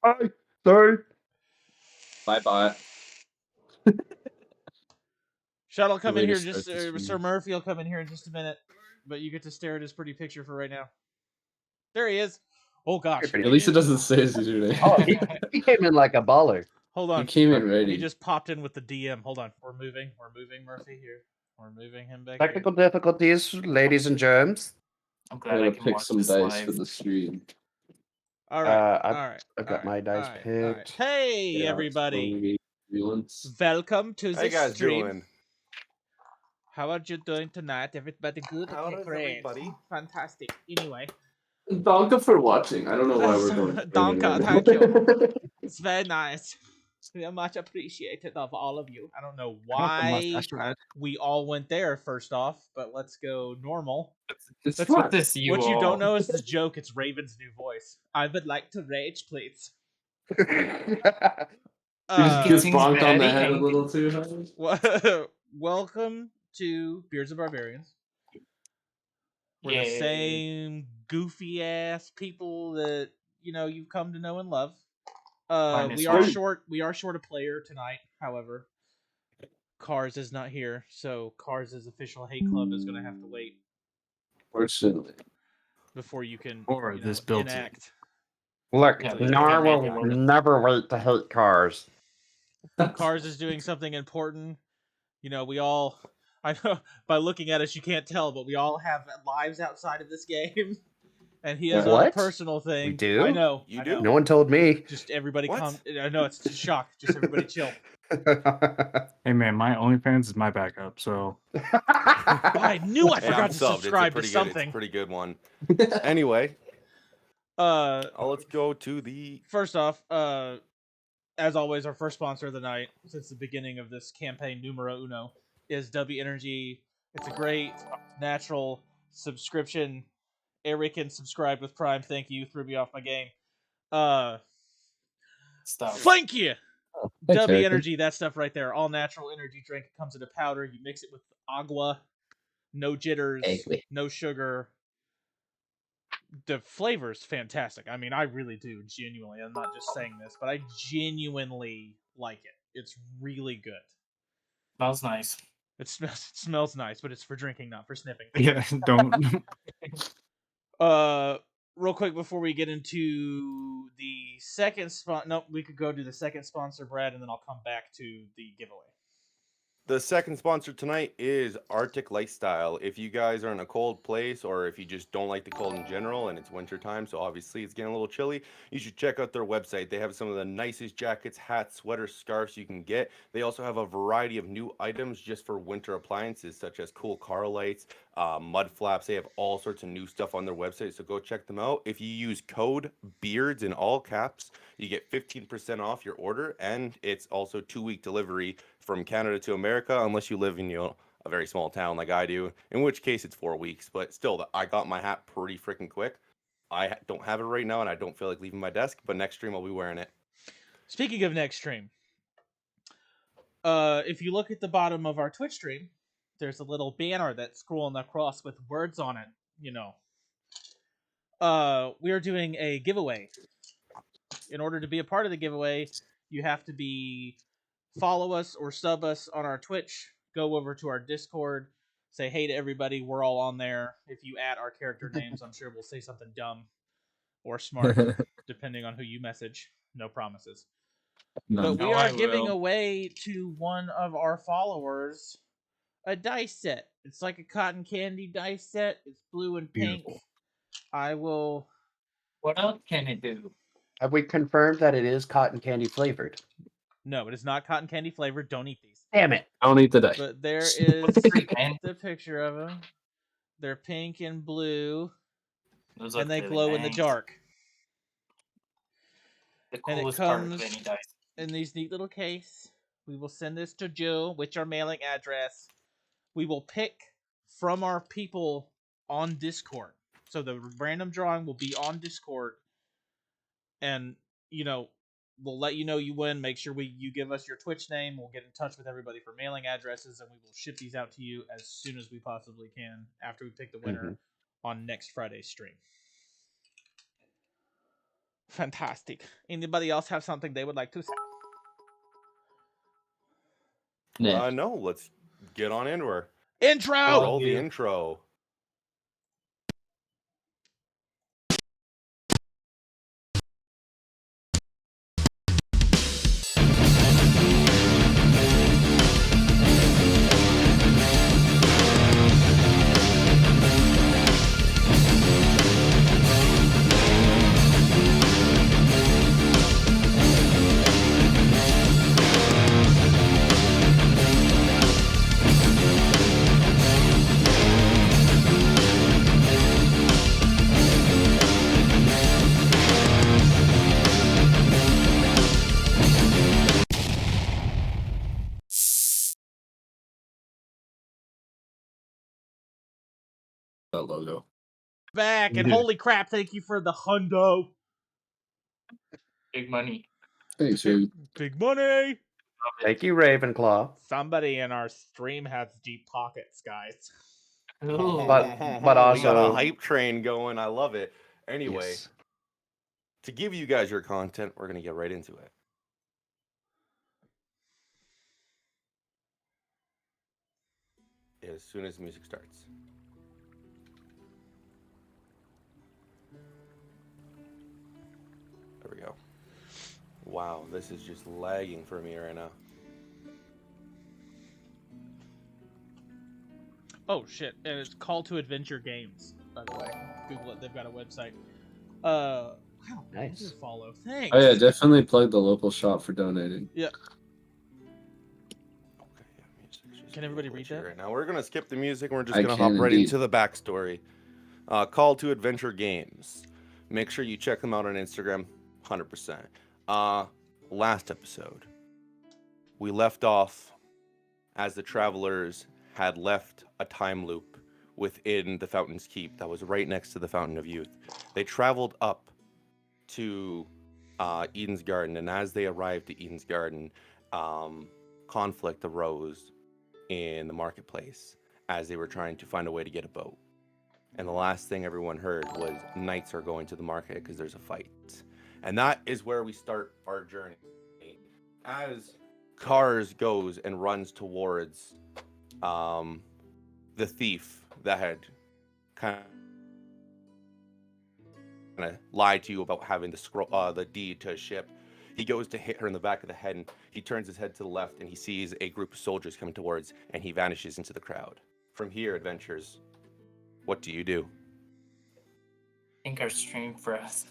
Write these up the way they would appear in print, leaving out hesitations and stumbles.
Hi. Sorry. Bye. Shut'll come in Way to here. start Just the stream. Sir Murphy will come in here in just a minute, but you get to stare at his pretty picture for right now. There he is. Oh gosh. Pretty At least it doesn't say his username. Oh, he came in like a baller. Hold He on. came in He ready. just popped in with the DM. Hold on. We're moving Murphy here. We're moving him back Technical difficulties, ladies and germs. I'm I'm glad I gonna can pick watch some this dice live. for the stream. All right. I've got my dice picked. Hey, Yeah, everybody. Violence. Welcome to How you the guys stream. doing? How are you doing tonight? Everybody good? How Okay, is great. everybody? Fantastic. Anyway. Donka for watching. I don't know why we're going. Donka, thank you. It's very nice. We are much appreciated of all of you. I don't know why we all went there first off, but let's go normal. It's That's fun. what This you what you all. don't know is the joke. It's Raven's new voice. I would like to rage, please. Just Getting bonked on the very head a angry. little too hard. Welcome to Beards of Barbarians. We're the Yay. same goofy ass people that you've come to know and love. Minus We are one. short. We are short a player tonight. However, Cars is not here, so Cars' official hate club is going to have to wait Fortunately. before you can Or this built it. enact. Look, Yeah, Nar they will can make it. never wait to hate cars. Cars is doing something important. We all. I know by looking at us, you can't tell, but we all have lives outside of this game, and he has What? a personal thing. We do? I know. You I do? know. No one told me. Just everybody What? calm. I know it's just shock. Just everybody chill. Hey man, my OnlyFans is my backup, so I knew I Hey, forgot I'm to subbed. It's a subscribe to pretty good. It's a something. pretty good one. Anyway, let's go to the. First off, as always, our first sponsor of the night since the beginning of this campaign, numero uno, is W Energy. It's a great natural subscription. Eric can subscribe with Prime. Thank you. Threw me off my game. Stuff. Thank you. Thanks, W Eric. Energy, that stuff right there. All natural energy drink. It comes in a powder. You mix it with agua. No jitters. Exactly. No sugar. The flavor's fantastic. I mean, I really do, genuinely. I'm not just saying this, but I genuinely like it. It's really good. Smells nice. It smells nice, but it's for drinking, not for sniffing. yeah, don't. Real quick before we get into the second spot. Nope, we could go to the second sponsor, Brad, and then I'll come back to the giveaway. The second sponsor tonight is Arctic Lifestyle. If you guys are in a cold place or if you just don't like the cold in general and it's winter time, so obviously it's getting a little chilly, you should check out their website. They have some of the nicest jackets, hats, sweaters, scarves you can get. They also have a variety of new items just for winter appliances, such as cool car lights, mud flaps. They have all sorts of new stuff on their website, so go check them out. If you use code BEARDS in all caps, you get 15% off your order, and it's also 2-week delivery from Canada to America, unless you live in a very small town like I do, in which case it's 4 weeks. But still, I got my hat pretty freaking quick. I don't have it right now, and I don't feel like leaving my desk, but next stream I'll be wearing it. Speaking of next stream, if you look at the bottom of our Twitch stream, there's a little banner that's scrolling across with words on it. We are doing a giveaway. In order to be a part of the giveaway, you have to follow us or sub us on our Twitch. Go over to our Discord. Say hey to everybody. We're all on there. If you add our character names, I'm sure we'll say something dumb or smart, depending on who you message. No promises. But we are giving away to one of our followers a dice set. It's like a cotton candy dice set. It's blue and pink. Beautiful. I will. What else can it do? Have we confirmed that it is cotton candy flavored? No, it is not cotton candy flavored. Don't eat these. Damn it. I'll eat the dice. But there is the picture of them. They're pink and blue, Those and they really glow in the nice. dark. The And it coolest part of comes any dice. in these neat little case. We will send this to Joe, which our mailing address. We will pick from our people on Discord. So the random drawing will be on Discord. And, we'll let you know you win. Make sure you give us your Twitch name. We'll get in touch with everybody for mailing addresses, and we will ship these out to you as soon as we possibly can after we pick the winner on next Friday's stream. Fantastic. Anybody else have something they would like to say? No, let's get on into her. Intro! Roll the intro. That logo. Back, and Yeah. holy crap, thank you for the hundo. Big money. Thanks, dude. Big money! Thank you, Ravenclaw. Somebody in our stream has deep pockets, guys. Ooh. But we got also- a hype train going. I love it. Anyway, Yes. to give you guys your content, we're gonna get right into it. As soon as the music starts. There we go. Wow, this is just lagging for me right now. Oh shit, and it's Call to Adventure Games, by the way. Google it, they've got a website. Wow, Nice. another follow. Thanks. Oh yeah, definitely plug the local shop for donating. Yeah. Okay, yeah, music's just Can everybody a little read glitchy that? right now. We're gonna skip the music and we're just I gonna can hop right indeed. into the backstory. Call to Adventure Games. Make sure you check them out on Instagram, 100%. Last episode, we left off as the travelers had left a time loop within the Fountain's Keep that was right next to the Fountain of Youth. They traveled up to Eden's Garden, and as they arrived at Eden's Garden, conflict arose in the marketplace as they were trying to find a way to get a boat. And the last thing everyone heard was knights are going to the market because there's a fight. And that is where we start our journey. As Cars goes and runs towards the thief that had kind of lied to you about having the deed to a ship. He goes to hit her in the back of the head, and he turns his head to the left, and he sees a group of soldiers coming towards, and he vanishes into the crowd. From here, adventures, what do you do? I think our stream first.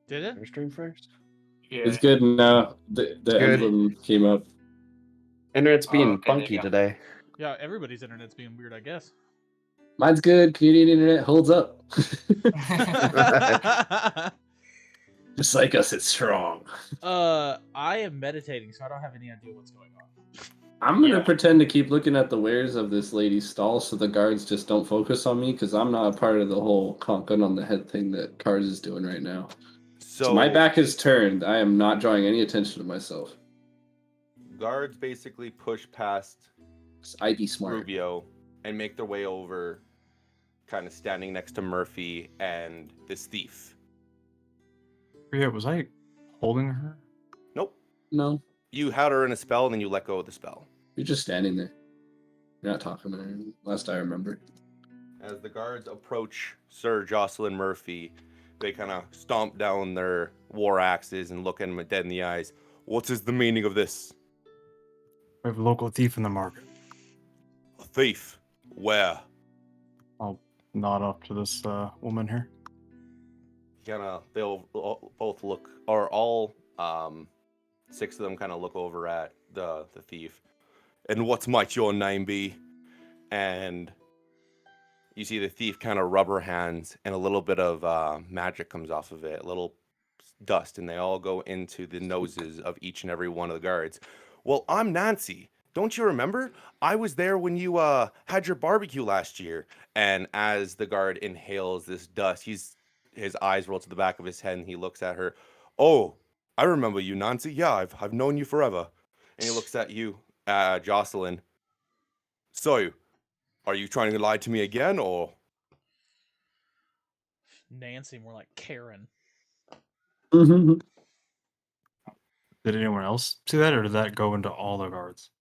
Did it? Your stream first. Yeah. It's good now. The good. emblem came up. Internet's being okay, there funky you go. today. Yeah, everybody's internet's being weird, I guess. Mine's good. Canadian internet holds up. Just like us, it's strong. I am meditating, so I don't have any idea what's going on. I'm gonna Yeah. pretend to keep looking at the wares of this lady's stall so the guards just don't focus on me because I'm not a part of the whole gun on the head thing that Cars is doing right now. So my back is turned. I am not drawing any attention to myself. Guards basically push past I'd be smart. Rubio and make their way over, kind of standing next to Murphy and this thief. Yeah, was I holding her? Nope. No, You had her in a spell, and then you let go of the spell. you're just standing there. You're not talking to her, last I remember. As the guards approach Sir Jocelyn Murphy, they kind of stomp down their war axes and look at him dead in the eyes. What is the meaning of this? We have a local thief in the market. A thief? Where? I'll nod off to this woman here. They'll both look, or all six of them kind of look over at the thief. And what might your name be? And you see the thief kind of rub her hands, and a little bit of magic comes off of it, a little dust, and they all go into the noses of each and every one of the guards. Well, I'm Nancy. Don't you remember? I was there when you had your barbecue last year. And as the guard inhales this dust, his eyes roll to the back of his head, and he looks at her. Oh, I remember you, Nancy. Yeah, I've known you forever. And he looks at you, Jocelyn. So, are you trying to lie to me again, or? Nancy, more like Karen. Mhm. Did anyone else see that, or did that go into all the guards?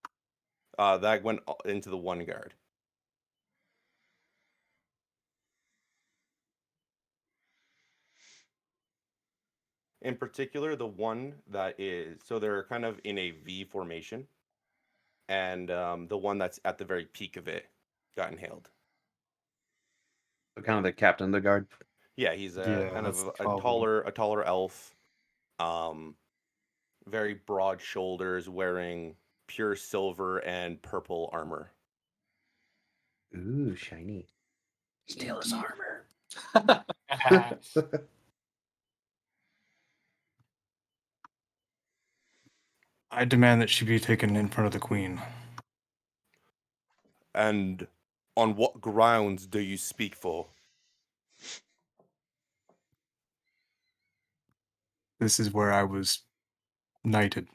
That went into the one guard. In particular, the one that is so they're kind of in a V formation, and the one that's at the very peak of it got inhaled. Kind of the captain of the guard. Yeah, he's Yeah, kind that's of the a problem. taller elf, very broad shoulders, wearing pure silver and purple armor. Ooh, shiny. Steal his armor. I demand that she be taken in front of the queen. And on what grounds do you speak for? This is where I was knighted.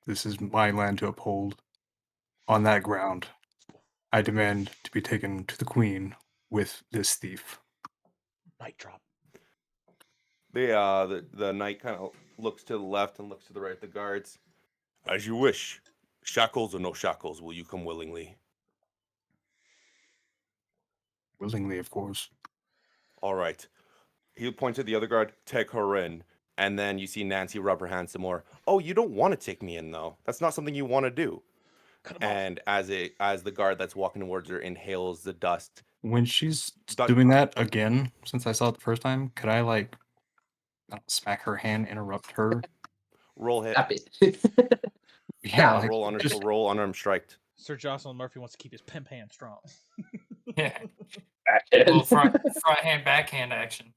This is my land to uphold. On that ground, I demand to be taken to the queen with this thief. Mic drop. The knight kind of looks to the left and looks to the right. The guards, as you wish. Shackles or no shackles, will you come willingly? Willingly, of course. All right. He points at the other guard. Take her in. And then you see Nancy rub her hands some more. Oh, you don't want to take me in though. That's not something you want to do. Cut him off. And as the guard that's walking towards her inhales the dust, When she's That- doing that again, since I saw it the first time, could I like smack her hand, interrupt her? roll hit. Happy. Yeah, like, roll just unarmed strike. Sir Jocelyn Murphy wants to keep his pimp hand strong. Yeah. Backhand. Little front hand backhand action.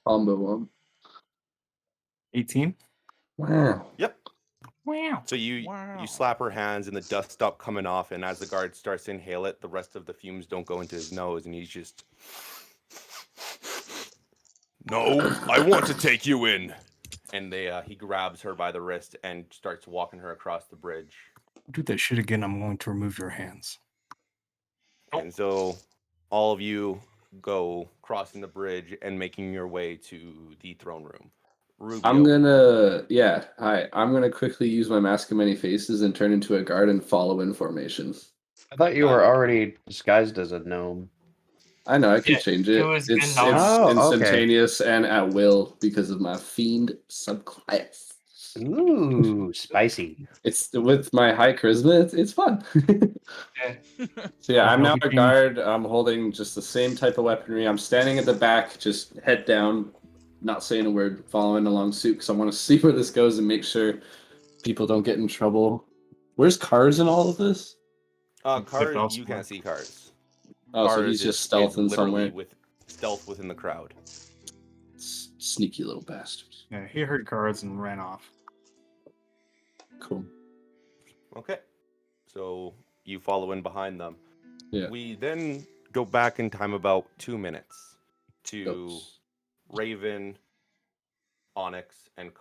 Combo one. 18. Wow. Yep. Wow. So you Wow. slap her hands and the dust stop coming off, and as the guard starts to inhale it, the rest of the fumes don't go into his nose, and he's just, no, I want to take you in. And he grabs her by the wrist and starts walking her across the bridge. Do that shit again, I'm going to remove your hands. And so all of you go crossing the bridge and making your way to the throne room. Rubio. I'm gonna quickly use my mask of many faces and turn into a guard and follow in formation. I thought you were already disguised as a gnome. I know I can Yeah, change it it. was It's Gnar. Oh, okay. instantaneous and at will because of my fiend subclass. Ooh, spicy. It's with my high charisma. It's fun. Yeah. So yeah, I'm now a Velveteen. guard. I'm holding just the same type of weaponry. I'm standing at the back, just head down, not saying a word, following along suit because I want to see where this goes and make sure people don't get in trouble. Where's Cars in all of this? Cars, off you somewhere. can't see Cars. Oh, so Cars he's just is stealthing literally somewhere. with stealth within the crowd. Sneaky little bastard. Yeah, he heard guards and ran off. Cool. Okay. So you follow in behind them. Yeah. We then go back in time about 2 minutes to Oops. Raven, Onyx, and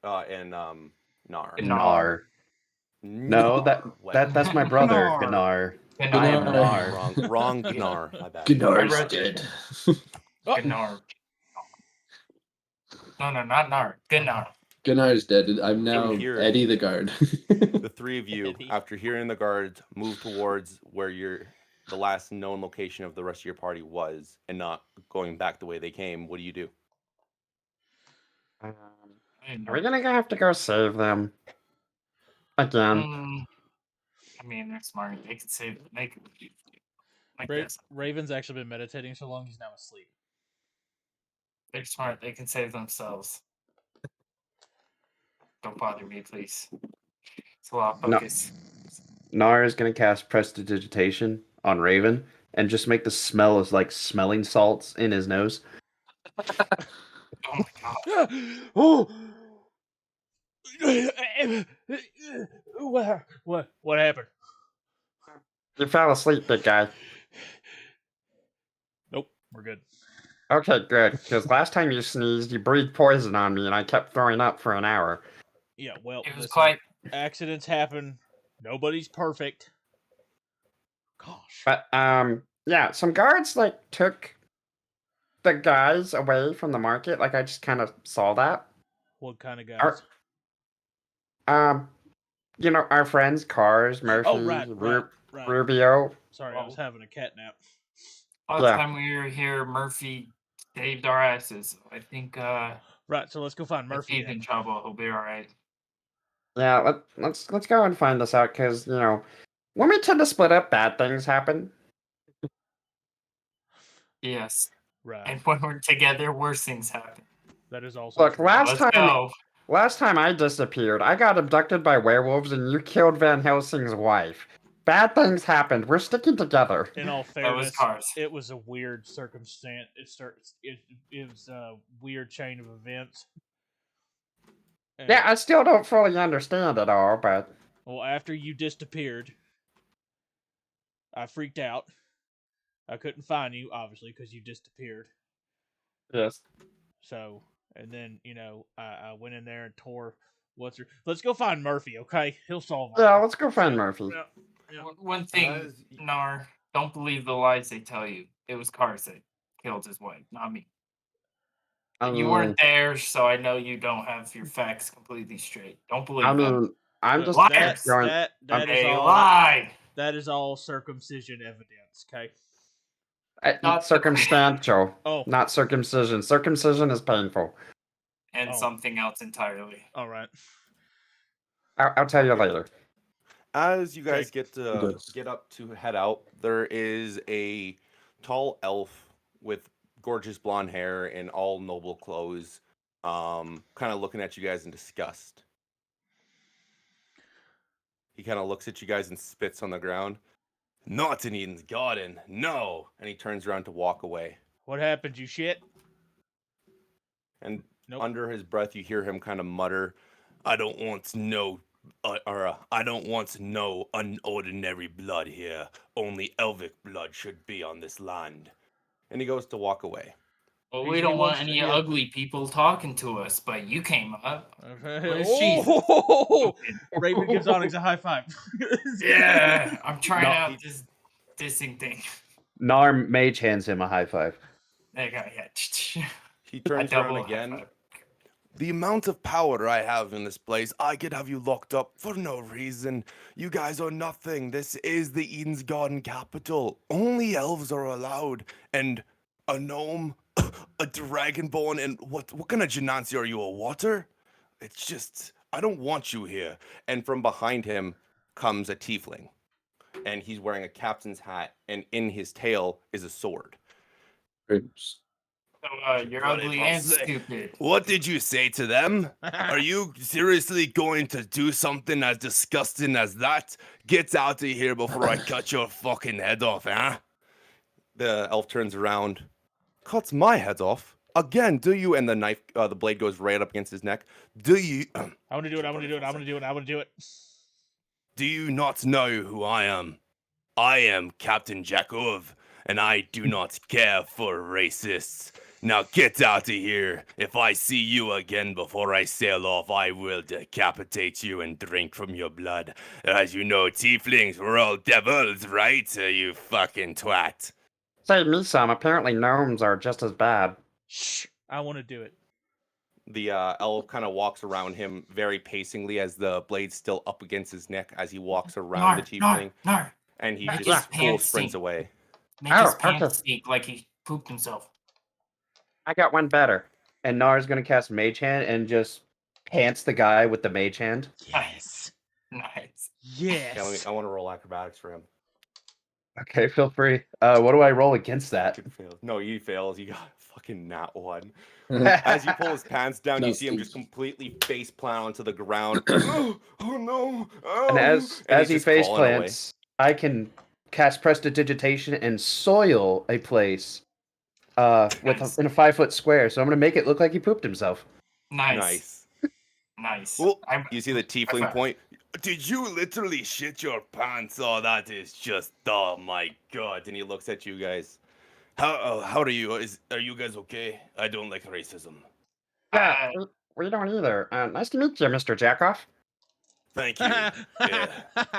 Nar. Gnar. No, that's my brother, Gnar. Gnar. I am Gnar. Gnar. Wrong Gnar. My bad. Gnar's I wrote- dead. Gnar. No, not Nar. Gnar. Gnar's dead. I'm now here- Eddie the guard. The three of you, Eddie. after hearing the guards, move towards where the last known location of the rest of your party was, and not going back the way they came. What do you do? I didn't Are we know. gonna have to go save them? Again. I mean, they're smart. They can save. They can do like Ra- this. Raven's actually been meditating so long he's now asleep. They're smart. They can save themselves. Don't bother me, please. It's a lot of No. focus. Gnar is gonna cast Prestidigitation on Raven and just make the smell as like smelling salts in his nose. Oh my god. Oh. What happened? You fell asleep, big guy. Nope, we're good. Okay, good. Because last time you sneezed, you breathed poison on me, and I kept throwing up for an hour. Yeah, well, It was listen, quite. accidents happen. Nobody's perfect. Gosh. But yeah, some guards like took the guys away from the market? Like I just kind of saw that. What kind of Our, guys? our friends, Cars, Murphy, Oh, right. Rubio. Sorry, I was having a cat nap. Last Yeah. time we were here, Murphy saved our asses. I think Right, so let's go find if Murphy. he's in trouble, he'll be all right. Yeah, let's go and find this out because when we tend to split up, bad things happen. Yes. Right. And when we're together, worse things happen. That is also Look, true. last Let's time go. I disappeared, I got abducted by werewolves and you killed Van Helsing's wife. Bad things happened. We're sticking together. In all That was fairness, Cars. it was a weird circumstance. It was a weird chain of events. And, Yeah, I still don't fully understand it all, but well, after you disappeared, I freaked out. I couldn't find you, obviously, because you disappeared. yes. So, and then I went in there and tore. Let's go find Murphy, okay? He'll solve it. Yeah, let's go find Murphy. Yeah. One thing, Nar, don't believe the lies they tell you. It was Cars that killed his wife, not me. You weren't there, so I know you don't have your facts completely straight. Don't believe them. I'm just Liars. going. That is They all. lie. That is all circumcision evidence, okay? Not the- circumstantial, Oh, not circumcision. Circumcision is painful. And something else entirely. all right. I'll tell you later. As you guys Okay. get up to head out, there is a tall elf with gorgeous blonde hair and all noble clothes, kind of looking at you guys in disgust. He kind of looks at you guys and spits on the ground. Not in Eden's garden, no! And he turns around to walk away. What happened, you shit? And Nope. under his breath, you hear him kind of mutter, I don't want no unordinary blood here. Only Elvic blood should be on this land. And he goes to walk away. Well, He we don't want wants- any yeah. ugly people talking to us, but you came up. Where's Oh! Raven gives Onyx a high five. Yeah, I'm trying No, out this dissing thing. Nar mage hands him a high five. There you go, yeah. He turns around double again. high five. The amount of power I have in this place, I could have you locked up for no reason. You guys are nothing. This is the Eden's Garden capital. Only elves are allowed. And a gnome, a dragonborn, and what kind of genancy are you, a water? It's just, I don't want you here. And from behind him comes a tiefling. And he's wearing a captain's hat, and in his tail is a sword. So, you're ugly and stupid. What did you say to them? Are you seriously going to do something as disgusting as that? Get out of here before I cut your fucking head off, huh? The elf turns around. Cuts my head off? Again, do you? And the knife, the blade goes right up against his neck. Do you? I want to do it. I want to do it. I want to do it. I want to do it. Do you not know who I am? I am Captain Jakov, and I do not care for racists. Now get out of here. If I see you again before I sail off, I will decapitate you and drink from your blood. As you know, tieflings were all devils, right? You fucking twat. Save me some. Apparently gnomes are just as bad. Shh. I want to do it. The elf kind of walks around him very pacingly as the blade's still up against his neck as he walks around the tiefling. Nar. And he Make just his full pants sprints stink. away. Make his Oh, pants okay. stink like he pooped himself. I got one better. And Nar's gonna cast Mage Hand and just pants the guy with the Mage Hand. Yes. Nice. Yes. I want to roll acrobatics for him. Okay, feel free. What do I roll against that? No, he fails. You got a fucking nat one. As you pull his pants down, No you see him just stinky. completely face plant onto the ground. Oh no! Oh. And And as he's he just face crawling away. plants, I can cast Prestidigitation and soil a place Nice. in a 5-foot square. So I'm gonna make it look like he pooped himself. Nice. Nice. Well, I'm- you see the tiefling point. Did you literally shit your pants? Oh, that is just, oh my god! And he looks at you guys. How are you? Are you guys okay? I don't like racism. Yeah, we don't either. Nice to meet you, Mr. Jackoff. Thank you. Yeah.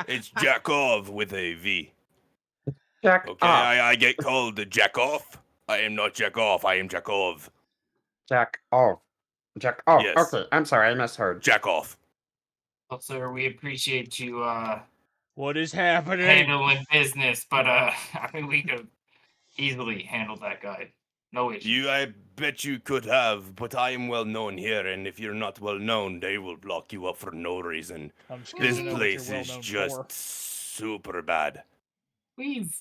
It's Jakov with a V. Jack Okay, off. I get called the Jack off. I am not Jakov. I am Jakov. Jack off. Jack off. Yes. Okay, I'm sorry, I misheard. Jakov. Well, sir, we appreciate you What is happening? handling business, but I mean, we could easily handle that guy. No issue. I bet you could have, but I am well known here, and if you're not well known, they will block you up for no reason. I'm scared This to know what you're place well is known just for. super bad. We've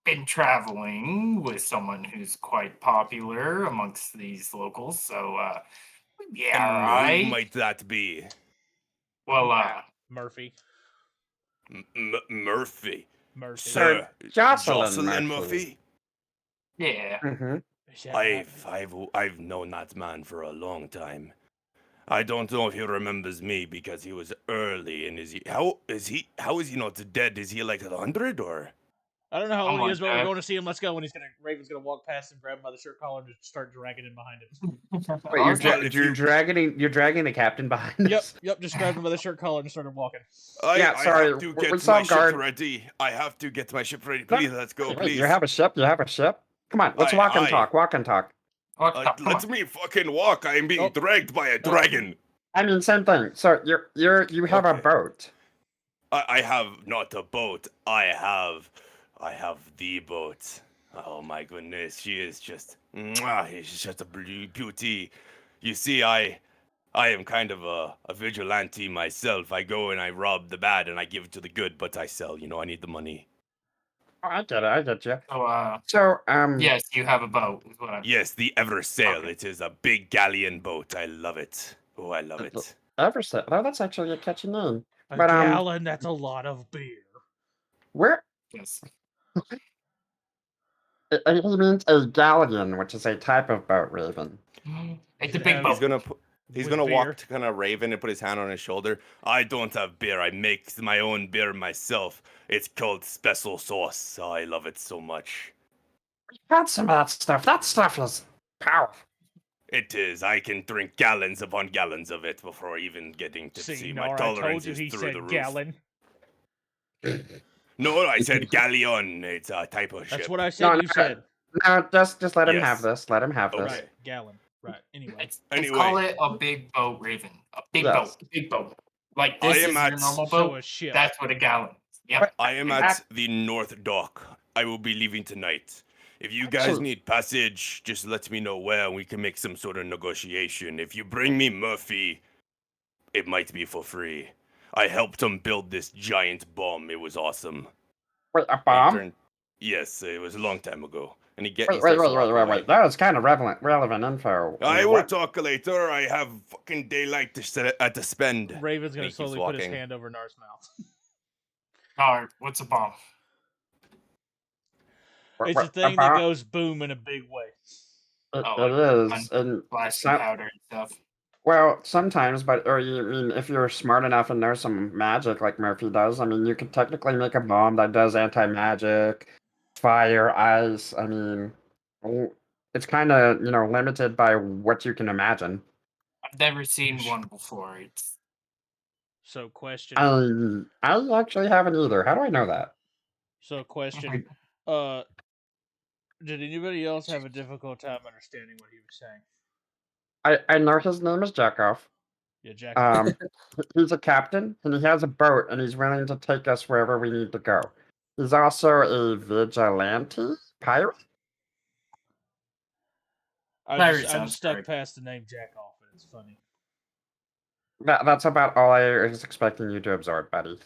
been traveling with someone who's quite popular amongst these locals, so we'd be And alright. who might that be? Well, Murphy. Murphy. Murphy. Sir, Jocelyn Murphy. yeah. Mm-hmm. Is that right? I've known that man for a long time. I don't know if he remembers me because he was early, and how is he not dead? Is he like 100 or? I don't know how old he is, but we're Okay. going to see him. Let's go. And Raven's gonna walk past him, grab him by the shirt collar, and just start dragging him behind him. Wait, you're dragging the captain behind us? Yep. Just grabbed him by the shirt collar and started walking. Yeah, sorry, I have to we get saw my ship guard- ready. I have to get my ship ready. No, Please, let's go, Wait, please. You have a ship? Come on, let's walk and talk. Let me fucking walk. I am being dragged by a dragon. I mean, same thing. So you have a Okay. boat. I have not a boat. I have the boat. Oh my goodness, she is just, she's just a beauty. You see, I am kind of a vigilante myself. I go and I rob the bad and I give it to the good, but I sell. I need the money. Oh, I get you. So, So, yes, you have a boat. Is what I'm. Yes, the Eversail. Okay. It is a big galleon boat. I love it. Oh, I love it. Eversail. Oh, that's actually a catchy name. A But gallon, that's a lot of beer. where Yes. he means a galleon, which is a type of boat, Raven. It's a big boat. He's With gonna beer. walk to kind of Raven and put his hand on his shoulder. I don't have beer. I make my own beer myself. It's called special sauce. Oh, I love it so much. Had some of that stuff. That stuff is powerful. It is. I can drink gallons upon gallons of it before even getting tipsy. See, My Nar, I tolerance told you is he through said the roof. gallon. No, I said galleon. It's a type of ship. That's what I said. You said. No, just let him Yes. have this. Let him have this. Okay. Right, gallon. Right. Anyway. Let's Anyway. call it a big boat, Raven. A big Yes. boat. Big boat. Like I this am is your at- normal So boat. a ship. That's what a gallon is. Yep. But- I am at the North Dock. I will be leaving tonight. If you guys Sure. need passage, just let me know where and we can make some sort of negotiation. If you bring me Murphy, it might be for free. I helped him build this giant bomb. It was awesome. Wait, a He bomb? Yes, it was a long time ago. And he Wait. That is kind of relevant info. I will What? talk later. I have fucking daylight to spend. Raven's gonna He keeps slowly put his walking. hand over Nar's mouth. Alright, what's a bomb? It's a thing that goes boom in a big way. It like is, and Flash some- powder and stuff. well, sometimes, or you mean if you're smart enough and know some magic like Murphy does, I mean, you could technically make a bomb that does anti-magic, fire, ice. I mean, it's kind of limited by what you can imagine. I've never seen one before. It's So question. I actually haven't either. How do I know that? So question. Did anybody else have a difficult time understanding what he was saying? I know his name is Jakov. Yeah, Jack. He's a captain, and he has a boat, and he's willing to take us wherever we need to go. He's also a vigilante pirate. I'm stuck past the name Jack off, and it's funny. That's about all I was expecting you to absorb, buddy.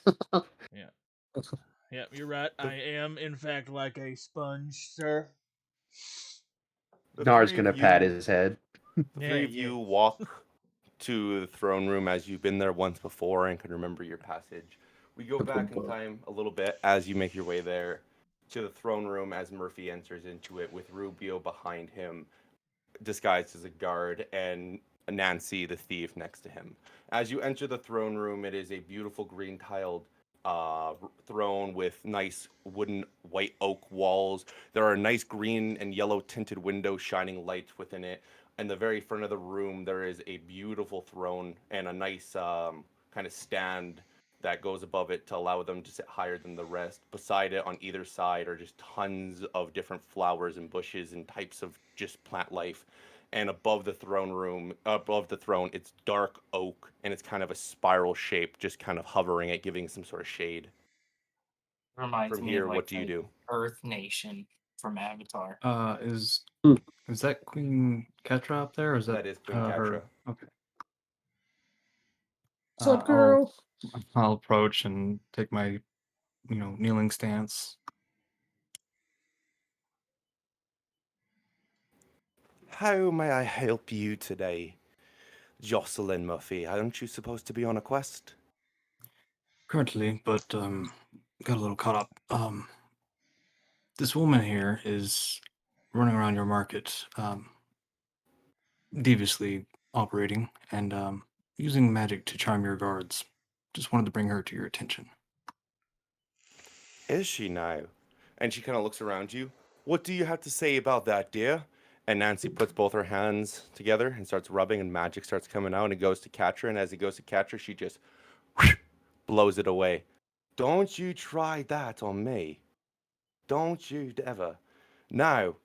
Yep, you're right. I am, in fact, like a sponge, sir. Nar's gonna pat his head. The three of you walk to the throne room as you've been there once before and can remember your passage. We go back in time a little bit as you make your way there to the throne room as Murphy enters into it with Rubio behind him, disguised as a guard, and Nancy, the thief, next to him. As you enter the throne room, it is a beautiful green tiled throne with nice wooden white oak walls. There are nice green and yellow tinted windows shining light within it. In the very front of the room, there is a beautiful throne and a nice kind of stand that goes above it to allow them to sit higher than the rest. Beside it, on either side, are just tons of different flowers and bushes and types of just plant life. And above the throne, it's dark oak, and it's kind of a spiral shape, just kind of hovering it, giving some sort of shade. Reminds From me of here, like what do you the do? Earth Nation from Avatar. Is Hmm. that Queen Ketra up there, or is That is Queen her? Ketra. Okay. What's up, I'll girl? approach and take my, kneeling stance. How may I help you today, Jocelyn Murphy? Aren't you supposed to be on a quest? Currently, but got a little caught up. This woman here is running around your market, deviously operating and using magic to charm your guards. Just wanted to bring her to your attention. Is she now? And she kind of looks around you. What do you have to say about that, dear? And Nancy puts both her hands together and starts rubbing, and magic starts coming out, and it goes to catch her. And as it goes to catch her, she just blows it away. Don't you try that on me. Don't you ever. Now,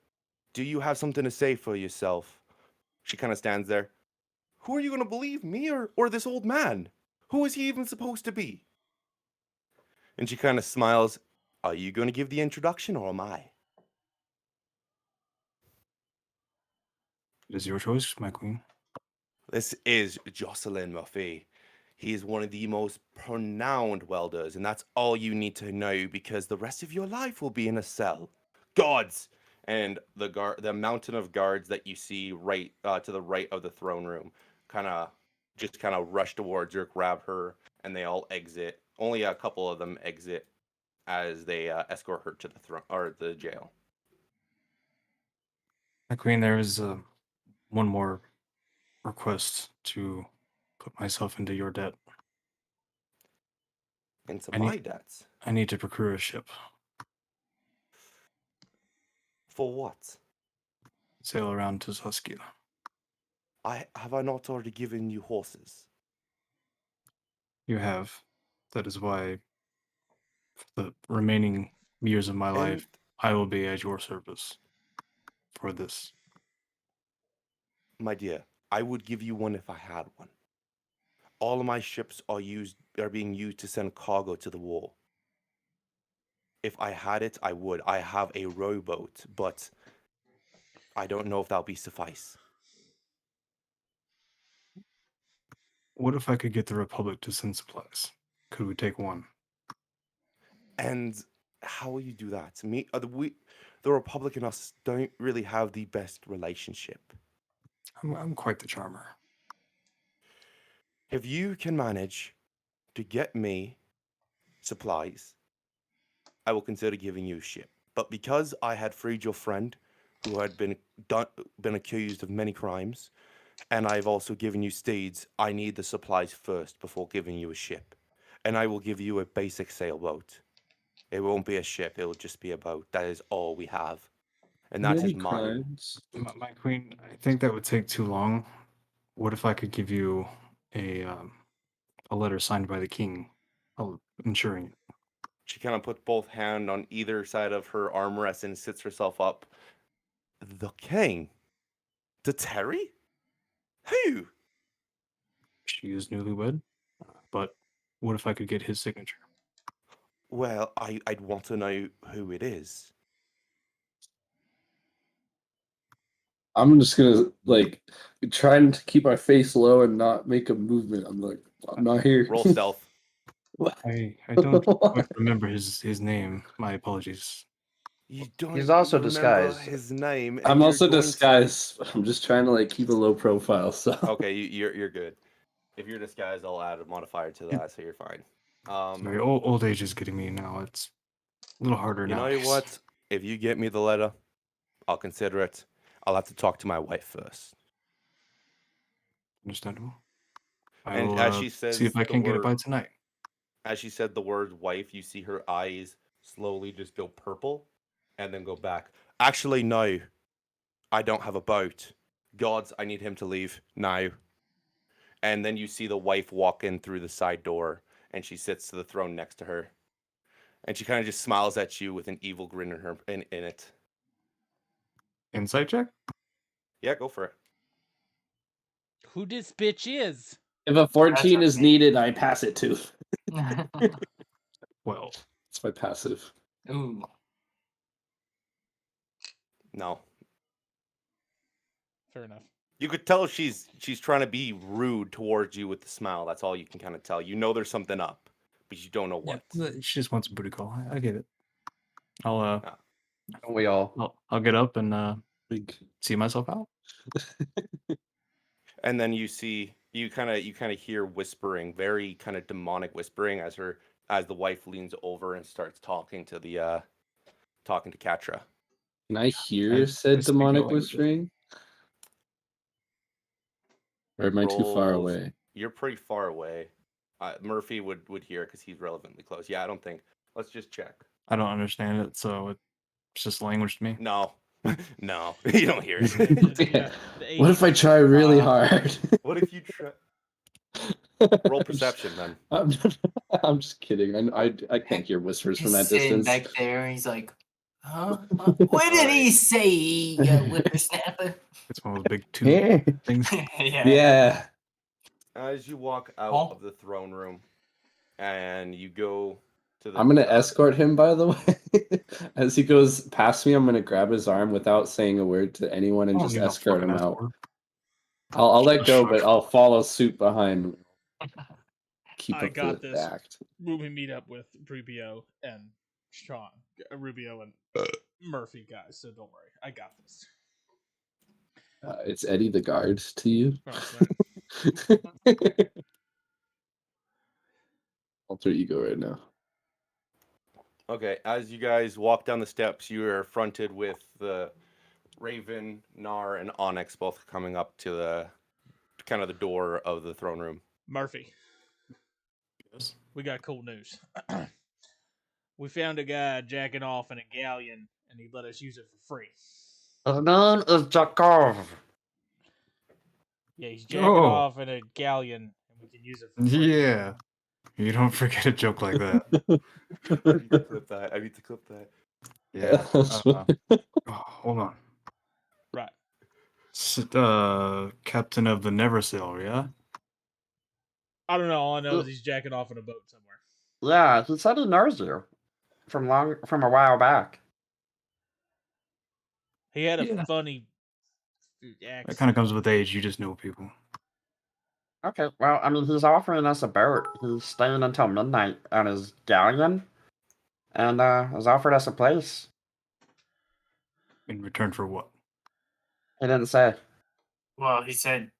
do you have something to say for yourself? She kind of stands there. Who are you going to believe, me or this old man? Who is he even supposed to be? And she kind of smiles. Are you going to give the introduction or am I? It is your choice, my queen. This is Jocelyn Murphy. He is one of the most renowned welders, and that's all you need to know because the rest of your life will be in a cell. Gods! And the mountain of guards that you see right to the right of the throne room, kind of rush towards her, grab her, and they all exit. Only a couple of them exit as they escort her to the throne or the jail. My queen, there is one more request to put myself into your debt. Into I my need debts. I need to procure a ship. For what? Sail around to Saskia. Have I not already given you horses? You have. That is why, for the remaining years of my And life, I will be at your service for this. my dear, I would give you one if I had one. All of my ships are being used to send cargo to the war. If I had it, I would. I have a rowboat, but I don't know if that'll be suffice. What if I could get the Republic to send supplies? Could we take one? And how will you do that? The Republic and us don't really have the best relationship. I'm quite the charmer. If you can manage to get me supplies, I will consider giving you a ship. But because I had freed your friend, who had been accused of many crimes, and I've also given you steeds, I need the supplies first before giving you a ship. And I will give you a basic sailboat. It won't be a ship, it'll just be a boat. That is all we have. And that Many is mine. crimes. My queen, I think that would take too long. What if I could give you a letter signed by the king, ensuring it? She kind of puts both hands on either side of her armrest and sits herself up. The king? The Terry? Who? She is newlywed, but what if I could get his signature? Well, I'd want to know who it is. I'm just gonna like trying to keep my face low and not make a movement. I'm like, I'm not here. Roll stealth. I don't quite remember his name. My apologies. You don't He's also remember disguised. his name, and I'm you're also going to... disguised. I'm just trying to like keep a low profile. So Okay, you're good. If you're disguised, I'll add a modifier to that, so you're fine. Sorry, old age is getting me now. It's a little harder You know nowadays. what? If you get me the letter, I'll consider it. I'll have to talk to my wife first. Understandable. I And will as she see if says I the can get it by word, tonight. as she said the word wife, you see her eyes slowly just go purple and then go back. Actually, no. I don't have a boat. Gods, I need him to leave now. And then you see the wife walk in through the side door, and she sits to the throne next to her. And she kind of just smiles at you with an evil grin in it. Insight check? Yeah, go for it. Who this bitch is? If a 14 That's is okay. needed, I pass it too. Well, It's my passive. Ooh. No. Fair enough. You could tell she's trying to be rude towards you with the smile. That's all you can kind of tell. You know there's something up, but you don't know what. yeah, she just wants a booty call. I get it. I'll Don't we all? I'll get up and see myself out. And then you kind of hear whispering, very kind of demonic whispering as the wife leans over and starts talking to Katra. Can I hear I said speak demonic your language. whispering? Or am I too far Rolls- away? You're pretty far away. Murphy would hear because he's relevantly close. Yeah, I don't think. Let's just check. I don't understand it, so it's just language to me. No, no, you don't hear it. Yeah, the What if I try really Uh, hard? What if you try? Roll perception then. I'm just kidding. I can't hear whispers from He's that sitting distance. back there and he's like, huh? What did he say, you whippersnapper? It's one of those big two things. Yeah. As you walk out Oh. of the throne room, and you go to the. I'm gonna escort him, by the way. As he goes past me, I'm gonna grab his arm without saying a word to anyone and I don't just need no escort him fucking out. escort. I'll let go, but I'll follow suit behind. Keep I up got the this. act. When we meet up with Rubio and Sean, Rubio and Murphy guys, so don't worry, I got this. It's Eddie the guard to you. Oh, Alter ego right now. Okay, as you guys walk down the steps, you are fronted with the Raven, Nar, and Onyx both coming up to the kind of the door of the throne room. Murphy, Yes. we got cool news. We found a guy jacking off in a galleon, and he let us use it for free. His name is Jakov. Yeah, he's jacking Oh. off in a galleon, and we can use it for free. Yeah. You don't forget a joke like that. I need to clip that. Yeah. Hold on. Right. Captain of the Never Sail, yeah? I don't know. All I know is he's jacking off in a boat somewhere. Yeah, he said he knows you from a while back. He had a Yeah. funny accent. That kind of comes with age. You just know people. Okay, well, I mean, he's offering us a boat. He's staying until midnight on his galleon, and has offered us a place. In return for what? He didn't say. Well, he said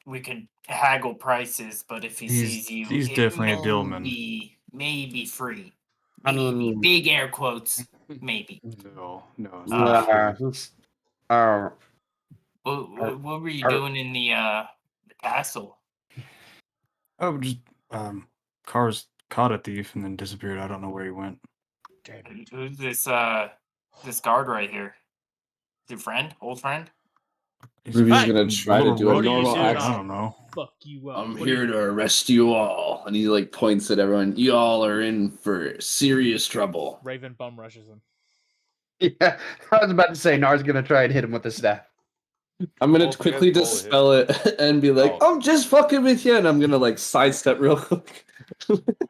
we could haggle prices, but if he sees you, he's it definitely a may Dillman. be free. I Maybe. mean, Big air quotes. Maybe. No, it's not. yeah, he's. Oh, What were you doing in the castle? Oh, just Cars caught a thief and then disappeared. I don't know where he went. Who's this guard right here? Your friend? Old friend? He's Ruby's Hey! gonna try to do a What are you normal doing? accent. I don't know. Fuck you up. I'm What are you- here to arrest you all. And he like points at everyone. You all are in for serious trouble. Raven bum rushes him. yeah. I was about to say Nar's gonna try and hit him with the staff. I'm gonna Both quickly against roll dispel it and be like, Oh. I'm just fucking with you, and I'm gonna like sidestep real quick.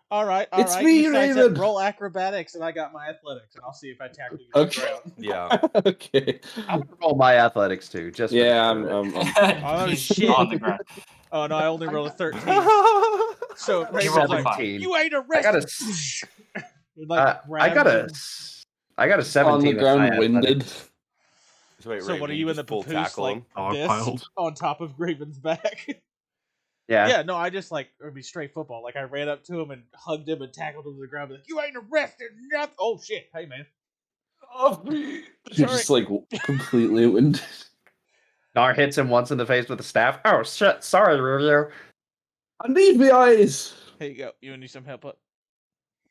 All right. It's me, you sidestep, Raven. roll acrobatics, and I got my athletics, and I'll see if I tackle you to Okay. the ground. Yeah. Okay. I'm gonna roll my athletics too, just for the Yeah, fun of it. Oh, He's shit. on the ground. Oh no, I only rolled a 13. So Raven's rolled a like, 17. "You ain't I got arrested." a. Like, I got a. I got a 17 On the with my ground, winded. athletics. So, wait, So Raven, what are you you in just the full papoose tackle like him? this Dogpiled. on top of Raven's back? Yeah. Yeah, no, I just like it would be straight football. Like I ran up to him and hugged him and tackled him to the ground. Be like, "You ain't arrested, nothing." Oh shit! Hey man. You're just like completely winded. Nar hits him once in the face with a staff. Oh shit! Sorry, Rubio. I need my eyes. Here you go. You need some help up?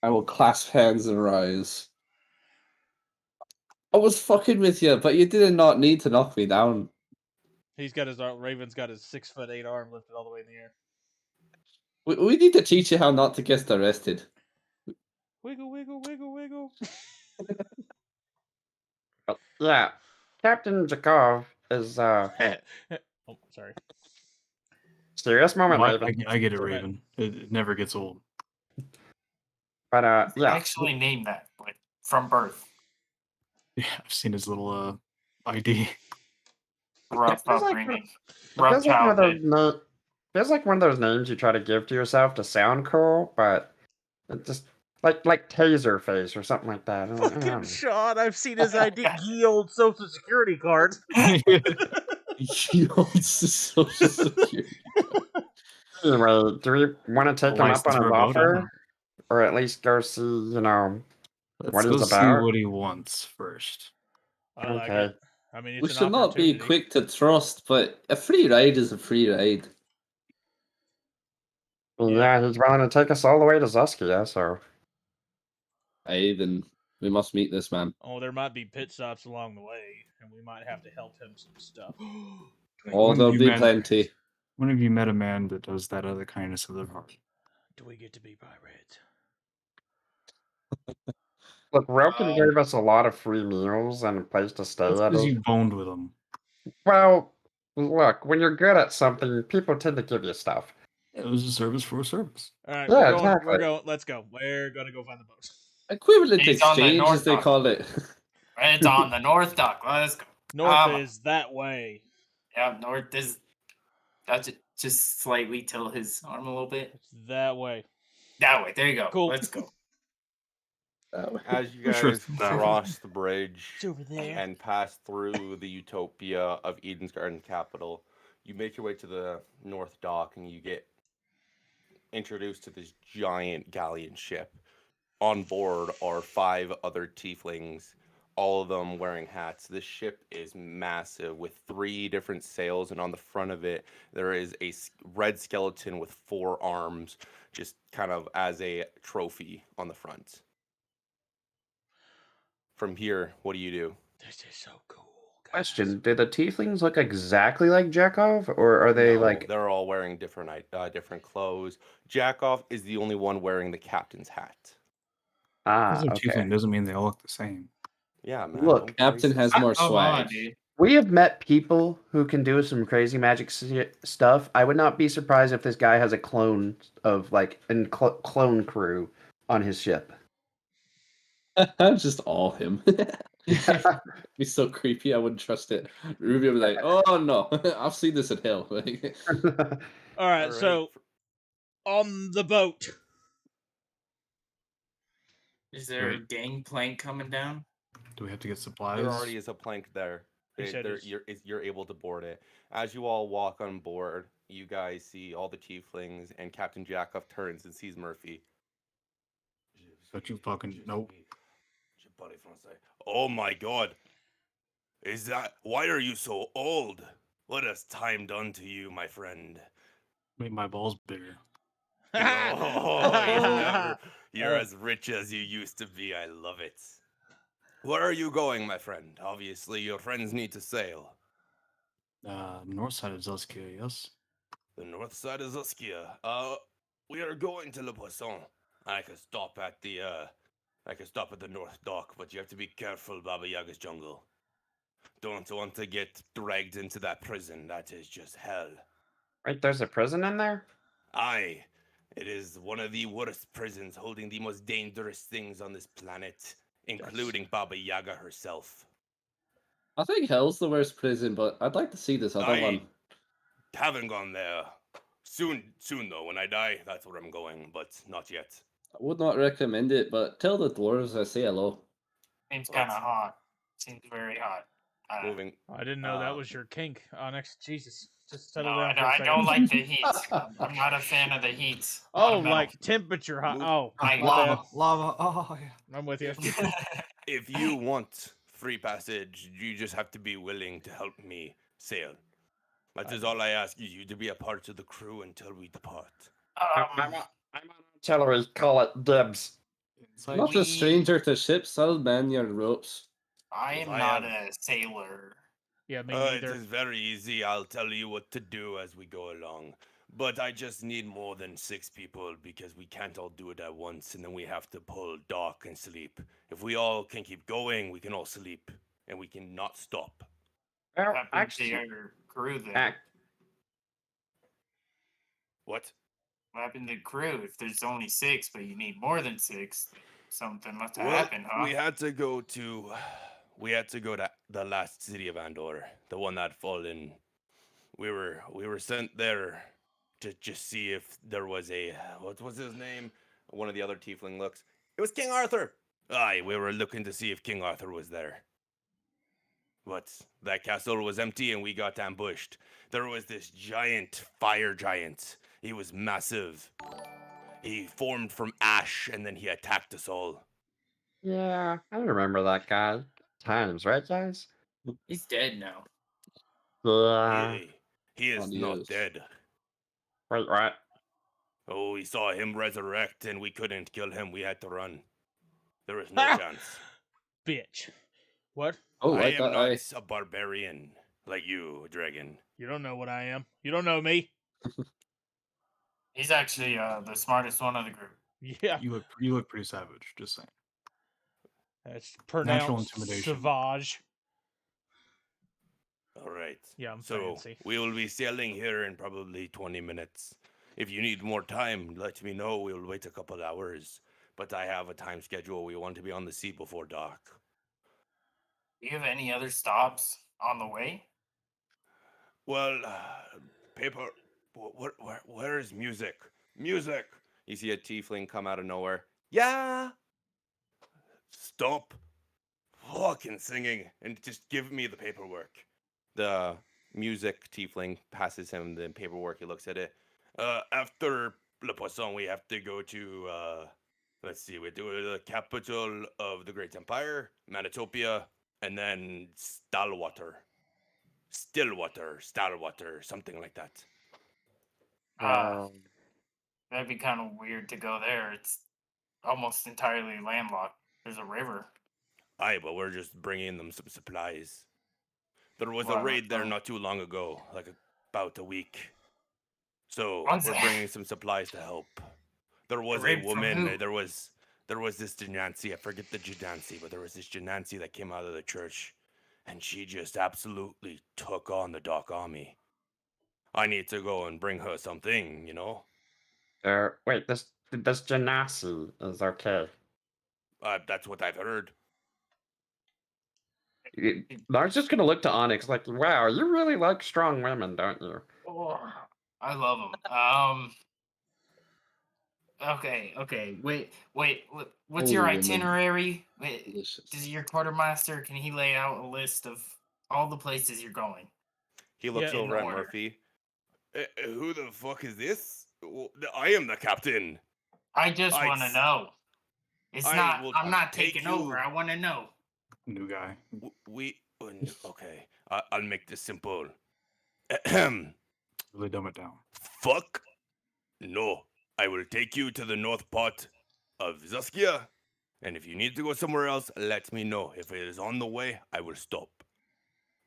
I will clasp hands and rise. I was fucking with you, but you did not need to knock me down. He's got his arm. Raven's got his 6'8" arm lifted all the way in the air. We need to teach you how not to get arrested. Wiggle, wiggle, wiggle, wiggle. Yeah, Captain Jakov is Oh, sorry. serious moment, Well, Raven. I get it, Go ahead. Raven. It never gets old. But yeah, Actually named that, like, from birth. Yeah, I've seen his little ID. Rough feels like upbringing. it Rough feels like one of those childhood. feels like one of those names you try to give to yourself to sound cool, but it just like Taser Face or something like that. I don't Fucking know. Sean, I've seen his ID, ye old social security card. He owns Social Security. Anyway, do we want to take him up License on for his a boat, I don't offer, know. or at least go see, what Let's he's go see about? what he wants first. I like Okay. it. I mean, it's We an should not be opportunity. quick to trust, but a free ride is a free ride. Yeah, he's willing to take us all the way to Zuskia, so Aye, then we must meet this man. Oh, there might be pit stops along the way, and we might have to help him some stuff. Oh, When there'll have you be met- plenty. When have you met a man that does that out of the kindness of their heart? Do we get to be pirates? look, Roken gave us a lot of free meals and a place to stay That's at. because you boned with him. Well, look, when you're good at something, people tend to give you stuff. It was a service for a service. All right, Yeah, we're going. exactly. We're going. Let's go. We're gonna go find the boat. Equivalent He's on the exchange, north as they dock. call it. It's on the North Dock. Let's go. North is that way. Yeah, North is. That's it. Just slightly tilt his arm a little bit. It's that way. That way. There you go. Cool. Let's go. As you I'm sure guys it's back. cross the bridge It's over there. and pass through the utopia of Eden's Garden capital, you make your way to the North Dock and you get introduced to this giant galleon ship. On board are 5 other tieflings, all of them wearing hats. This ship is massive with 3 different sails, and on the front of it, there is a red skeleton with 4 arms, just kind of as a trophy on the front. From here, what do you do? This is so cool. Guys. Question: do the tieflings look exactly like Jakov, or are they No, like? they're all wearing different clothes. Jakov is the only one wearing the captain's hat. Because they're Okay. tiefling doesn't mean they all look the same. Yeah, man. Look, don't be Captain racist. has more Come on, swag. dude. We have met people who can do some crazy magic stuff. I would not be surprised if this guy has a clone of clone crew on his ship. Just all him. Be so creepy. I wouldn't trust it. Ruby would be like, "Oh no, I've seen this at hell." All right, Alright, so on the boat. Is there a gangplank coming down? Do we have to get supplies? there already is a plank there. He said You're able to board it. As you all walk on board, you guys see all the tieflings, and Captain Jakov turns and sees Murphy. Don't you fucking nope. Oh my god. Why are you so old? What has time done to you, my friend? Make my balls bigger. You're as rich as you used to be. I love it. Where are you going, my friend? Obviously, your friends need to sail. North side of Zuskia, yes? The north side is Zuskia. We are going to Le Poisson. I could stop at the North Dock, but you have to be careful, Baba Yaga's jungle. Don't want to get dragged into that prison. That is just hell. Wait, there's a prison in there? Aye. It is one of the worst prisons, holding the most dangerous things on this planet, including Baba Yaga herself. I think hell's the worst prison, but I'd like to see this other one. Haven't gone there. Soon though, when I die, that's where I'm going, but not yet. I would not recommend it, but tell the dwarves I say hello. Seems kind of hot. Seems very hot. Moving. I didn't know that was your kink. Onyx, Jesus, just settle No, down for a I second. don't like the heat. I'm not a fan of the heat. Oh, like temperature hot. Oh, Like my bad. Lava. Oh, yeah. I'm with you. If you want free passage, you just have to be willing to help me sail. That is all I ask you to be a part of the crew until we depart. I'm on artillery. Call it dibs. Not a stranger to ships, I'll man your ropes. I am I not have- a sailor. Yeah, me It neither. is very easy. I'll tell you what to do as we go along. But I just need more than 6 people because we can't all do it at once and then we have to pull Doc and sleep. If we all can keep going, we can all sleep and we can not stop. Well, What happened to actually, your crew then? What? What happened to the crew? If there's only 6, but you need more than 6, something must have Well, happened, huh? we had to go to the last city of Andor, the one that fallen. We were sent there to just see if there was a what was his name? One of the other tiefling looks. It was King Arthur. Aye, we were looking to see if King Arthur was there. But that castle was empty and we got ambushed. There was this giant fire giant. He was massive. He formed from ash and then he attacked us all. yeah, I remember that guy. Times, right, guys? He's dead now. Yeah. He is not Adios. dead. Wait, what? Oh, we saw him resurrect and we couldn't kill him. We had to run. There was no Ah! chance. Bitch. What? Oh, I I am thought not I. a barbarian like you, dragon. You don't know what I am. You don't know me. He's actually the smartest one of the group. Yeah. You look pretty savage. Just saying. That's Natural pronounced intimidation. savage. All right. Yeah, I'm so fancy. we will be sailing here in probably 20 minutes. If you need more time, let me know. We'll wait a couple hours. But I have a time schedule. We want to be on the sea before dark. Do you have any other stops on the way? Well, paper. Where is music? Music. You see a tiefling come out of nowhere. Yeah. Stop fucking singing and just give me the paperwork. The music tiefling passes him the paperwork. He looks at it. After Le Poisson, we have to go to, let's see, we do the capital of the Great Empire, Manitopia, and then Stillwater, something like that. That'd be kind of weird to go there. It's almost entirely landlocked. There's a river. Aye, but we're just bringing them some supplies. There was a Well, raid there not too long ago, like about a week. So What's we're that? bringing some supplies to help. There was a raid from woman. who? There was this Janancy. I forget the Janancy, but there was this Janancy that came out of the church, and she just absolutely took on the Dark Army. I need to go and bring her something, you know. Wait, this Genasi is okay. That's what I've heard. Lar's just gonna look to Onyx like, wow, you really like strong women, don't you? Oh, I love them. Okay. Wait. What's your Holy woman. itinerary? Wait, Delicious. does your quartermaster, can he lay out a list of all the places you're going? He looks Yeah. over at order. Murphy. Who the fuck is this? I am the captain. I just want to know. I'm not take taking you- over. I want to know. New guy. Okay. I'll make this simple. Really dumb it down. Fuck no. I will take you to the north part of Zaskia, and if you need to go somewhere else, let me know. If it is on the way, I will stop.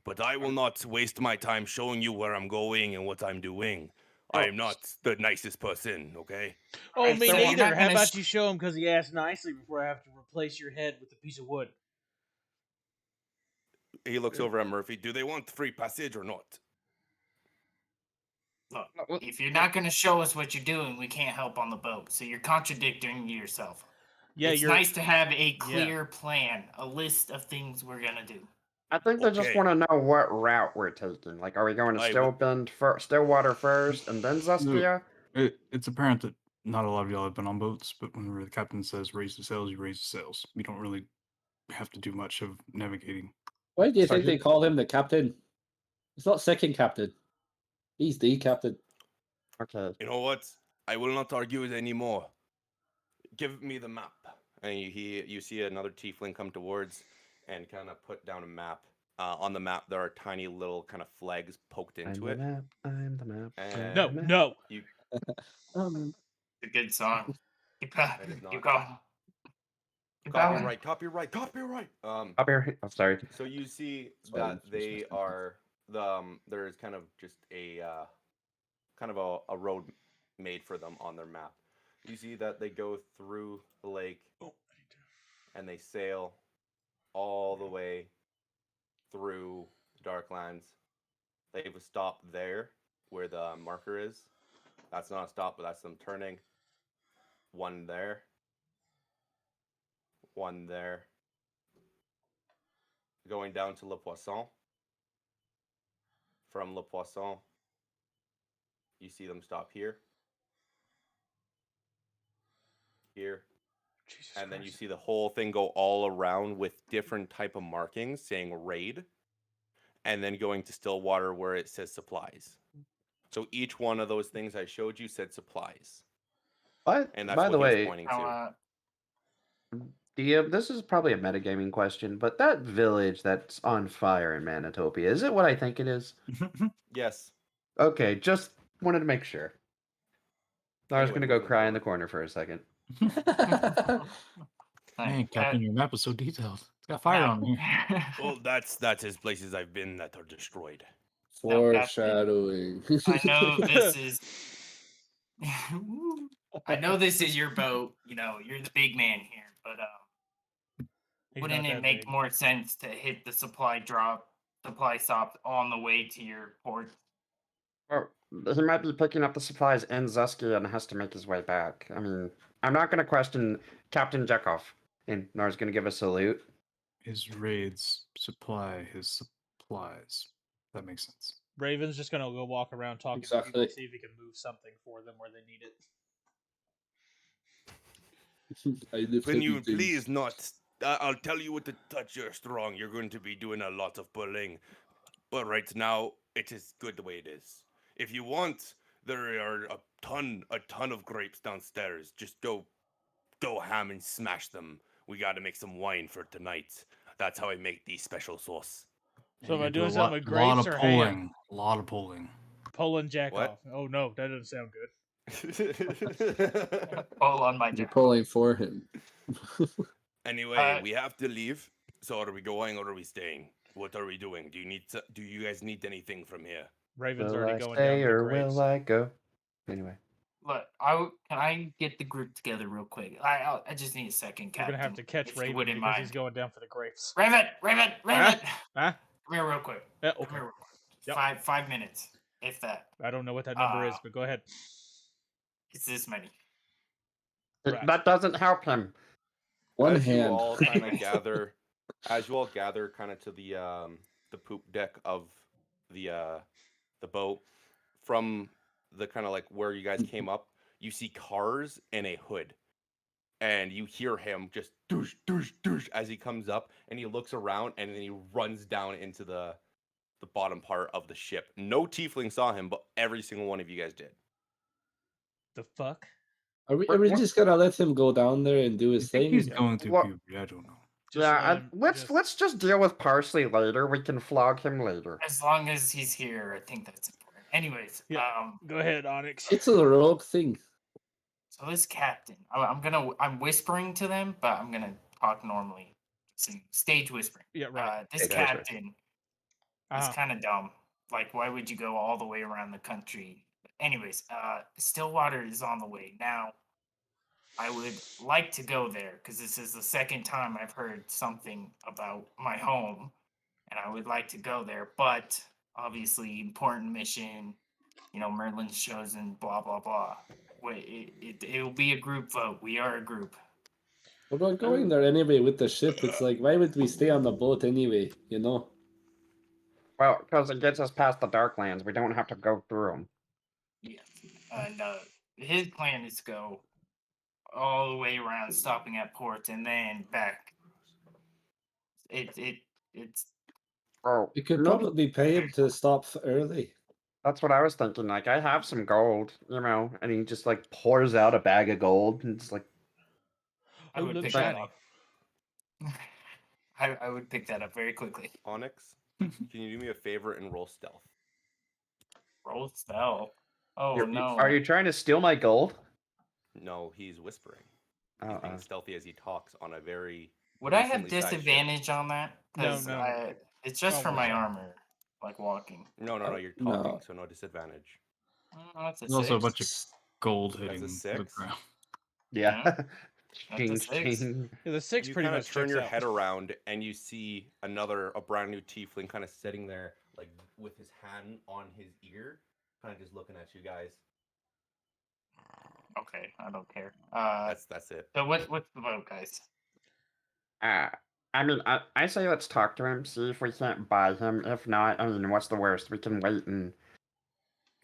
But I will not waste my time showing you where I'm going and what I'm doing. I am not the nicest person, okay? Oh, Alright, me so you're neither. not How gonna about you show him because he asked nicely before I have to replace your head with a piece of wood? He looks over at Murphy. Do they want free passage or not? Look, if you're not going to show us what you're doing, we can't help on the boat. So you're contradicting yourself. Yeah, it's you're nice to have a clear plan, a list of things we're going to do. I think they just Okay. want to know what route we're taking. Like, are we going to Stillwater first and then Zaskia? It's apparent that not a lot of y'all have been on boats, but whenever the captain says raise the sails, you raise the sails. You don't really have to do much of navigating. Why do you So think they call him the captain? It's not second captain. He's the captain. Okay. You know what? I will not argue it anymore. Give me the map. And you see another tiefling come towards and kind of put down a map. On the map, there are tiny little kind of flags poked into it. I'm the map. And no, no. You, It's a good song. Keep That is not- going. Copyright. Up here. I'm sorry. So you see Sorry, that Mr. they Smith. are there's kind of just a kind of a road made for them on their map. You see that they go through the lake and they sail all the way through Darklands. They have a stop there where the marker is. That's not a stop, but that's them turning. One there. One there. Going down to Le Poisson. From Le Poisson, you see them stop here. Here. Jesus And then you Christ. see the whole thing go all around with different type of markings saying raid. And then going to Stillwater where it says supplies. So each one of those things I showed you said supplies. And that's By what the he was way, pointing to. DM, this is probably a metagaming question, but that village that's on fire in Manitopia, is it what I think it is? Yes. Okay, just wanted to make sure. I was Anyway, gonna go moving cry in the forward. corner for a second. Man, Captain, your map was so detailed. It's got fire on here. Well, that's his places I've been that are destroyed. Foreshadowing. I know this is. I know this is your boat. You know, you're the big man here, but He's wouldn't not it that make big. more sense to hit the supply stop on the way to your port? Well, he might be picking up the supplies in Zusky and has to make his way back. I mean, I'm not gonna question Captain Jekov. And Nar's gonna give a salute. His raids supply his supplies. That makes sense. Raven's just gonna go walk around talking to Exactly. people, see if he can move something for them where they need it. I live Can you heavy things. please not? I'll tell you with the touch you're strong. You're going to be doing a lot of pulling. But right now, it is good the way it is. If you want, there are a ton of grapes downstairs. Just go ham and smash them. We gotta make some wine for tonight. That's how I make the special sauce. So am I You gotta do doing a something with grapes lot or of ham? pulling. A lot of pulling. Pulling jack What? off. Oh no, that doesn't sound good. Pull on my You're jack. pulling for him. Anyway, we have to leave. So are we going or are we staying? What are we doing? Do you guys need anything from here? Raven's Will already I going down stay to get or grapes. will I go? Anyway. Look, can I get the group together real quick? I just need a second, You're Captain. gonna have to catch if you Raven wouldn't because mind. he's going down for the grapes. Raven! Huh? Come here real quick. Yeah, Come okay. here real quick. Yep. 5 minutes, if that. I don't know what that number is, but go ahead. It's this many. Right. That doesn't help him. One As you hand. all kind of gather, kind of to the poop deck of the boat, from the kind of like where you guys came up, you see cars and a hood, and you hear him just douche douche douche as he comes up, and he looks around, and then he runs down into the bottom part of the ship. No tiefling saw him, but every single one of you guys did. The fuck? Are we just gonna let him go down there and do I his think thing? he's going through What- puberty. I don't know. Just let him- let's just deal with Parsley later. We can flog him later. As long as he's here, I think that's important. Anyways, Yeah. Go ahead, Onyx. It's a rogue thing. so this captain, I'm whispering to them, but I'm gonna talk normally. Stage whispering. Yeah, right. This Stage whispering. captain Uh-huh. is kind of dumb. Like, why would you go all the way around the country? Anyways, Stillwater is on the way now. I would like to go there because this is the second time I've heard something about my home, and I would like to go there. But obviously, important mission. You know, Merlin's chosen. Blah blah blah. It will be a group vote. We are a group. We're not going there anyway with the ship. It's like, why would we stay on the boat anyway? You know? Well, because it gets us past the Darklands. We don't have to go through them. Yes. And his plan is to go all the way around, stopping at port, and then back. It's Oh, We could maybe probably pay him to stop early. that's what I was thinking. Like, I have some gold, and he just like pours out a bag of gold, and it's like, I Oh, would look pick that shiny. up. I would pick that up very quickly. Onyx, can you do me a favor and roll stealth? Roll spell. Oh you're- no! are you trying to steal my gold? No, he's whispering. He's being stealthy as he talks on a very. Would I have recently sized ship. disadvantage on that? No, Because no. it's just Don't for my worry. armor, like walking. No, you're No. talking, so no disadvantage. That's a There's also a six. bunch of gold hitting That's a the 6. ground. Yeah. That's a 6. Yeah, the 6 You pretty kind of much turn checks your out. head around and you see a brand new tiefling kind of sitting there, like with his hand on his ear, kind of just looking at you guys. Okay, I don't care. That's it. So what's the vote, guys? I mean, I say let's talk to him, see if we can't buy him. If not, I mean, what's the worst? We can wait and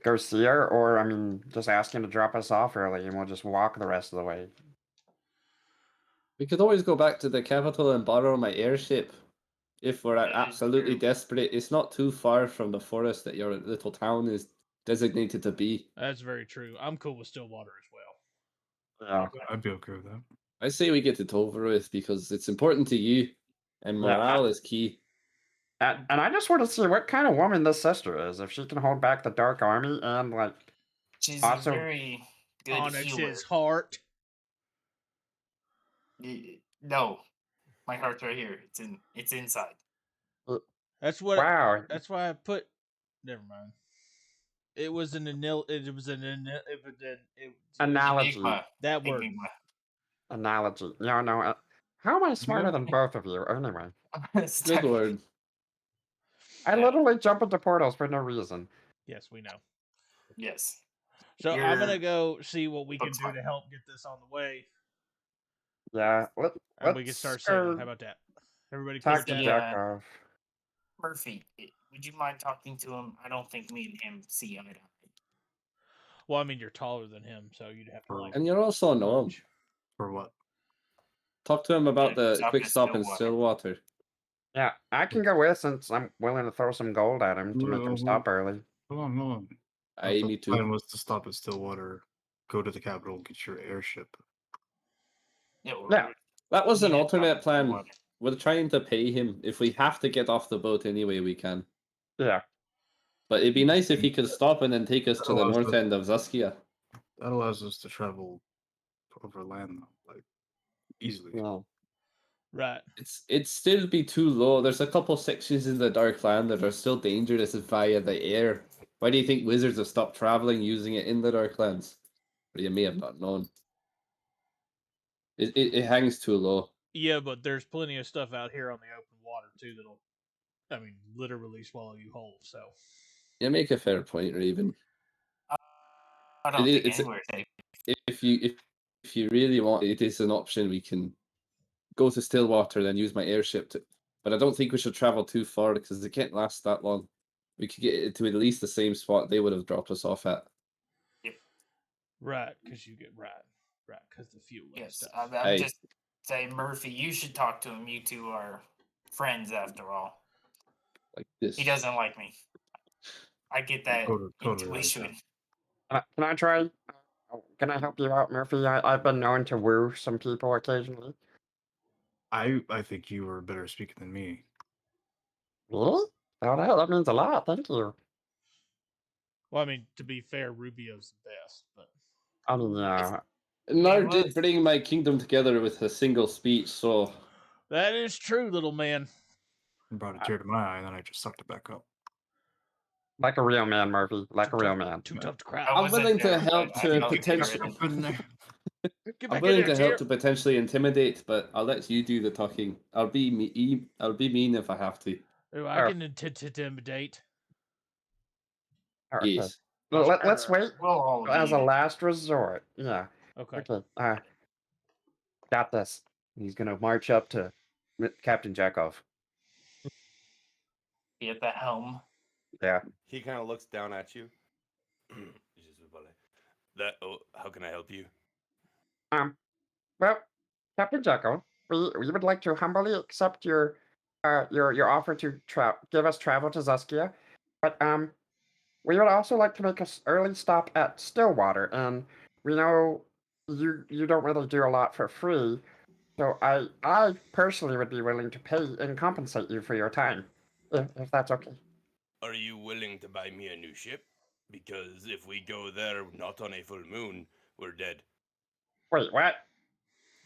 go see her, or, I mean, just ask him to drop us off early and we'll just walk the rest of the way. We could always go back to the capital and borrow my airship if we're That is absolutely true. desperate. It's not too far from the forest that your little town is designated to be. That's very true. I'm cool with Stillwater as well. Yeah. Okay. I'd be okay with that. I say we get it over with because it's important to you, and Yeah, morale is key. And I just want to see what kind of woman this sister is. If she can hold back the Dark Army and, like, She's also, a very good Onyx healer. his heart. No, my heart's right here. It's inside. That's what. wow. That's why I put. Never mind. It was an anil. It was an Analogy. Enigma. that word. Enigma. Analogy. No. How am I smarter than both of you? Anyway, Good word. I Yeah. literally jump into portals for no reason. Yes, we know. Yes. So I'm gonna You're- go see what we can Looks do fine. to help get this on the way, Yeah, and we can start saving. How about that? Everybody cool talk with to that? Jakov. Murphy, would you mind talking to him? I don't think me and him see eye to eye. Well, I mean, you're taller than him, so you'd have to like. And you're also a gnome. merge. For what? Talk to him about Yeah, the quick stop in Stillwater. Stillwater. Yeah, I can go with since I'm willing to throw some gold at him to make him stop early. Hold on. I me The plan too. was to stop at Stillwater, go to the capital, get your airship. Yeah. Yeah. That was an Yeah, alternate talk to plan. Stillwater. We're trying to pay him. If we have to get off the boat anyway, we can. Yeah. But it'd be nice if he could stop and then take us to the allows north us- end of Zaskia. That allows us to travel over land, though, like easily. Yeah. Right. It'd still be too low. There's a couple sections in the Dark Land that are still dangerous via the air. Why do you think wizards have stopped traveling using it in the Dark Lands? Or you may have not known. It hangs too low. Yeah, but there's plenty of stuff out here on the open water too that'll, I mean, literally swallow you whole. So. You make a fair point, Raven. I don't think It's anywhere's safe. if you really want, it is an option. We can go to Stillwater and use my airship to. But I don't think we should travel too far because it can't last that long. We could get it to at least the same spot they would have dropped us off at. Right, because you get right, because the fuel and Yes, stuff. I'm just saying, Murphy, you should talk to him. You two are friends after all. Like this. He doesn't like me. I get that Totally like intuition. that. Can I try? Can I help you out, Murphy? I've been known to woo some people occasionally. I think you were better speaking than me. Really? Oh, that means a lot. Thank you. Well, I mean, to be fair, Rubio's the best, but I mean, yeah. Nar He did was. bring my kingdom together with a single speech, so that is true, little man. You brought a tear to my eye, and then I just sucked it back up. Like a real man, Murphy. Like a real man. Too tough to cry. I I'm wasn't willing to there, help but I to felt potentially. it. Open there. Get I'm back in willing there, to help Chair. to potentially intimidate, but I'll let you do the talking. I'll be mean if I have to. Ooh, I can intimidate. Okay. Yes. Let's wait We'll all as need a it. last resort. Yeah. Okay. Okay. Got this. He's gonna march up to Captain Jakov. Be at the helm. Yeah. He kind of looks down at you. How can I help you? Well, Captain Jakov, we would like to humbly accept your offer to give us travel to Zaskia, but we would also like to make an early stop at Stillwater, and we know you don't really do a lot for free, so I personally would be willing to pay and compensate you for your time, if that's okay. Are you willing to buy me a new ship? Because if we go there not on a full moon, we're dead. Wait, what?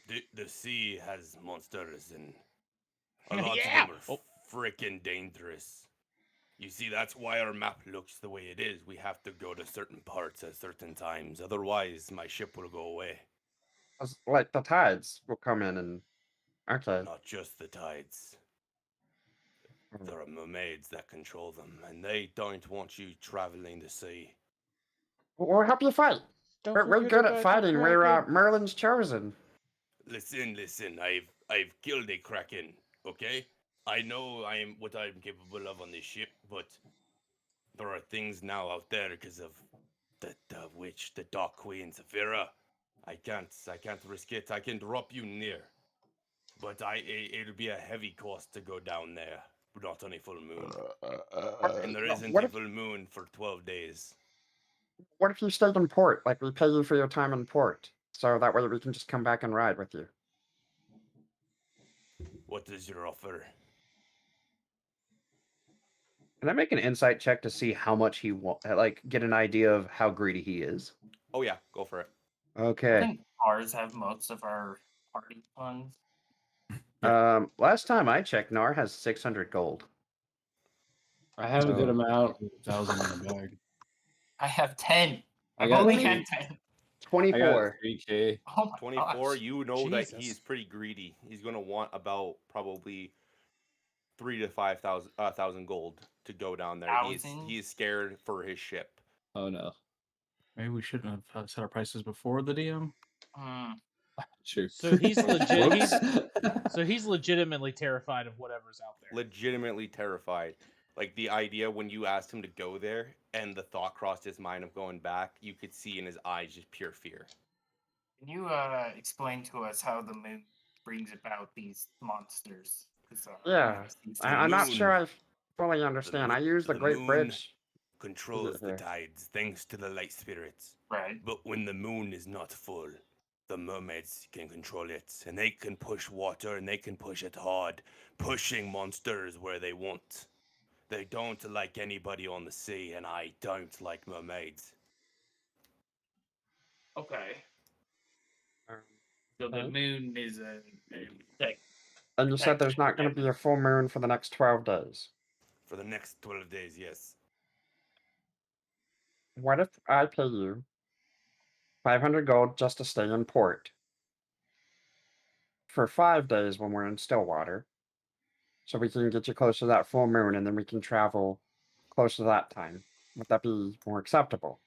The sea has monsters, and a lot Yeah! of them are freaking dangerous. You see, that's why our map looks the way it is. We have to go to certain parts at certain times. Otherwise, my ship will go away. Like the tides will come in and okay. Not just the tides. Mm. There are mermaids that control them, and they don't want you traveling the sea. We'll help you fight. Don't We're forget good at about the fighting. We're Kraken. Merlin's chosen. Listen. I've killed a kraken. Okay, I know what I'm capable of on this ship, but there are things now out there because of the witch, the Dark Queen, Saphira. I can't risk it. I can drop you near, but it'll be a heavy cost to go down there. Not on a full moon, and there isn't What a if full moon for 12 days. what if you stayed in port? Like we pay you for your time in port, so that way we can just come back and ride with you. What is your offer? Can I make an insight check to see how much he like get an idea of how greedy he is? Oh yeah, go for it. I Okay. think cars have most of our party funds. Last time I checked, Nar has 600 gold. I have a good Oh. amount. 1,000 in the bag. I have 10. I I've got only 3. had 10. I got 24. 3K. Oh my 24. gosh. You know that Jesus. he's pretty greedy. He's gonna want about probably 3,000 to 5,000 gold to go down there. Thousand? He's scared for his ship. Oh no. Maybe we shouldn't have set our prices before the DM. Hmm. True. So he's legit. Whoops. So he's legitimately terrified of whatever's out there. Legitimately terrified. Like the idea when you asked him to go there and the thought crossed his mind of going back, you could see in his eyes just pure fear. Can you explain to us how the moon brings about these monsters? 'Cause, Yeah, these I'm not things- sure I fully understand. I use the Great moon Bridge. controls the here. tides thanks to the light spirits. Right. But when the moon is not full, the mermaids can control it, and they can push water and they can push it hard, pushing monsters where they want. They don't like anybody on the sea, and I don't like mermaids. Okay. Um, So the okay. moon is like And you said there's not going to be a full moon for the next 12 days. For the next 12 days, yes. What if I pay you 500 gold just to stay in port for 5 days when we're in Stillwater, so we can get you close to that full moon, and then we can travel close to that time? Would that be more acceptable?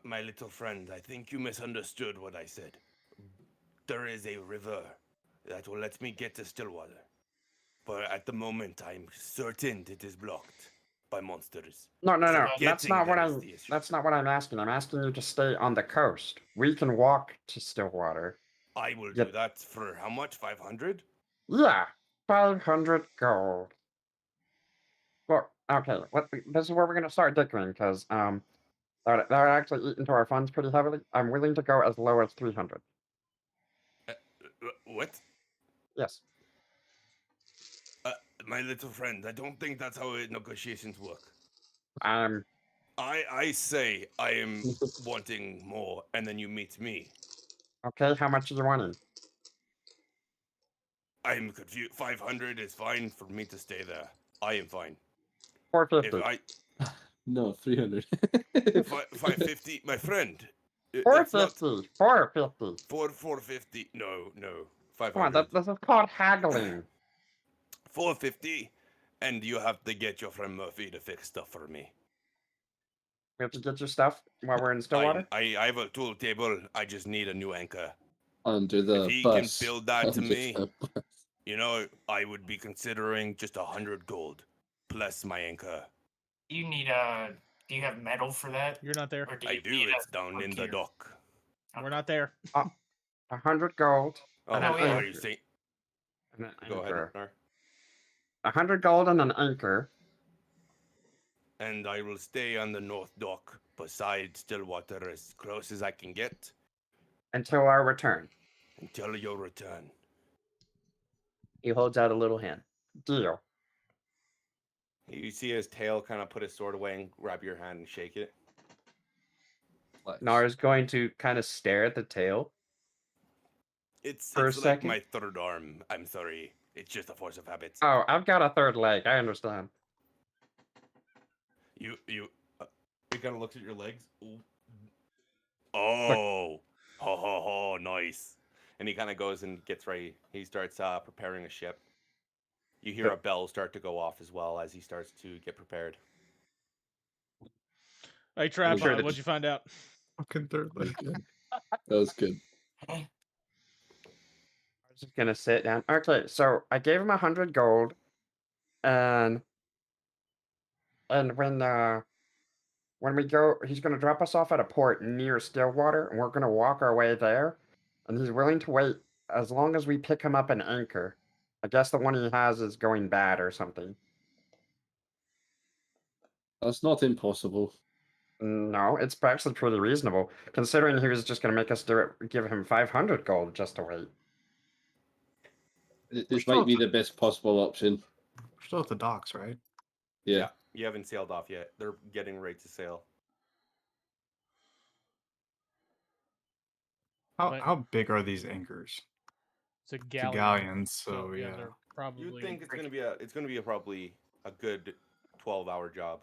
My little friend, I think you misunderstood what I said. There is a river that will let me get to Stillwater. But at the moment, I'm certain it is blocked by monsters. No. So That's getting not what there is I'm. the issue. That's not what I'm asking. I'm asking you to stay on the coast. We can walk to Stillwater. I will Yep. do that for how much? 500? Yeah, 500 gold. Well, okay. This is where we're gonna start dickering because that would actually eat into our funds pretty heavily. I'm willing to go as low as 300. What? Yes. My little friend, I don't think that's how negotiations work. Um. I say I am wanting more, and then you meet me. Okay. How much are you wanting? I'm confused. 500 is fine for me to stay there. I am fine. 450. No, 300. 550, my friend. It's not 450. 450. 450. No, Come 500. on. This is called haggling. 450, and you have to get your friend Murphy to fix stuff for me. We have to get your stuff while we're in Stillwater. I have a tool table. I just need a new anchor. Under the If he bus. can build that to Under me, the bus. you know, I would be considering just 100 gold plus my anchor. you need do you have metal for that? You're not there. Or do I you do. need It's down in the gear? dock. We're not there. 100 gold. Oh, And an are anchor. you saying? And an Go ahead, anchor. Nar. 100 gold and an anchor. And I will stay on the north dock beside Stillwater as close as I can get Until our return. until your return. He holds out a little hand. Deal. You see his tail kind of put his sword away and grab your hand and shake it. Flex. Nar is going to kind of stare at the tail It's For a like second? my third arm. I'm sorry. It's just a force of habit. Oh, I've got a third leg. I understand. You it kind of looks at your legs. Ooh. Oh, ho ho ho, nice. And he kind of goes and gets ready. He starts preparing a ship. You hear a bell start to go off as well as he starts to get prepared. Hey, Trap, sure that- what'd you find out? Fucking third That was leg. good. That was good. I was just gonna sit down. Okay, so I gave him 100 gold, and when we go, he's gonna drop us off at a port near Stillwater, and we're gonna walk our way there. And he's willing to wait as long as we pick him up an anchor. I guess the one he has is going bad or something. That's not impossible. No, it's actually pretty reasonable, considering he was just gonna make us give him 500 gold just to wait. This might be the best possible option. We're still at the docks, right? Yeah. You haven't sailed off yet. They're getting ready to sail. How big are these anchors? It's a It's a galleon. galleon, so yeah, yeah. they're probably. You'd think it's gonna be probably a good 12-hour job.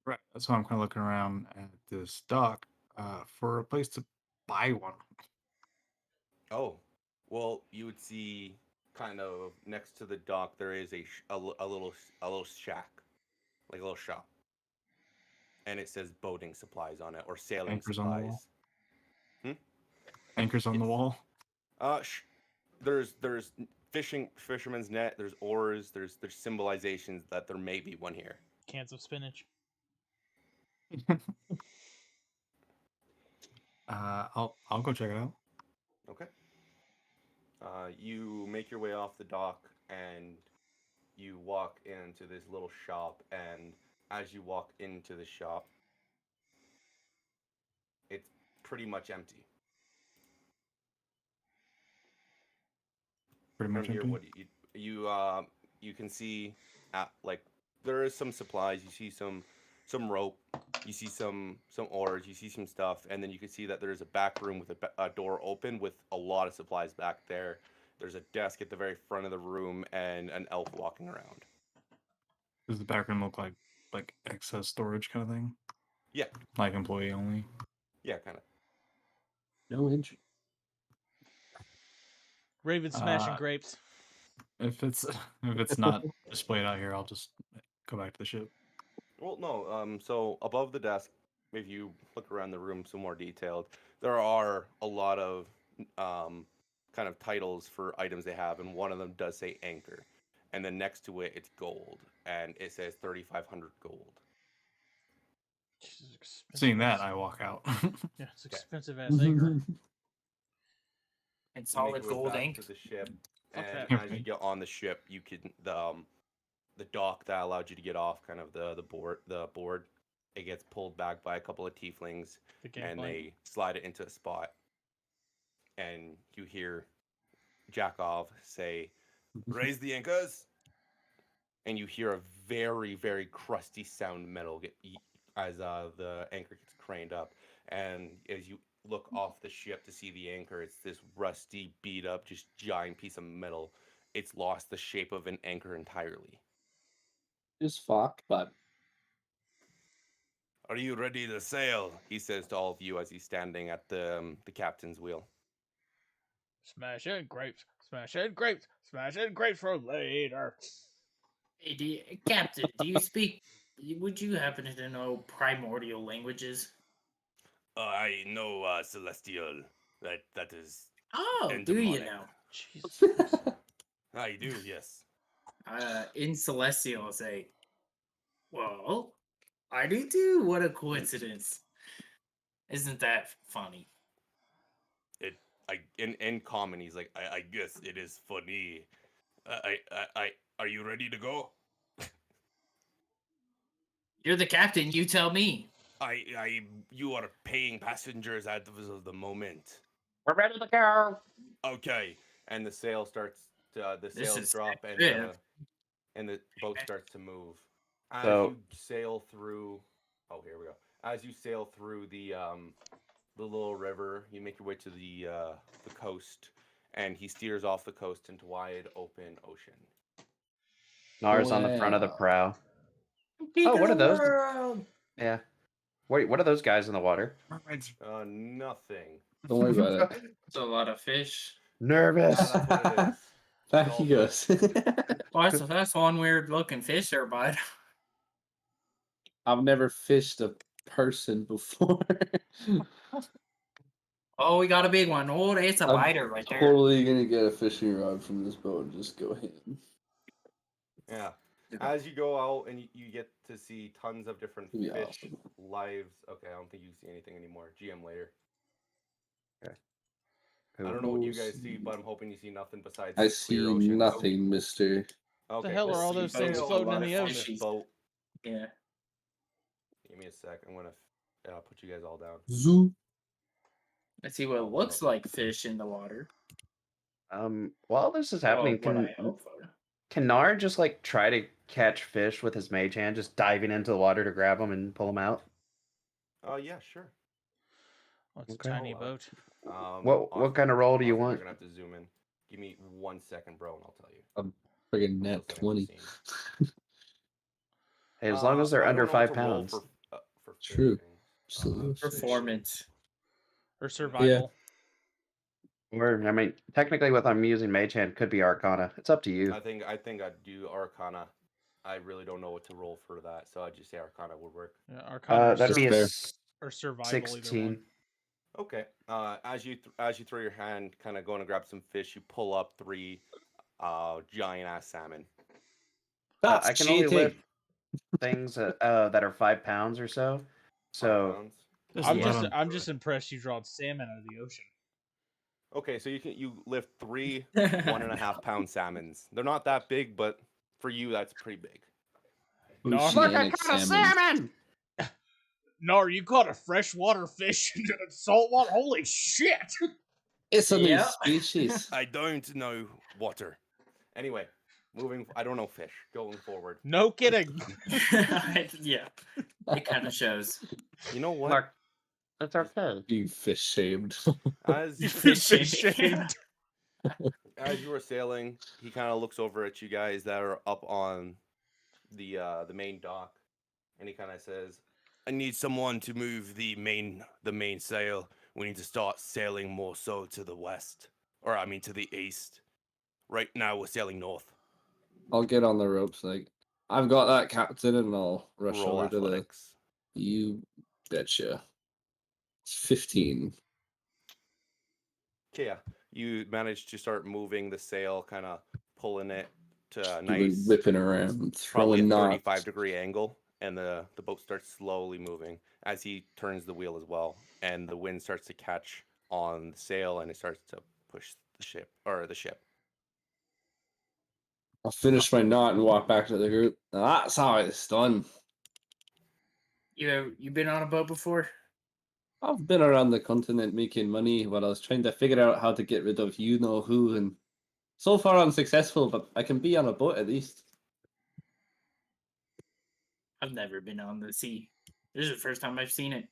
Right. That's why I'm kind of looking around at this dock for a place to buy one. Oh, well, you would see kind of next to the dock there is a little shack, like a little shop, and it says boating supplies on it or sailing Anchors on the wall. supplies. Anchors on the Yes. wall. There's fisherman's net. There's oars. There's symbolizations that there may be one here. Cans of spinach. I'll go check it out. Okay. You make your way off the dock and you walk into this little shop, and as you walk into the shop, it's pretty much empty. Pretty much From here, empty. what you can see, like there is some supplies. You see some rope. You see some oars. You see some stuff, and then you can see that there's a back room with a door open with a lot of supplies back there. There's a desk at the very front of the room and an elf walking around. Does the background look like excess storage kind of thing? Yeah, Like employee only? yeah, kind of. No inch. Raven smashing Uh, grapes. If it's not displayed out here, I'll just go back to the ship. Well, no. So above the desk, if you look around the room some more detailed, there are a lot of kind of titles for items they have, and one of them does say anchor, and then next to it it's gold, and it says 3,500 gold. Jesus, expensive Seeing ass- that, I walk out. Yeah, it's Okay. expensive ass anchor. And You make solid your way gold back ink. to the ship, Fuck and that. as you get on the ship, you can the dock that allowed you to get off, kind of the board, it gets pulled back by a couple of tieflings, The and gangplank. they slide it into a spot, and you hear Jakov say, "Raise the anchors," and you hear a very, very crusty sound metal as the anchor gets craned up, and as you look off the ship to see the anchor, it's this rusty, beat up, just giant piece of metal. It's lost the shape of an anchor entirely. Just fucked, but "Are you ready to sail?" he says to all of you as he's standing at the captain's wheel. Smash in grapes. Smash in grapes. Smash in grapes for later. Hey, Captain, do you speak? Would you happen to know primordial languages? I know Celestial. That is Oh, do you endemonic. know? Jesus Christ. I do, yes. In Celestial, say, well, I do too. What a coincidence! Isn't that funny? In common, he's like, I guess it is funny. Are you ready to go? You're the captain. You tell me. You are paying passengers as of the moment. We're ready to go. Okay, and the sail starts. The This sails is drop, good. and the boat starts to move. As So- you sail through, oh, here we go. As you sail through the little river. You make your way to the coast, and he steers off the coast into wide open ocean. Nars on the front of the prow. Oh, what are those? Yeah. Wait, what are those guys in the water? Nothing. Don't worry about it. It's a lot of fish. Nervous. Yeah, that's what it is. Back It's he all goes. Well, that's one weird looking fish there, bud. I've never fished a person before. Oh, we got a big one. Oh, it's a I'm biter right there. totally gonna get a fishing rod from this boat and just go ahead. Yeah. As you go out and you get to see tons of different Be fish awesome. lives. Okay, I don't think you see anything anymore. GM later. Okay. I don't know what you guys see, but I'm hoping you see nothing besides I clear see oceans. nothing, mister. What Okay, the hell cool. are all You those things sail floating in on the this ocean? boat. Yeah. Give me a sec. I'm gonna put you guys all down. Zoo. I see what looks like fish in the water. While this is Well, happening, what I hope for. can Nar just like try to catch fish with his mage hand, just diving into the water to grab them and pull them out? Oh yeah, sure. Oh, it's Okay. a tiny Hold on. boat. What kind of roll do you Austin, want? You're gonna have to zoom in. Give me 1 second, bro, and I'll tell you. Friggin' I'll net set up the 20. scene. Hey, as long as they're I under don't know what 5 to roll pounds. for True. fishing. Absolutely. Performance. Or survival. Or I mean, technically, what I'm using mage hand could be Arcana. It's up to you. I think I'd do Arcana. I really don't know what to roll for that, so I'd just say Arcana would work. Yeah, Arcana That'd be a fair. or survival, 16. either one. Okay. As you throw your hand, kind of going to grab some fish, you pull up 3 giant ass salmon. That's I can cheating. only lift things that are 5 pounds or so. 5 So pounds. Just I'm let just 'em- I'm just impressed you drawed salmon out of the ocean. Okay, so you lift 3 1.5 pound salmons. They're not that big, but for you that's pretty big. No, look, I caught a salmon! No, you caught a freshwater fish in saltwater. Holy shit! It's a new Yeah. species. I don't know water. Anyway, I don't know fish. Going forward. No kidding. Yeah. It kind of shows. You know what? Look, it's okay. You fish shamed. As Fish shamed. as you were sailing, he kind of looks over at you guys that are up on the main dock, and he kind of says, "I need someone to move the main sail. We need to start sailing more so to the west, or I mean to the east. Right now we're sailing north. I'll get on the ropes. Like, I've got that, captain, and I'll rush Roll over to athletics. the. You betcha. It's 15. Okay, yeah, you manage to start moving the sail, kind of pulling it to a Really nice, whipping around, probably a throwing 35-degree angle, and the boat starts slowly moving as he turns the wheel as well, and the wind starts to catch on the sail, and it starts to push the ship. I'll finish my knot and walk back to the group. Now that's how it's done. You been on a boat before? I've been around the continent making money while I was trying to figure out how to get rid of you know who, and so far unsuccessful, but I can be on a boat at least. I've never been on the sea. This is the first time I've seen it.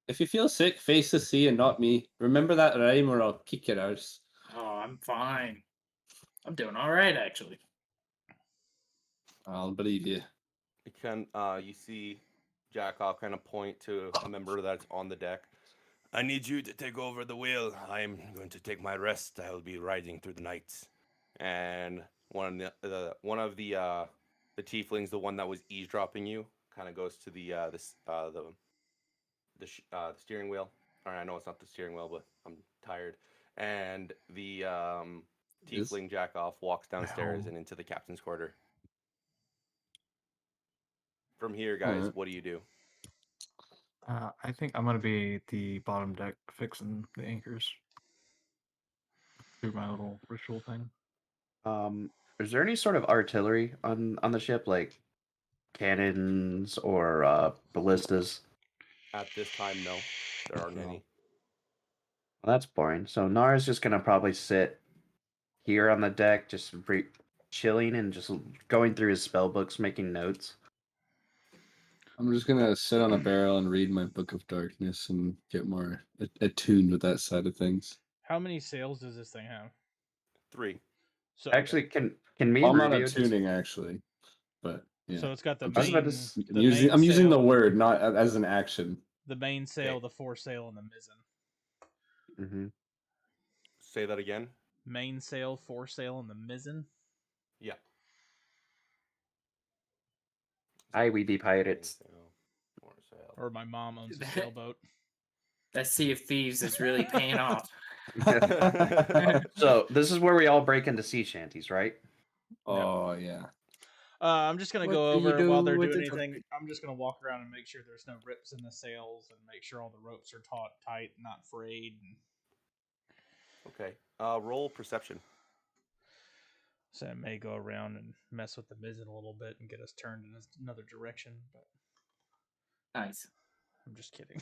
If you feel sick, face the sea and not me. Remember that rhyme or I'll kick your ass. Oh, I'm fine. I'm doing all right, actually. I'll believe you. You see Jackal kind of point to a member that's on the deck. I need you to take over the wheel. I'm going to take my rest. I will be riding through the night. And one of the tieflings, the one that was eavesdropping you, kind of goes to the steering wheel. Or I know it's not the steering wheel, but I'm tired. And the tiefling Jackoff walks downstairs and into the captain's quarter. From here, guys, what do you do? I think I'm gonna be at the bottom deck fixing the anchors. Do my little ritual thing. Is there any sort of artillery on the ship, like cannons or ballistas? At this time, no, there aren't any. Well, that's boring. So Nara's just gonna probably sit here on the deck, just chilling and just going through his spell books, making notes. I'm just gonna sit on a barrel and read my Book of Darkness and get more attuned with that side of things. How many sails does this thing have? 3. So Actually, can me Well, I'm and not Rubio just attuning actually, but yeah. so it's got the I'm I was about main. to s- The main I'm using the sail, word not as an action. the main sail, Okay. the foresail, and the mizzen. Mhm. Say that again. Mainsail, foresail, and the mizzen. Yeah. Aye, we be pirates. Mainsail, foresail. Or my mom owns a sailboat. That Sea of Thieves is really paying off. So this is where we all break into sea shanties, right? Oh yeah. I'm just gonna What go do you over while do they're with doing the anything. trophy? I'm just gonna walk around and make sure there's no rips in the sails and make sure all the ropes are taut, tight, not frayed. Okay. Roll perception. So I may go around and mess with the mizzen a little bit and get us turned in another direction. But Nice. I'm just kidding.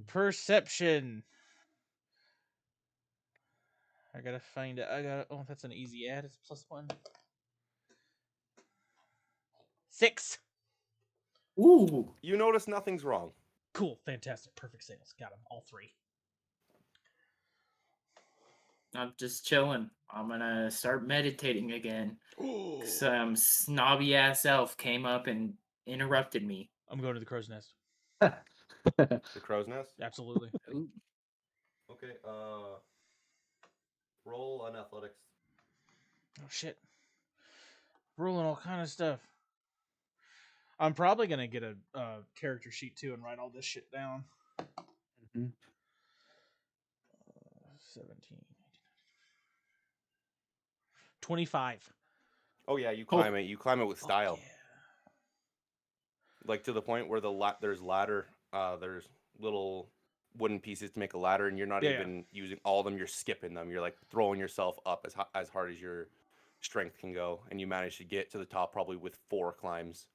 Perception. I gotta find it. Oh, that's an easy add. It's +1. 6. Ooh. You notice nothing's wrong. Cool. Fantastic. Perfect sails. Got them. All 3. I'm just chilling. I'm gonna start meditating again. Some snobby ass elf came up and interrupted me. I'm going to the crow's nest. The crow's nest? Absolutely. Okay, roll on athletics. Oh shit. Rolling all kind of stuff. I'm probably gonna get a character sheet too and write all this shit down. Mhm. 17. 25. Oh yeah, you climb it. You climb it with Fuck style. yeah. Like to the point where there's ladder, there's little wooden pieces to make a ladder, and you're not Yeah, even using all of them. You're skipping them. You're like throwing yourself up as hard as your strength can go, and you manage to get to the top probably with 4 climbs.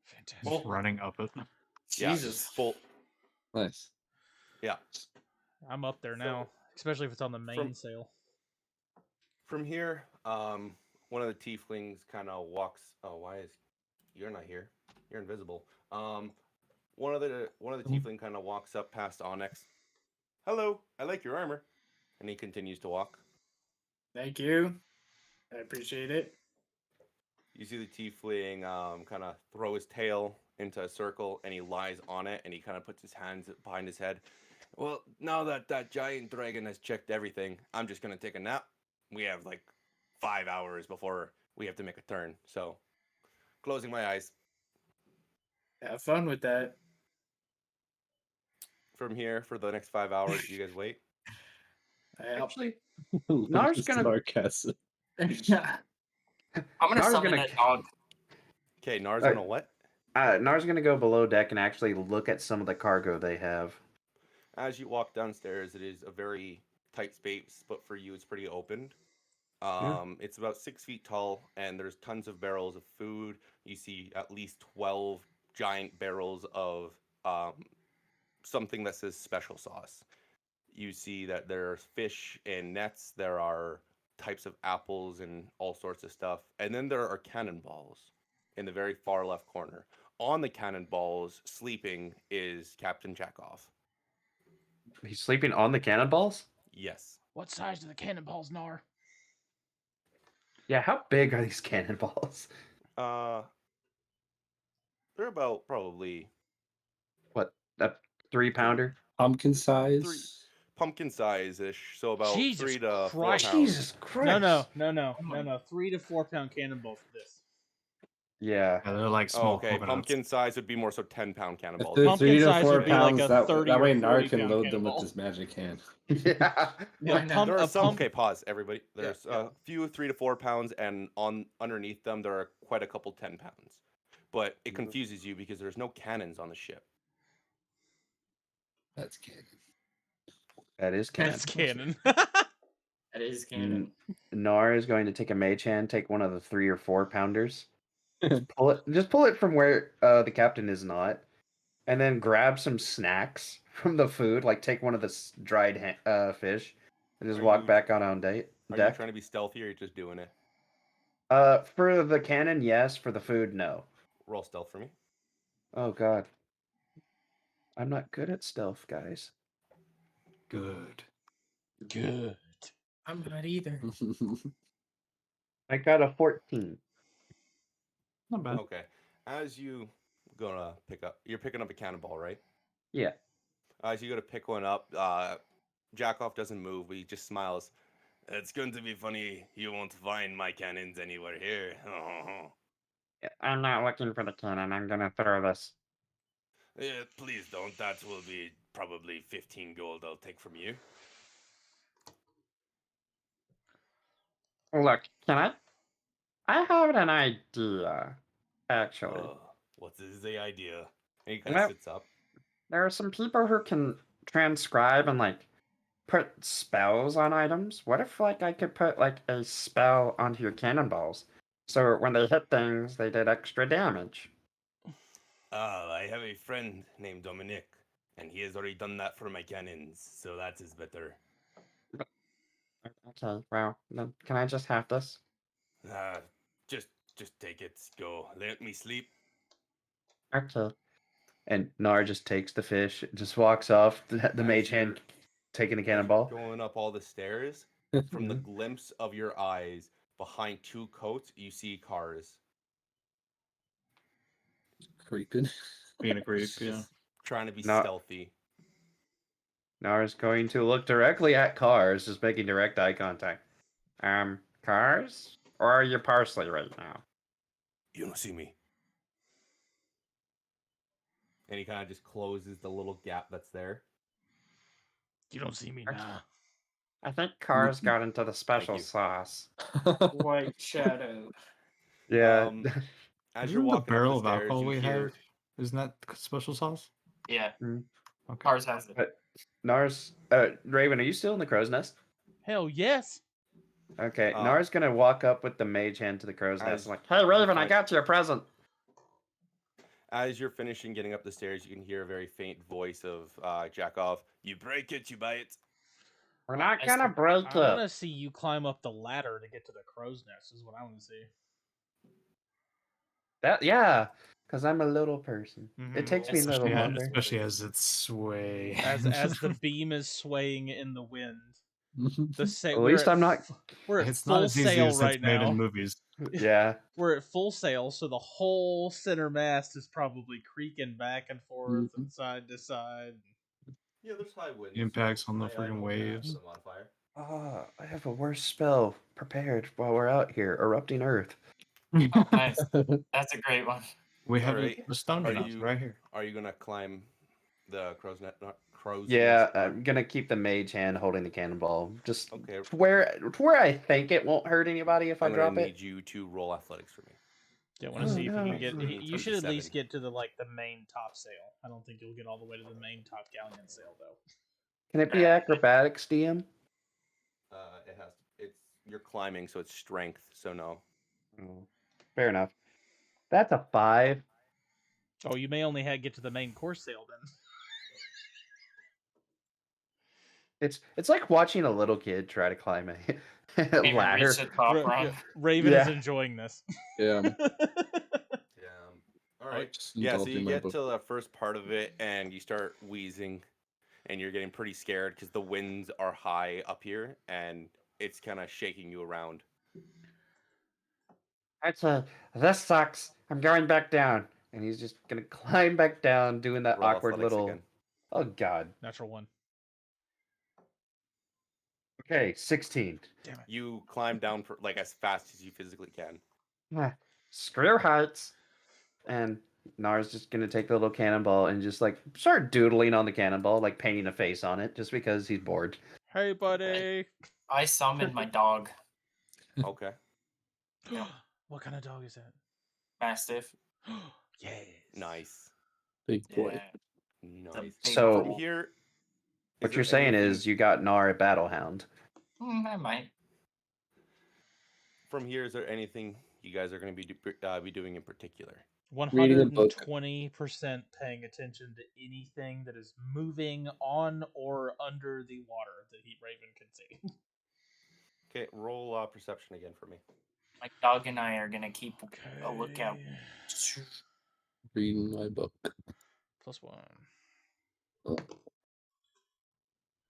Fantastic. Just running up it. Yeah, Jesus. just full. Nice. Yeah. I'm up there So, now, especially if it's on the mainsail. From here, one of the tieflings kind of walks. Oh, why is you're not here? You're invisible. One of the tiefling kind of walks up past Onyx. Hello, I like your armor, and he continues to walk. Thank you. I appreciate it. You see the tiefling kind of throw his tail into a circle, and he lies on it, and he kind of puts his hands behind his head. Well, now that that giant dragon has checked everything, I'm just gonna take a nap. We have like 5 hours before we have to make a turn, so closing my eyes. Have fun with that. From here for the next 5 hours, you guys wait. Actually, Nar's gonna- sarcasm. I'm gonna Nar's summon gonna- that dog. Okay, Nar's Alright. gonna what? Nar's gonna go below deck and actually look at some of the cargo they have. As you walk downstairs, it is a very tight space, but for you, it's pretty open. It's about 6 feet tall, and there's tons of barrels of food. You see at least 12 giant barrels of something that says special sauce. You see that there's fish in nets. There are types of apples and all sorts of stuff. And then there are cannonballs in the very far left corner. On the cannonballs, sleeping is Captain Chekhov. He's sleeping on the cannonballs? Yes. What size do the cannonballs, Nar? Yeah, how big are these cannonballs? They're about probably What, a 3-pounder? Pumpkin size. pumpkin size-ish, so about Jesus 3 to 4 Christ. pounds. Jesus Christ. No. 3 to 4 pound cannonball for this. Yeah. Yeah, they're like Oh, small okay, coconuts. pumpkin size would be more so 10-pound If cannonballs. they're Pumpkin 3 to size 4 would be like pounds, a 30 that or way Nar 40 can pound load them cannonball. with his magic hand. Yeah. Yeah, There are some. pump. Okay, pause, everybody. There's a few 3 to 4 pounds, and underneath them there are quite a couple 10 pounds. But it confuses you because there's no cannons on the ship. That's canon. That is canon. That's canon. That is canon. Nar is going to take a mage hand, take one of the 3 or 4 pounders. Just pull it from where the captain is not, and then grab some snacks from the food, like take one of the dried fish, and just Are walk you- back on Are you deck. trying to be stealthy or are you just doing it? For the cannon, yes. For the food, no. Roll stealth for me. Oh god. I'm not good at stealth, guys. Good. Good. I'm not either. I got a 14. Not bad. Okay. As you gonna you're picking up a cannonball, right? Yeah. As you go to pick one up, Jackoff doesn't move, but he just smiles. It's going to be funny. You won't find my cannons anywhere here. I'm not looking for the cannon. I'm gonna throw this. Please don't. That will be probably 15 gold I'll take from you. Look, I have an idea, actually. What is the idea? And he kind You of know, sits up. there are some people who can transcribe and like put spells on items. What if like I could put like a spell onto your cannonballs, so when they hit things, they did extra damage? I have a friend named Dominic, and he has already done that for my cannons, so that is better. Okay, well, then can I just have this? Uh, just take it. Go. Let me sleep. Okay. And Nar just takes the fish, just walks off. The mage hand taking the As you're cannonball. going up all the stairs, from the glimpse of your eyes, behind two coats, you see cars. Creeping. Being a creep, yeah. Just trying to be Not- stealthy. Nar's going to look directly at cars, just making direct eye contact. Cars? Or are you parsley right now? You don't see me. And he kind of just closes the little gap that's there. You don't see me Okay. now. I think cars got into the special you. sauce. White shadow. Yeah. As you're Isn't the walking up barrel the of stairs, alcohol you we hear. have? Isn't that special sauce? Yeah, Okay. Cars has it. But Nar's Raven, are you still in the crow's nest? Hell yes. Okay. Uh, Nar's gonna walk up with the mage hand to the crow's as nest. I'm like, Hey you Raven, I fin- got you a present. As you're finishing getting up the stairs, you can hear a very faint voice of Jackoff. You break it, you buy it. We're not I gonna still- break I want to it. see you climb up the ladder to get to the crow's nest. Is what I want to see. yeah, because I'm a little person. It Mhm. takes me a little longer. Especially as it's sway. As the beam is swaying in the wind. At least I'm not. We're at It's not full as easy sail as right it's made now. in movies. Yeah. We're at full sail, so the whole center mast is probably creaking back and forth and side to side. Yeah, there's high winds. Impacts on the I friggin' don't waves. have the modifier. I have a worse spell prepared while we're out here erupting Earth. Oh, nice. That's a great one. We have Alright. a stone Are dust you right here. Are you gonna climb the crow's Yeah, nest? I'm gonna keep the mage hand holding the cannonball. Just Okay. to where I think it won't hurt anybody if I I'm gonna drop need it. you to roll athletics for me. Yeah, I want to Oh, see if you no. can get. Nice. You should at least 27. get to the main top sail. I don't think you'll get all the way to the main top galleon sail though. Can it be acrobatics, DM? It has. You're climbing, so it's strength. So no. Oh, fair enough. That's a 5. Oh, you may only get to the main course sail then. It's like watching a little kid try to climb a Even ladder. reach the top rung. Raven is Yeah. enjoying this. Yeah. Yeah. All right. Just Yeah. So indulging you my get book. to the first part of it, and you start wheezing, and you're getting pretty scared because the winds are high up here, and it's kind of shaking you around. This sucks. I'm going back down. And he's just gonna climb back down, doing that Roll awkward athletics little. again. Oh god. Natural one. Okay, 16. Damn it. You climb down for like as fast as you physically can. Screw heights. And Nar's just gonna take the little cannonball and just like start doodling on the cannonball, like painting a face on it, just because he's bored. Hey, buddy. I summoned my dog, Okay. What kind of dog is that? Mastiff. Yes. Nice. Big boy. Yeah. Nice. big So- From here, What is you're there saying anything- is you got Nar a battle hound. I might. from here, is there anything you guys are going to be doing in particular? Reading a book. 120% paying attention to anything that is moving on or under the water that Raven can see. Okay, roll perception again for me. My dog and I are gonna keep a lookout. Reading my book. +1. Oh.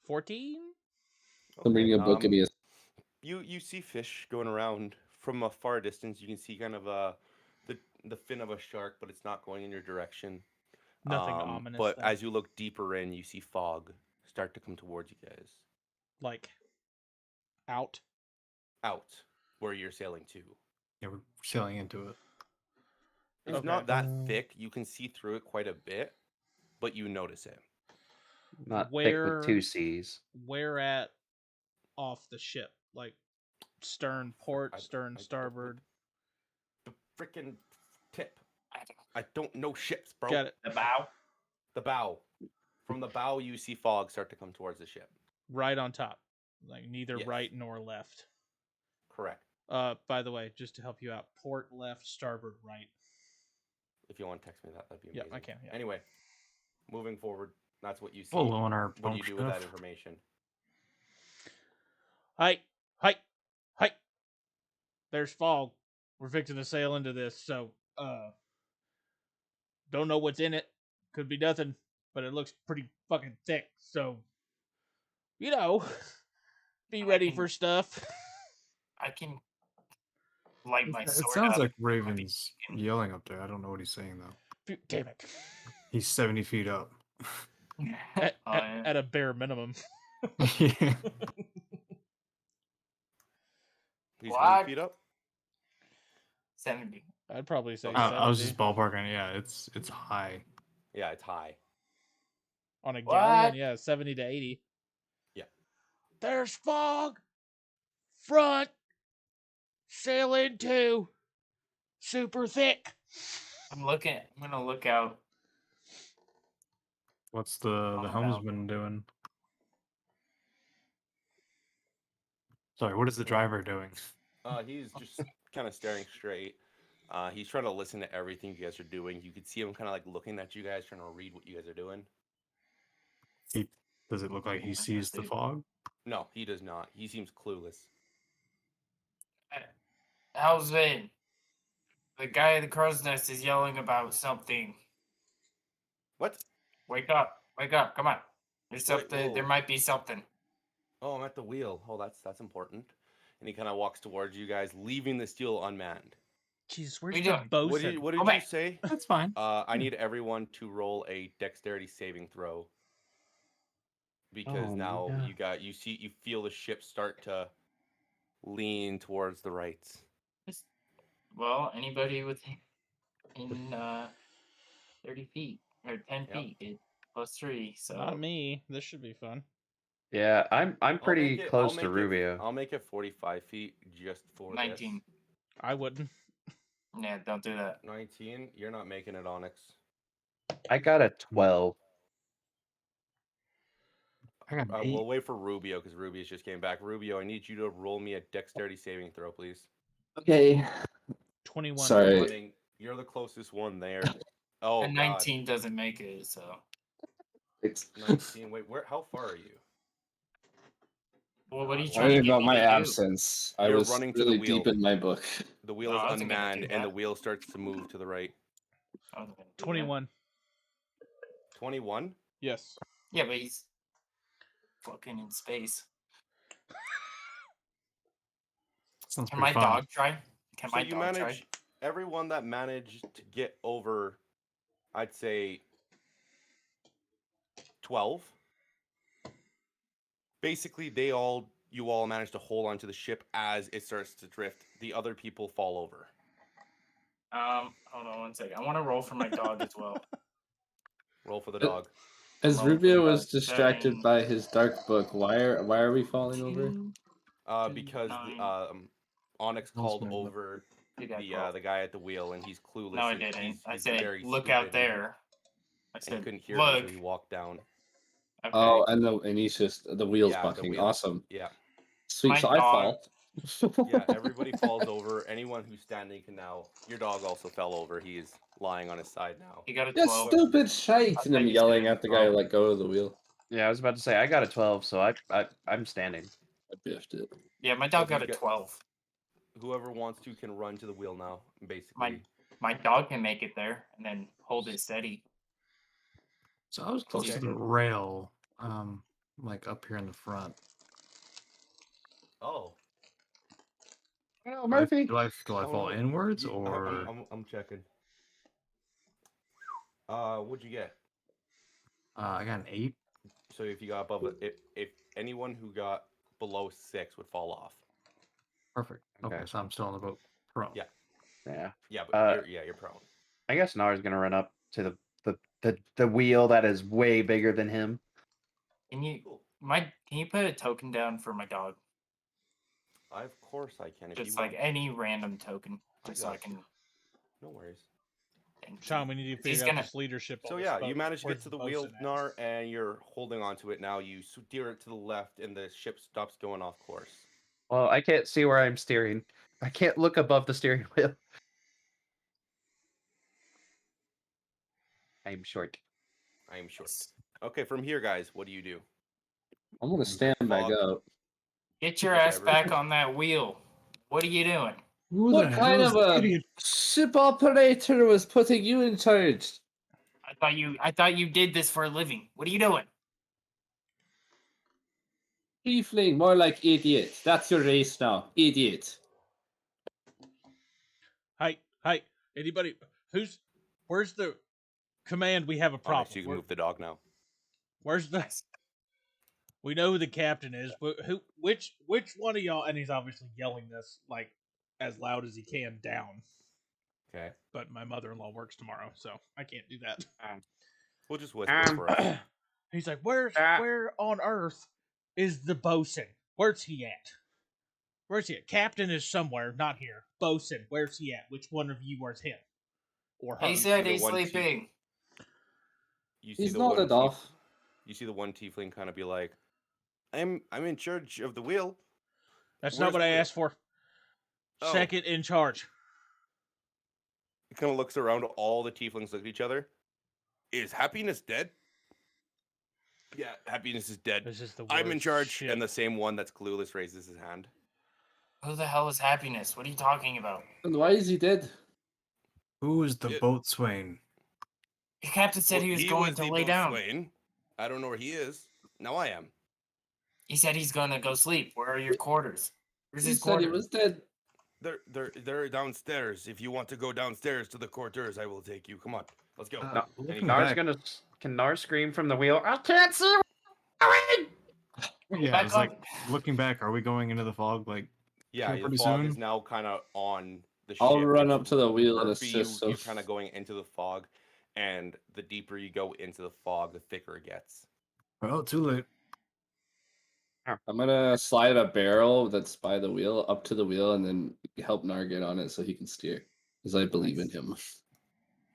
14? I'm reading a book. Give me a. You see fish going around from a far distance. You can see kind of the fin of a shark, but it's not going in your direction. Nothing ominous. But Then. as you look deeper in, you see fog start to come towards you guys. Like out. Where you're sailing to. Yeah, we're sailing into it. It's not that thick. You can see through it quite a bit, but you notice it. Not thick with 2 C's. Where at off the ship? Like stern port, stern starboard. The freaking tip. I don't know ships, bro. Got it. The bow. The bow. From the bow, you see fog start to come towards the ship. Right on top. Like neither right nor left. Correct. By the way, just to help you out, port left, starboard right. If you want to text me that, that'd be amazing. Yeah, I can. Yeah. Anyway, moving forward, that's what you see. On our what do you do with that information? Hi. There's fog. We're fixing to sail into this, so don't know what's in it. Could be nothing, but it looks pretty fucking thick. So, be ready for stuff. I can light my sword. It sounds like Raven's yelling up there. I don't know what he's saying though. Damn it. He's 70 feet up. At a bare minimum. Yeah. He's how many feet up? 70. I'd probably say 70. I was just ballparking. Yeah, it's high. Yeah, it's high. On a galleon, yeah, 70 to 80. Yeah. There's fog. Front. Sail into. Super thick. I'm gonna look out. What's the helmsman doing? Sorry, what is the driver doing? He's just kind of staring straight. He's trying to listen to everything you guys are doing. You can see him kind of like looking at you guys, trying to read what you guys are doing. Does it look like he sees the fog? No, he does not. He seems clueless. How's it? The guy at the crow's nest is yelling about something. What? Wake up! Wake up! Come on. There's something. There might be something. Oh, I'm at the wheel. Oh, that's important. And he kind of walks towards you guys, leaving the steel unmanned. Jesus, where's the bosun? What did you say? That's fine. I need everyone to roll a dexterity saving throw. Because now you feel the ship start to lean towards the right. Well, anybody within 30 feet or 10 feet, it +3. So not me. This should be fun. Yeah, I'm pretty close to Rubio. I'll make it 45 feet just for 19. This. I wouldn't. Yeah, don't do that. 19. You're not making it, Onyx. I got a 12. We'll wait for Rubio because Rubio's just came back. Rubio, I need you to roll me a dexterity saving throw, please. Okay. 21. Sorry. You're the closest one there. Oh, and 19 doesn't make it, so. It's 19. Wait, how far are you? Well, what are you trying to get about me my to do? absence? I was running to really the wheel. deep in my book. The wheel is unmanned, and the wheel starts to move to the right. 21. 21? Yes. Yeah, but he's fucking in space. Sounds Can my pretty fun. dog try? Can So my you dog manage try? everyone that managed to get over, I'd say 12. Basically, you all manage to hold onto the ship as it starts to drift. The other people fall over. Hold on one second. I want to roll for my dog as well. Roll for the dog. As Rubio was distracted by his dark book, why are we falling over? Because Onyx called over the guy at the wheel, and he's clueless. No, I didn't. He's I said, very look stupid, out there. I and he said, couldn't hear look. him, so he walked down. Okay. Oh, and he's just the wheels Yeah, bucking. the wheel. Awesome. Yeah. Sweet. My So I fall. Yeah, everybody falls over. Anyone who's standing can now. Your dog also fell over. He is lying on his side now. He got a Yeah, 12. stupid shite. And I'm yelling at the guy to let go of the wheel. Yeah, I was about to say I got a 12, so I'm standing. I biffed it. Yeah, my dog got a 12. whoever wants to can run to the wheel now. Basically, My dog can make it there and then hold it steady. So I was close to Okay. the rail, like up here in the front. oh, Oh, Murphy. Do I oh, fall no. inwards or? I'm checking. What'd you get? I got an 8. So if you got above it, if anyone who got below 6 would fall off. Perfect. Okay, Okay. so I'm still on the boat. Prone. Yeah. Yeah. Yeah, but you're prone. I guess Nar's gonna run up to the wheel that is way bigger than him. Can you put a token down for my dog? Of course I can. If Just you like want. any random token, just so I got can. No worries. Sean, we need to He's figure out gonna- this leadership. So on this yeah, boat. you manage to Where's get to the bosun wheel, at? Nar, and you're holding onto it now. You steer it to the left, and the ship stops going off course. Well, I can't see where I'm steering. I can't look above the steering wheel. I'm short. I am short. Okay, from here, guys, what do you do? I'm gonna stand back Fog. up. Get your ass Whatever. back on that wheel. What are you doing? Who What the kind hell is of the a idiot? ship operator was putting you in charge? I thought you did this for a living. What are you doing? Tiefling, more like idiot. That's your race now, idiot. Hey, anybody? Where's the command? We have a Oh, problem. nice. You can move the dog now. Where's the? We know who the captain is, but which one of y'all? And he's obviously yelling this like as loud as he can down. Okay. But my mother-in-law works tomorrow, so I can't do that. We'll just whisper for us. He's like, where on earth is the bosun? Where's he at? Where's he at? Captain is somewhere, not here. Bosun, where's he at? Which one of you is him? Or her? He said the he's one sleeping. You see He's the not one a off. You see the one tiefling kind of be like, I'm in charge of the wheel. That's Where's not what the I wheel?" asked for. Oh. Second in charge. He kind of looks around. All the tieflings look at each other. Is happiness dead? Yeah, happiness is dead. This is the I'm in worst charge. shit. And the same one that's clueless raises his hand. Who the hell is happiness? What are you talking about? And why is he dead? Who is the Yeah. boatswain? The captain said he was going to the lay down. boatswain. I don't know where he is. Now I am. He said he's gonna go sleep. Where are your quarters? Where's He his said he quarters? was dead. They're downstairs. If you want to go downstairs to the quarters, I will take you. Come on, let's go. No, Looking Nar's back, gonna. Can Nar scream from the wheel? I can't see. Where I'm going! yeah, Back it's on. like looking back. Are we going into the fog? Like, Yeah, here the pretty fog soon? is now kind of on the ship. I'll run It's up to the wheel and Murphy, assist. you're kind of going into the fog, and the deeper you go into the fog, the thicker it gets. Well, too late. I'm gonna slide a barrel that's by the wheel up to the wheel and then help Nar get on it so he can steer. Because I believe in him.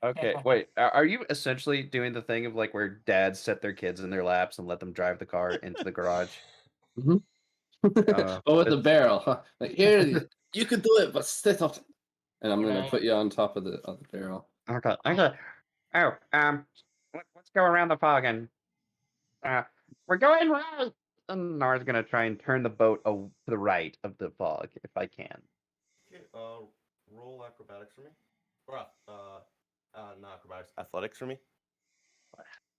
Okay, wait. Are you essentially doing the thing of like where dads set their kids in their laps and let them drive the car into the garage? But with the barrel, huh? Like here, you can do it, but sit up. And I'm gonna put you on top of the barrel. Okay. Okay. Oh, let's go around the fog and we're going right. And Nar's gonna try and turn the boat to the right of the fog if I can. Okay, roll acrobatics for me. Or not acrobatics, athletics for me.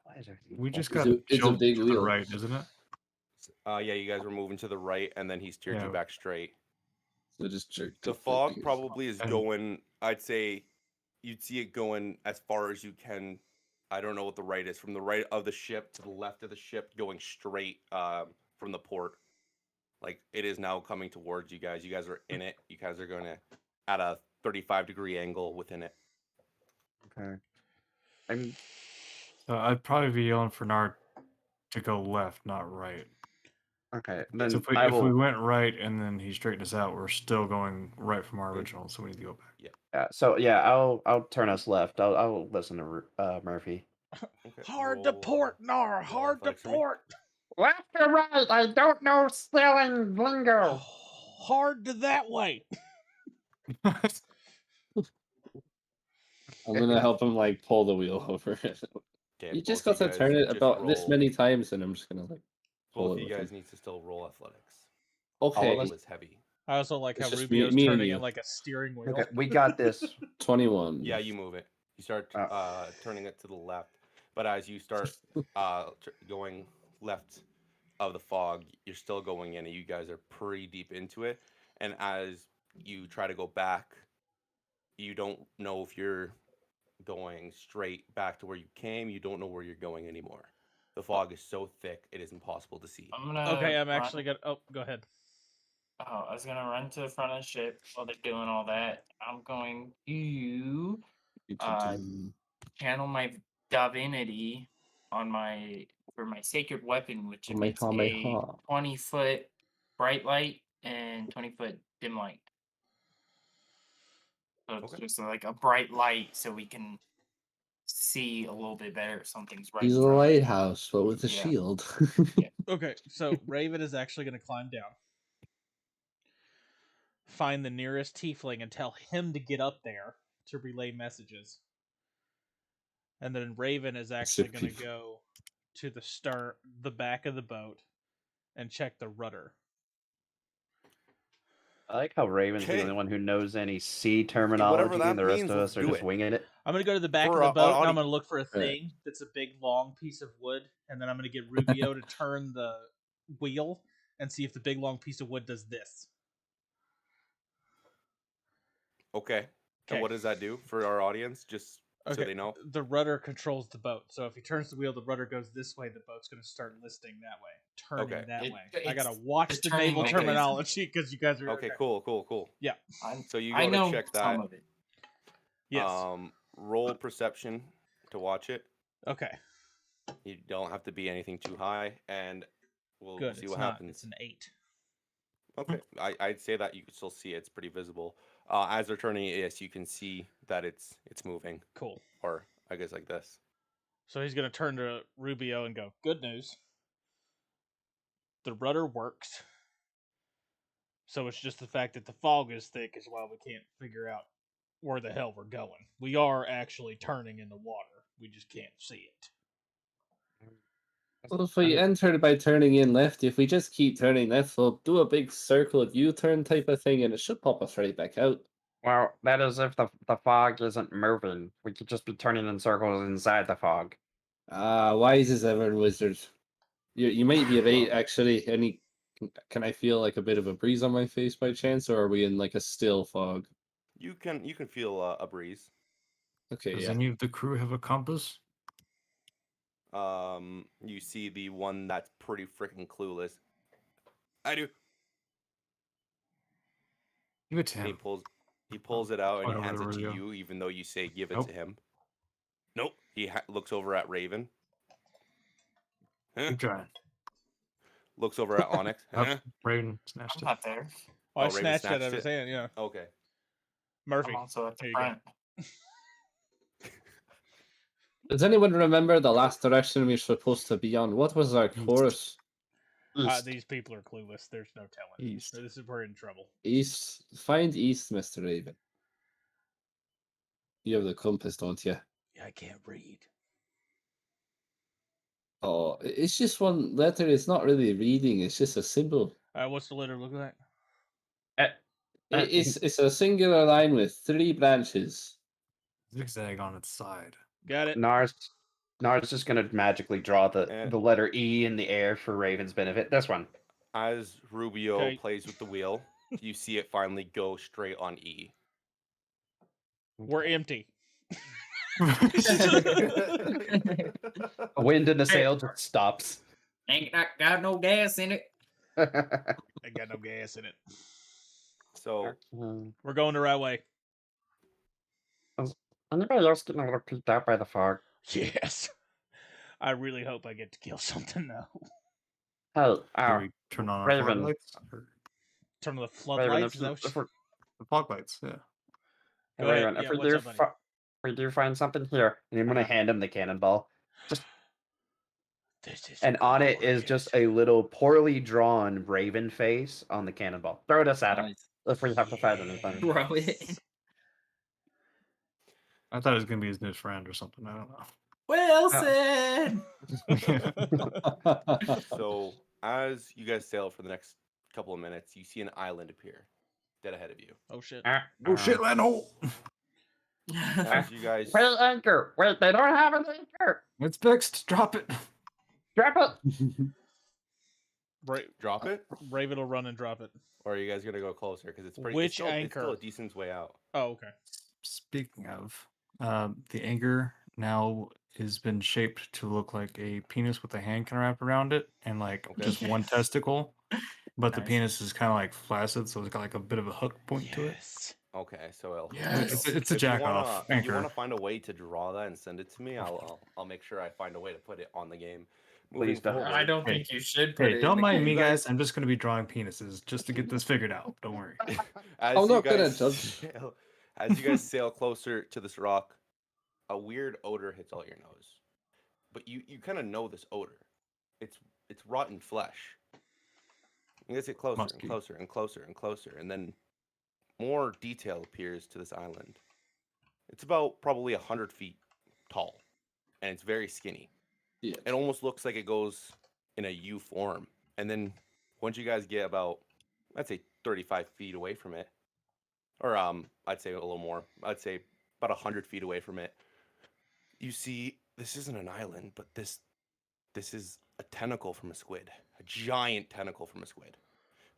Why is there... We just It's got a jolted big to wheel. the right, isn't it? Yeah, you guys were moving to the right, and then he steered you Yeah. back straight. So just jerk. The fog probably is And- going. I'd say you'd see it going as far as you can. I don't know what the right is. From the right of the ship to the left of the ship, going straight from the port. Like it is now coming towards you guys. You guys are in it. You guys are going to at a 35-degree angle within it. Okay. I'm I'd probably be yelling for Nard to go left, not right. okay. So Then if we went right and then he straightened us out, we're still going right from our original, so we need to go back. Yeah. So yeah, I'll turn us left. I'll listen to Murphy. Okay, Hard to port, Nar. Hard to athletics for me. port. Left or right? I don't know sailing lingo. Hard to that way. I'm gonna help him like pull the wheel over. Okay, You just both got of to you turn guys it just about this roll- many times, and I'm just gonna like pull Both it of you with guys him. need to still roll athletics. Okay. All is heavy. I also like how It's just Rubio's me and turning you. it like a steering wheel. Okay, we got this. 21. Yeah, you move it. You start turning it to the left, but as you start going left of the fog, you're still going in, and you guys are pretty deep into it. And as you try to go back, you don't know if you're going straight back to where you came. You don't know where you're going anymore. The fog is so thick, it is impossible to see. I'm gonna. Okay, I'm run- actually gonna. Oh, go ahead. Oh, I was gonna run to the front of the ship while they're doing all that. I'm going to channel my divinity on my for my sacred weapon, which emits a 20-foot bright light and 20-foot dim light. So it's just like a bright light, so we can see a little bit better if something's right. He's in a front of us. lighthouse, but with a Yeah. shield. Okay, so Raven is actually gonna climb down, find the nearest tiefling, and tell him to get up there to relay messages. And then Raven is actually Sick gonna thief. go to the back of the boat, and check the rudder. I like how Raven's the Okay. only one who knows any sea Whatever terminology, that and the rest means, of let's us are do just it. winging it. I'm gonna go to the back For, of the boat, and I'm Audi- gonna look for a Right. thing that's a big long piece of wood, and then I'm gonna get Rubio to turn the wheel and see if the big long piece of wood does this. Okay. And Okay. what does that do for our audience? Just so Okay. they know. The rudder controls the boat, so if he turns the wheel, the rudder goes this way. The boat's gonna start listing that way, turning Okay. that It- way. I gotta it's watch the the turning naval mechanism. terminology because you guys are Okay, cool. Yeah. So you I go know to check some that. of it. Yes. Roll perception to watch it. Okay. You don't have to be anything too high, and we'll Good. see It's what not. happens. It's an 8. Okay, I'd say that you can still see it. It's pretty visible. As they're turning it, yes, you can see that it's moving, Cool. or I guess like this. So he's gonna turn to Rubio and go, "Good news. The rudder works. So it's just the fact that the fog is thick is why we can't figure out where the hell we're going. We are actually turning in the water. We just can't see it." Well, if we enter by turning in left, if we just keep turning left, we'll do a big circle U-turn type of thing, and it should pop us right back out. Well, that is if the fog isn't moving. We could just be turning in circles inside the fog. Wise as ever, wizard. You might be right, actually. Can I feel like a bit of a breeze on my face by chance, or are we in like a still fog? You can feel a breeze. Okay, Does yeah. any of the crew have a compass? You see the one that's pretty freaking clueless. I do. Give it to And him. he pulls it out and he Fire hands it whatever to you go. you, even though you say give it Nope. to him. Nope. He looks over at Raven. Huh? Keep trying. Looks over at Onyx. Oh, Huh? Raven snatched I'm it. not there. Oh, I Raven snatched it out of snatched his it? hand, yeah. Okay. Murphy. I'm also at the Here you go. front. Does anyone remember the last direction we were supposed to be on? What was our course? East. These people are clueless. There's no telling. East. We're in trouble. East. Find east, Mr. Raven. You have the compass, don't you? Yeah, I can't read. Oh, it's just one letter. It's not really reading. It's just a symbol. What's the letter look like? It's a singular line with 3 branches. Zigzag on its side. Got it. Nars just gonna magically draw Eh. the letter E in the air for Raven's benefit. This one. As Rubio Okay. plays with the wheel, you see it finally go straight on E. We're empty. A wind in the sail just stops. Ain't got no gas in it. Ain't got no gas in it. So We're going the right way. Is anybody else getting a little peeked out by the fog? Yes. I really hope I get to kill something now. Hey, Do we turn on our Raven. floodlights? Or Turn on the Raven, floodlights. Is that what if you... we, the fog lights, yeah. Go ahead. Raven, Yeah, if we what's do up, buddy? we do find something here, And I'm gonna Uh-huh. hand him the cannonball. This is And on it is just a little poorly drawn Raven face on the cannonball. Throw this at him Nice. if we have to fight anything. Throw it. I thought it was gonna be his new friend or something. I don't know. Wilson. So as you guys sail for the next couple of minutes, you see an island appear. dead ahead of you. Oh shit. Oh shit, Leno! As you guys, Wait, anchor. Wait, they don't have an anchor. It's fixed. Drop it. Drop it. drop it, Raven will run and drop it. or are you guys gonna go closer? Because it's pretty. Which it's anchor? still a decent way out. Oh, okay. Speaking of, the anchor now has been shaped to look like a penis with a hand kind of wrapped around it and like Okay. just one testicle. But the Nice. penis is kind of like flaccid, so it's got like a bit of a hook point to it. Okay, so it'll Yes. It's a if you jack wanna, off If you anchor. want to find a way to draw that and send it to me, I'll make sure I find a way to put it on the game. Moving Please don't. forward, I don't Hey, think you should put Hey, it don't in the mind game. me, You guys. guys- I'm just going to be drawing penises just to get this figured out. Don't worry. as I'm you not gonna guys judge. as you guys sail closer to this rock, a weird odor hits all your nose. But you kind of know this odor. It's rotten flesh. You guys get closer Musky. and closer and closer and closer, and then more detail appears to this island. It's about probably 100 feet tall, and it's very skinny. Yeah. It almost looks like it goes in a U form. And then once you guys get about, I'd say 35 feet away from it, or I'd say a little more, I'd say about 100 feet away from it, you see this isn't an island, but this is a tentacle from a squid, a giant tentacle from a squid.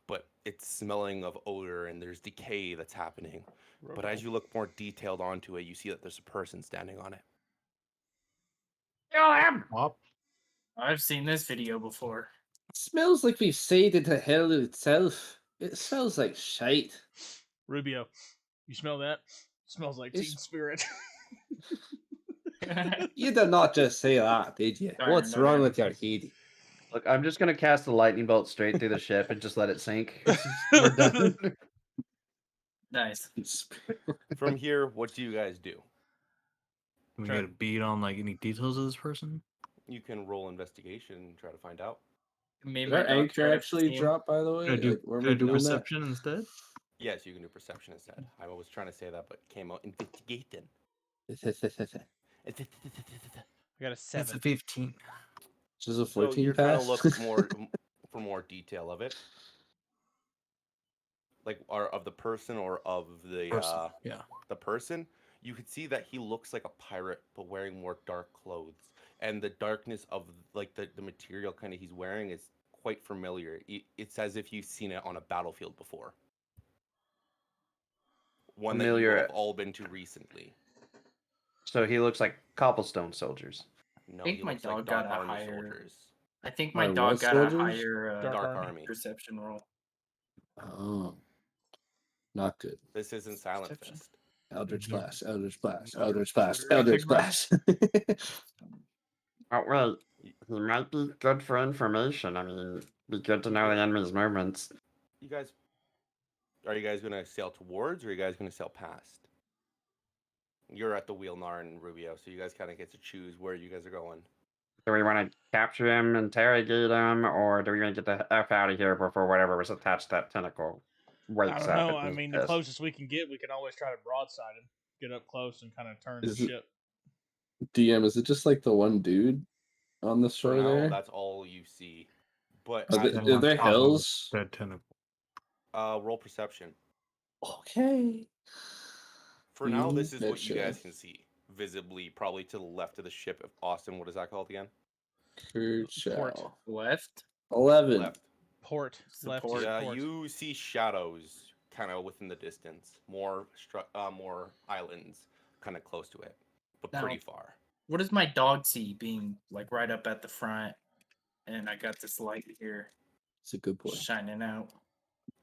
But it's smelling of odor and there's decay that's happening. But as you look more detailed onto it, you see that there's a person standing on it. Kill him. Pop. I've seen this video before. Smells like we've sated to hell itself. It smells like shite. Rubio, you smell that? Smells like It's- Teen Spirit. You did not just say that, did you? Darn, What's darn. wrong with your head? Look, I'm just gonna cast a lightning bolt straight through the ship and just let it sink. We're done. Nice. From here, what do you guys do? Can we Try- get a beat on like any details of this person? You can roll investigation and try to find out. Me and Did my our dog anchor tried to actually see him. drop, by the way? Could I do, Like, were could we I do doing that? perception instead? Yes, you can do perception instead. I was trying to say that, but came out investigating. I got a That's 7. a 15. Just a So 14 you're trying to pass? look more for more detail of it, like or of the person or of the Person. Yeah. the person. You could see that he looks like a pirate, but wearing more dark clothes, and the darkness of like the material kind of he's wearing is quite familiar. It's as if you've seen it on a battlefield before. One that you Familiar. have all been to recently. So he looks like cobblestone soldiers. No, I think he my looks like dog Dark got a Army higher- soldiers. I think my What dog got soldiers? a higher Dark Army. perception roll. Oh. Not good. This isn't Silent Perception. Fist. Eldritch No. Blast, Eldritch Blast, No. Eldritch Blast, Nothing Eldritch wrong. Blast. Oh wait, he might be good for information. I mean, be good to know the enemy's movements. You guys, are you guys gonna sail towards, or are you guys gonna sail past? You're at the wheel, Nar and Rubio, so you guys kind of get to choose where you guys are going. Do we want to capture him, interrogate him, or do we want to get the F out of here before whatever was attached to that tentacle I wakes don't up? know. and I is mean, the pissed? closest we can get, we can always try to broadside him, get up close, and kind of turn the Is it- ship. DM, is it just like the one dude on the For shore now, there? that's all you see. But Are, as there- you are there top of hills? Dead tentacle. roll perception. Okay. For now, this is what Betcha. you guys can see visibly, probably to the left of the ship. Of Austin, what is that called again? Kerchow. Left. 11. Left. Port, left. Support. is Yeah, port. you see shadows kind of within the distance. More islands kind of close to it, but Now- pretty far. What does my dog see being like right up at the front? And I got this light here It's a good boy. shining out.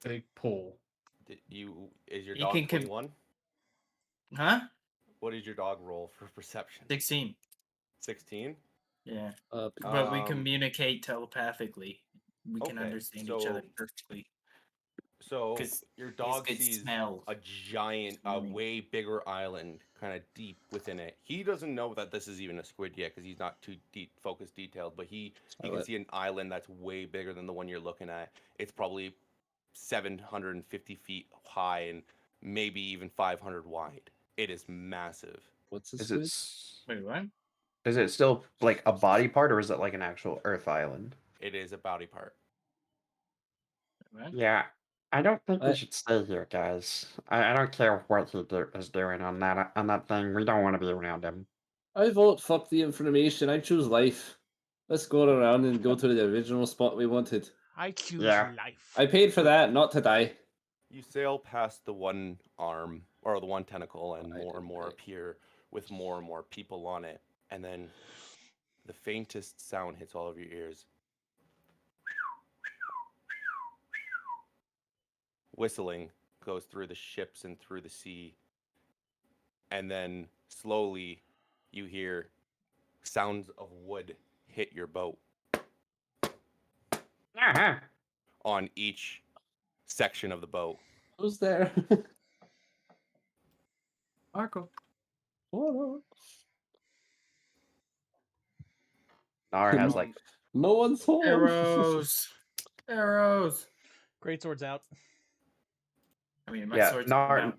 Big pull. Is your You dog can 21? Huh? What did your dog roll for perception? 16. 16? Yeah. Up. But we Um, communicate telepathically. We can okay, understand each other so- perfectly. So 'Cause your He's dog good sees smell. a giant, Smelling. way bigger island, kind of deep within it. He doesn't know that this is even a squid yet because he's not too deep, focused, detailed. But he can Silent. see an island that's way bigger than the one you're looking at. It's probably 750 feet high and maybe even 500 wide. It is massive. What's this? Is it s- Wait, what? is it still like a body part, or is it like an actual Earth island? It is a body part. What? Yeah, I don't think we should stay here, guys. I don't care what he is doing on that thing. We don't want to be around him. I vote fuck the information. I choose life. Let's go around and go to the original spot we wanted. I choose Yeah. life. I paid for that, not to die. You sail past the one arm, or the one tentacle, and more and more right. appear with more and more people on it. And then the faintest sound hits all of your ears. Whistling goes through the ships and through the sea. And then slowly you hear sounds of wood hit your boat Uh-huh. on each section of the boat. Who's there? Marco. Oh, Nar has like no one's home. Arrows. Arrows. Great swords out. I mean, my yeah. sword's Nar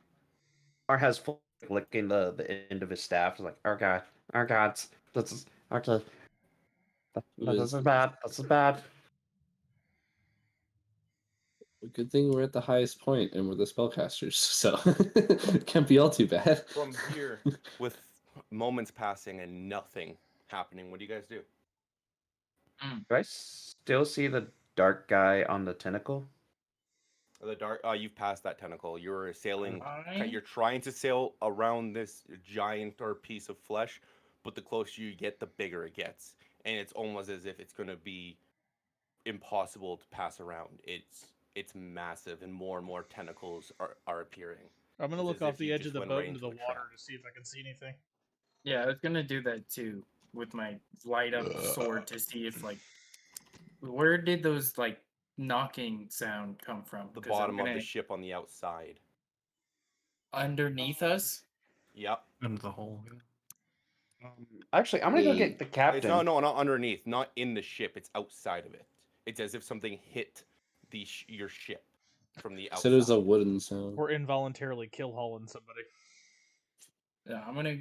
out. has full licking the end of his staff. He's like, oh god, this is okay. This is bad. This is bad. Good thing we're at the highest point and we're the spellcasters, so can't be all too bad. From here, with moments passing and nothing happening, what do you guys do? Do I still see the dark guy on the tentacle? The dark. You've passed that tentacle. You're sailing. Alright. You're trying to sail around this giant or piece of flesh, but the closer you get, the bigger it gets, and it's almost as if it's going to be impossible to pass around. It's massive, and more tentacles are appearing. I'm gonna It's look as off if the you edge of just the went boat right into the into a water trap. to see if I can see anything. Yeah, I was gonna do that too with my light up sword to see if where did those knocking sound come from? The 'Cause I'm bottom of the gonna- ship on the outside. underneath us. Yep. Into the hole. Actually, I'm gonna go Hey. get the captain. It's not underneath, not in the ship. It's outside of it. It's as if something hit your ship from the outside. So there's a wooden sound. Or involuntarily kill hauling somebody. Yeah, I'm gonna.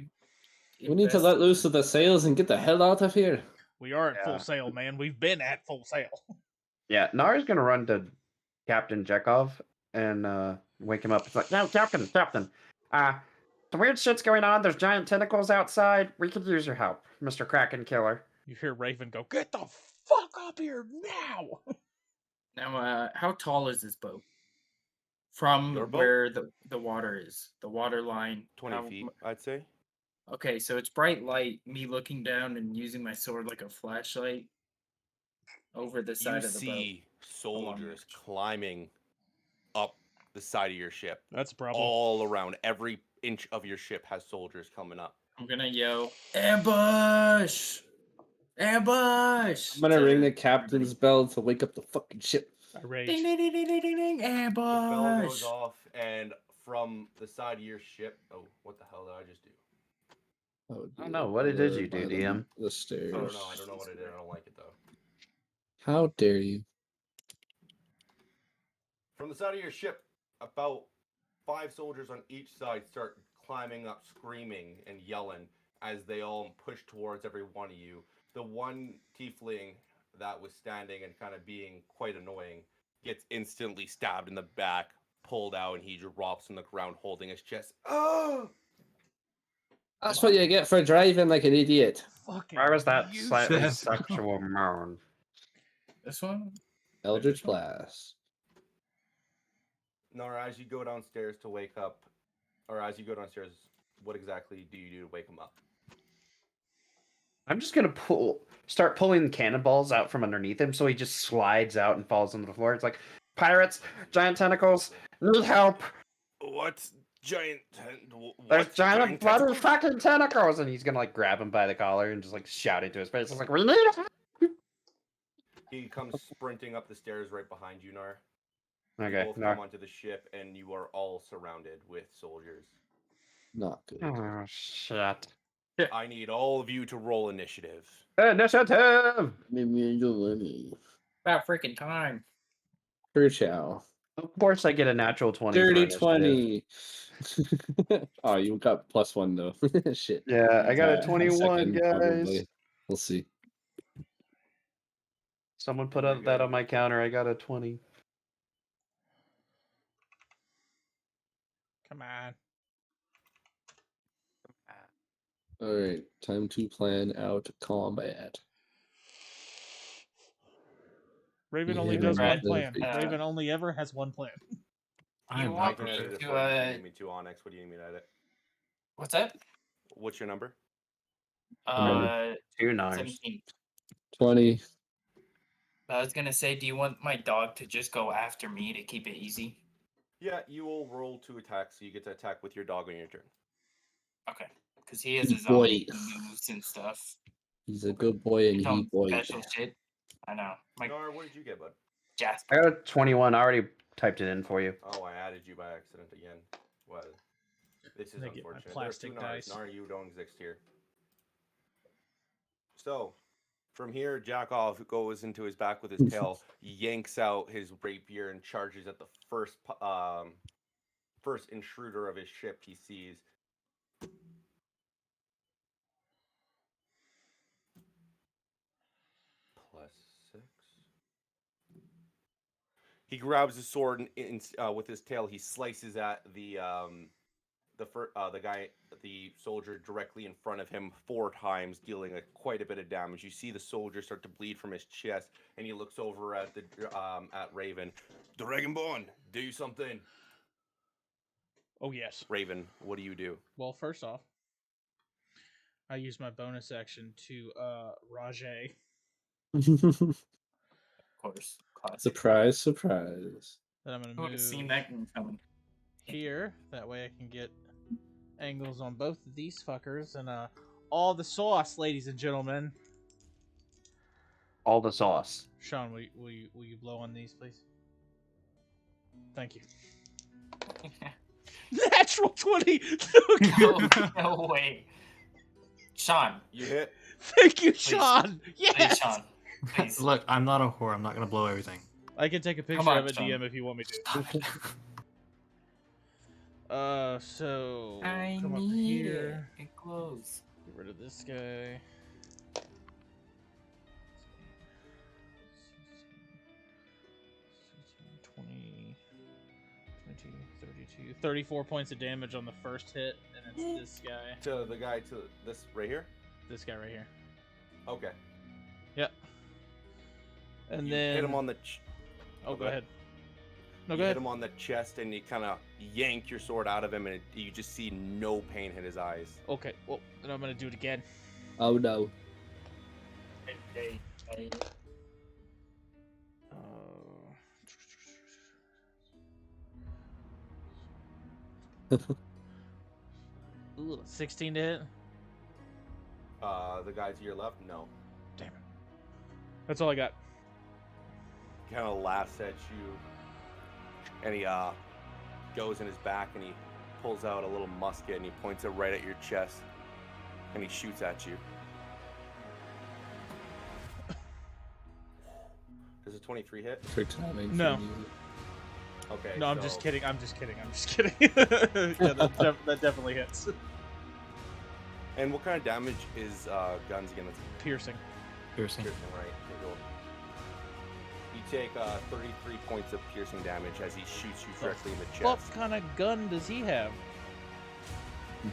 We need to let loose of the sails and get the hell out of here. We are at Yeah. full sail, man. We've been at full sail. Yeah, Nar's gonna run to Captain Jekov and wake him up. It's like, no, Captain, some weird shit's going on. There's giant tentacles outside. We could use your help, Mr. Kraken Killer. You hear Raven go, "Get the fuck up here now!" Now, how tall is this boat? From Your boat? where the water is, the water line. 20 feet, I'd say. Okay, so it's bright light. Me looking down and using my sword like a flashlight over the side You of the boat. see soldiers climbing up the side of your ship. That's a problem. All around. Every inch of your ship has soldiers coming up. I'm gonna yell, ambush! Ambush! I'm gonna to ring the captain's bell to wake up the fucking ship. I rage. Ding, ding, ding, ding, ding, ding, ding, The bell goes ambush! off, and from the side of your ship. Oh, what the hell did I just do? I don't know. What did you do, DM? The stairs. I don't know. I don't know what I did. I don't like it though. How dare you? From the side of your ship, about 5 soldiers on each side start climbing up, screaming and yelling as they all push towards every one of you. The one tiefling that was standing and kind of being quite annoying gets instantly stabbed in the back, pulled out, and he drops on the ground holding his chest. Oh! That's what you get for driving like an idiot. Fucking Why was that useless. slightly sexual moan? This one? Eldritch Blast. Nora, as you go downstairs to wake up, or as you go downstairs, what exactly do you do to wake him up? I'm just gonna start pulling cannonballs out from underneath him, so he just slides out and falls onto the floor. It's like, pirates, giant tentacles, need help. What giant? There's What giant bloody tentacles? fucking tentacles, and he's gonna grab him by the collar and just shout into his face. It's like, we need help. He comes sprinting up the stairs right behind you, Nar. Okay, You both come onto the ship, and you are all surrounded with soldiers. Not good. Oh shit! I need all of you to roll initiative. Initiative. About freaking time. Chow. Of course, I get a natural 20. for Dirty initiative. 20. Oh, you got +1 though. Shit. Yeah, I got a A 21, second, guys. probably. We'll see. Someone put up that on my counter. I got a 20. on. All right, time to plan out combat. Raven You only hit does him one with the plan. free- Raven only ever has one plan. You I want can me edit it to, for you if you need me to, Onyx. What do you need me to edit? what's that? What's your number? Remember. 2 Nars. 17. 20. I was gonna say, do you want my dog to just go after me to keep it easy? Yeah, you will roll 2 attacks, so you get to attack with your dog on your turn. Okay, because he has Good his own boy. moves and stuff. He's a good boy and His he own boy. special shit. I know. My Nar, what did you get, bud? Jasper. I got a 21. I already typed it in for you. Oh, I added you by accident again. Well, this is They get my unfortunate. There are plastic 2 Nars. dice. Nar, you don't exist here. So, from here, Jackoff goes into his back with his tail, yanks out his rapier, and charges at the first intruder of his ship he sees. +6. He grabs his sword and with his tail, he slices at the soldier directly in front of him 4 times, dealing quite a bit of damage. You see the soldier start to bleed from his chest, and he looks over at at Raven. Dragonborn, do something. Oh yes. Raven, what do you do? Well, first off, I use my bonus action to Rajay. Of course. Classic. Surprise, surprise. Then I'm gonna Who would have seen move that one coming? here. That way I can get angles on both of these fuckers and all the sauce, ladies and gentlemen. All the sauce. Sean, will you blow on these, please? Thank you. Natural 20. No way. Sean, You hit. Thank you, Please. Sean. please, Yes. Sean. Please. Look, I'm not a whore. I'm not gonna blow everything. I can take a picture on, of it, Sean. DM, if you want me to. Stop it. So I come up need here. it. It glows. Get rid of this guy. 20, 32, 34 points of damage on the first hit, and it's this guy. To the guy to this right here? This guy right here. Okay. Yep. And You then hit him on the Oh, go ahead. No, you go hit ahead. him on the chest, and you kind of yank your sword out of him, and you just see no pain hit his eyes. Okay, well, then I'm gonna do it again. Oh no. Ooh, 16 to hit. The guy to your left, no. Damn it. That's all I got. Kind of laughs at you, and he goes in his back, and he pulls out a little musket, and he points it right at your chest, and he shoots at you. Does a 23 hit? For timing. No. Okay. No, I'm so- just kidding. I'm just kidding. Yeah, that definitely hits. And what kind of damage is guns again? That's Piercing. Piercing. piercing, right? Okay, cool. You take 33 points of piercing damage as he shoots you directly in the chest. What kind of gun does he have?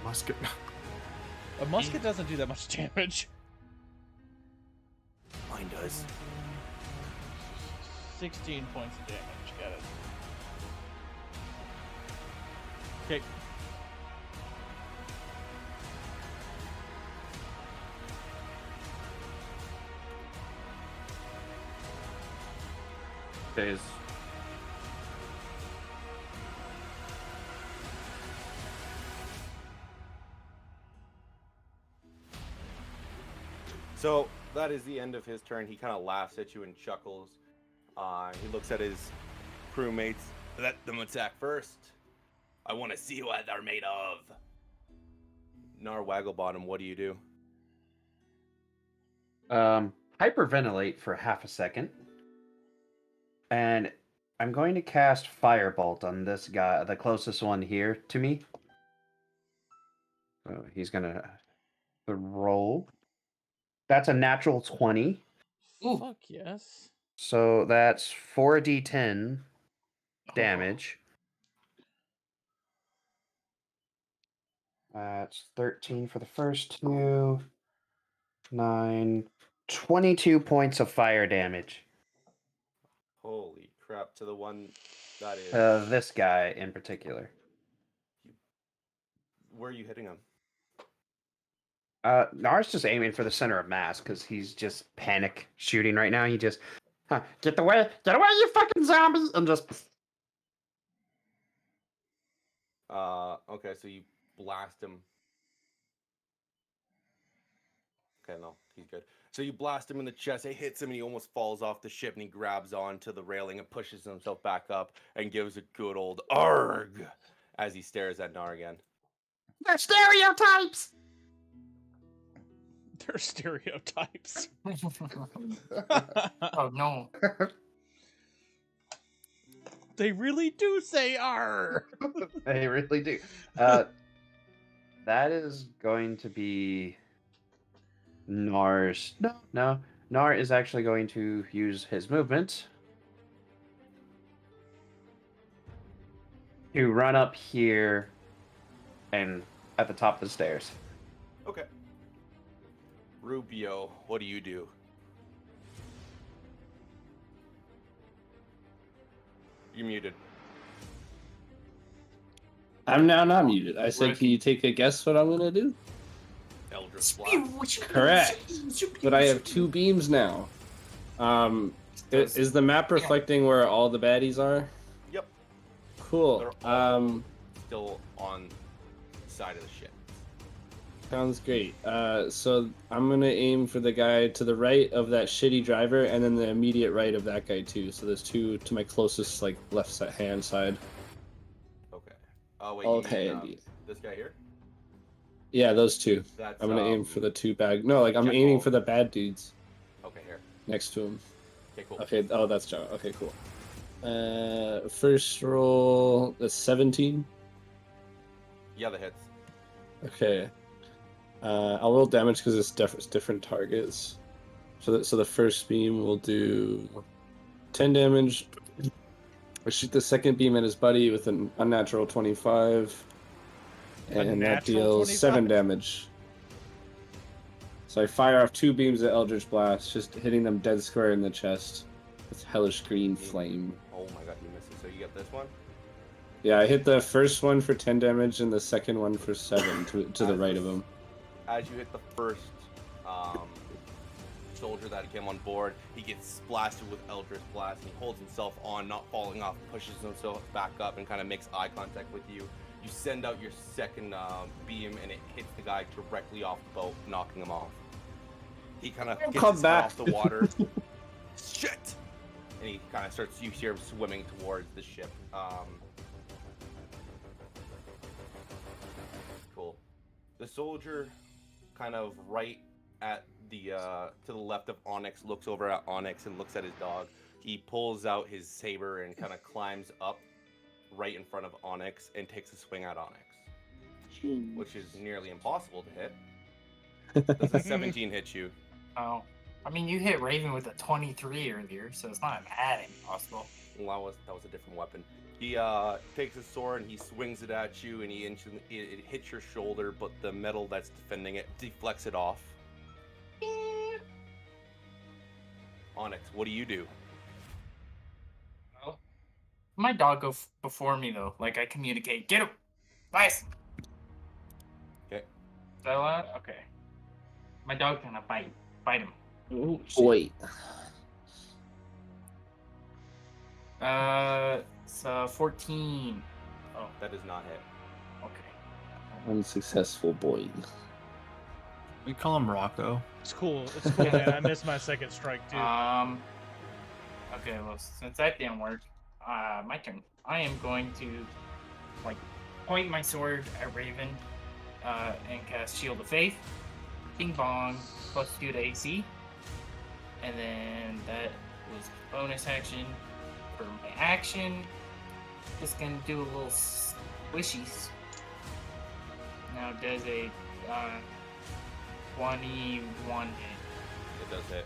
Musket. A musket doesn't do that much damage. Mine does. 16 points of damage. Got it. Okay. Days. So that is the end of his turn. He kind of laughs at you and chuckles. He looks at his crewmates. Let them attack first. I want to see what they're made of. Nar Wagglebottom, what do you do? Hyperventilate for half a second. And I'm going to cast Firebolt on this guy, the closest one here to me. So he's gonna roll. That's a natural 20. Ooh. Fuck yes. So that's 4d10 damage. That's 13 for the first two. 9, 22 points of fire damage. Holy crap! To the one that is. This guy in particular. Where are you hitting him? Nar's just aiming for the center of mass because he's just panic shooting right now. He just, get away, you fucking zombie, and just. Okay, so you blast him. Okay, no, he's good. So you blast him in the chest, it hits him, and he almost falls off the ship, and he grabs onto the railing and pushes himself back up and gives a good old arg as he stares at Nar again. They're stereotypes! They're stereotypes. Oh no. They really do say "R." They really do. That is going to be Nar's. No. Nar is actually going to use his movement to run up here and at the top of the stairs. Okay. Rubio, what do you do? You're muted. I'm now not muted. I said, can you take a guess what I'm gonna do? Eldritch Blast. Correct. But I have 2 beams now. Is the map reflecting where all the baddies are? Yep. Cool. They're all still on the side of the ship. Sounds great. So I'm gonna aim for the guy to the right of that shitty driver, and then the immediate right of that guy too. So there's 2 to my closest, like left hand side. Okay. Oh wait. Okay. This guy here. Yeah, those 2. That's, I'm gonna aim for the 2 bad. No, like I'm aiming for the bad dudes. Okay, here. Next to him. Okay, cool. Okay. Oh, that's John. Okay, cool. First roll. That's 17. Yeah, that hits. Okay. I'll roll damage because it's different targets. So the first beam will do 10 damage. I shoot the second beam at his buddy with an unnatural 25. And that deals 25? 7 damage. So I fire off 2 beams of Eldritch Blast, just hitting them dead square in the chest with hellish green flame. Oh my god, you missed it. So you get this one? Yeah, I hit the first one for 10 damage and the second one for 7 to the right of him. As you hit the first soldier that came on board, he gets blasted with Eldritch Blast, and he holds himself on, not falling off, pushes himself back up, and kind of makes eye contact with you. You send out your second beam, and it hits the guy directly off the boat, knocking him off. He kind of gets his head off the water. Shit! And he kind of starts, you hear him swimming towards the ship. Cool. The soldier kind of right at the to the left of Onyx looks over at Onyx and looks at his dog. He pulls out his saber and kind of climbs up right in front of Onyx and takes a swing at Onyx, which is nearly impossible to hit. Does a 17 hit you? Oh, I mean, you hit Raven with a 23 earlier, so it's not that impossible. Well, that was a different weapon. He takes his sword and he swings it at you, and it hits your shoulder, but the metal that's defending it deflects it off. Onyx, what do you do? Well, my dog go before me though. Like I communicate. Get him. Nice. Okay. Is that allowed? Okay. My dog's gonna bite him. Oh, boy. So 14. Oh, that does not hit. Okay. Unsuccessful boy. We call him Rocco. It's cool. It's cool, man. I missed my second strike too. Okay. Well, since that didn't work, my turn. I am going to point my sword at Raven, and cast Shield of Faith. Bing bong, +2 to AC, and then that was bonus action. For my action, just gonna do a little squishies. Now does a 21 hit. It does hit.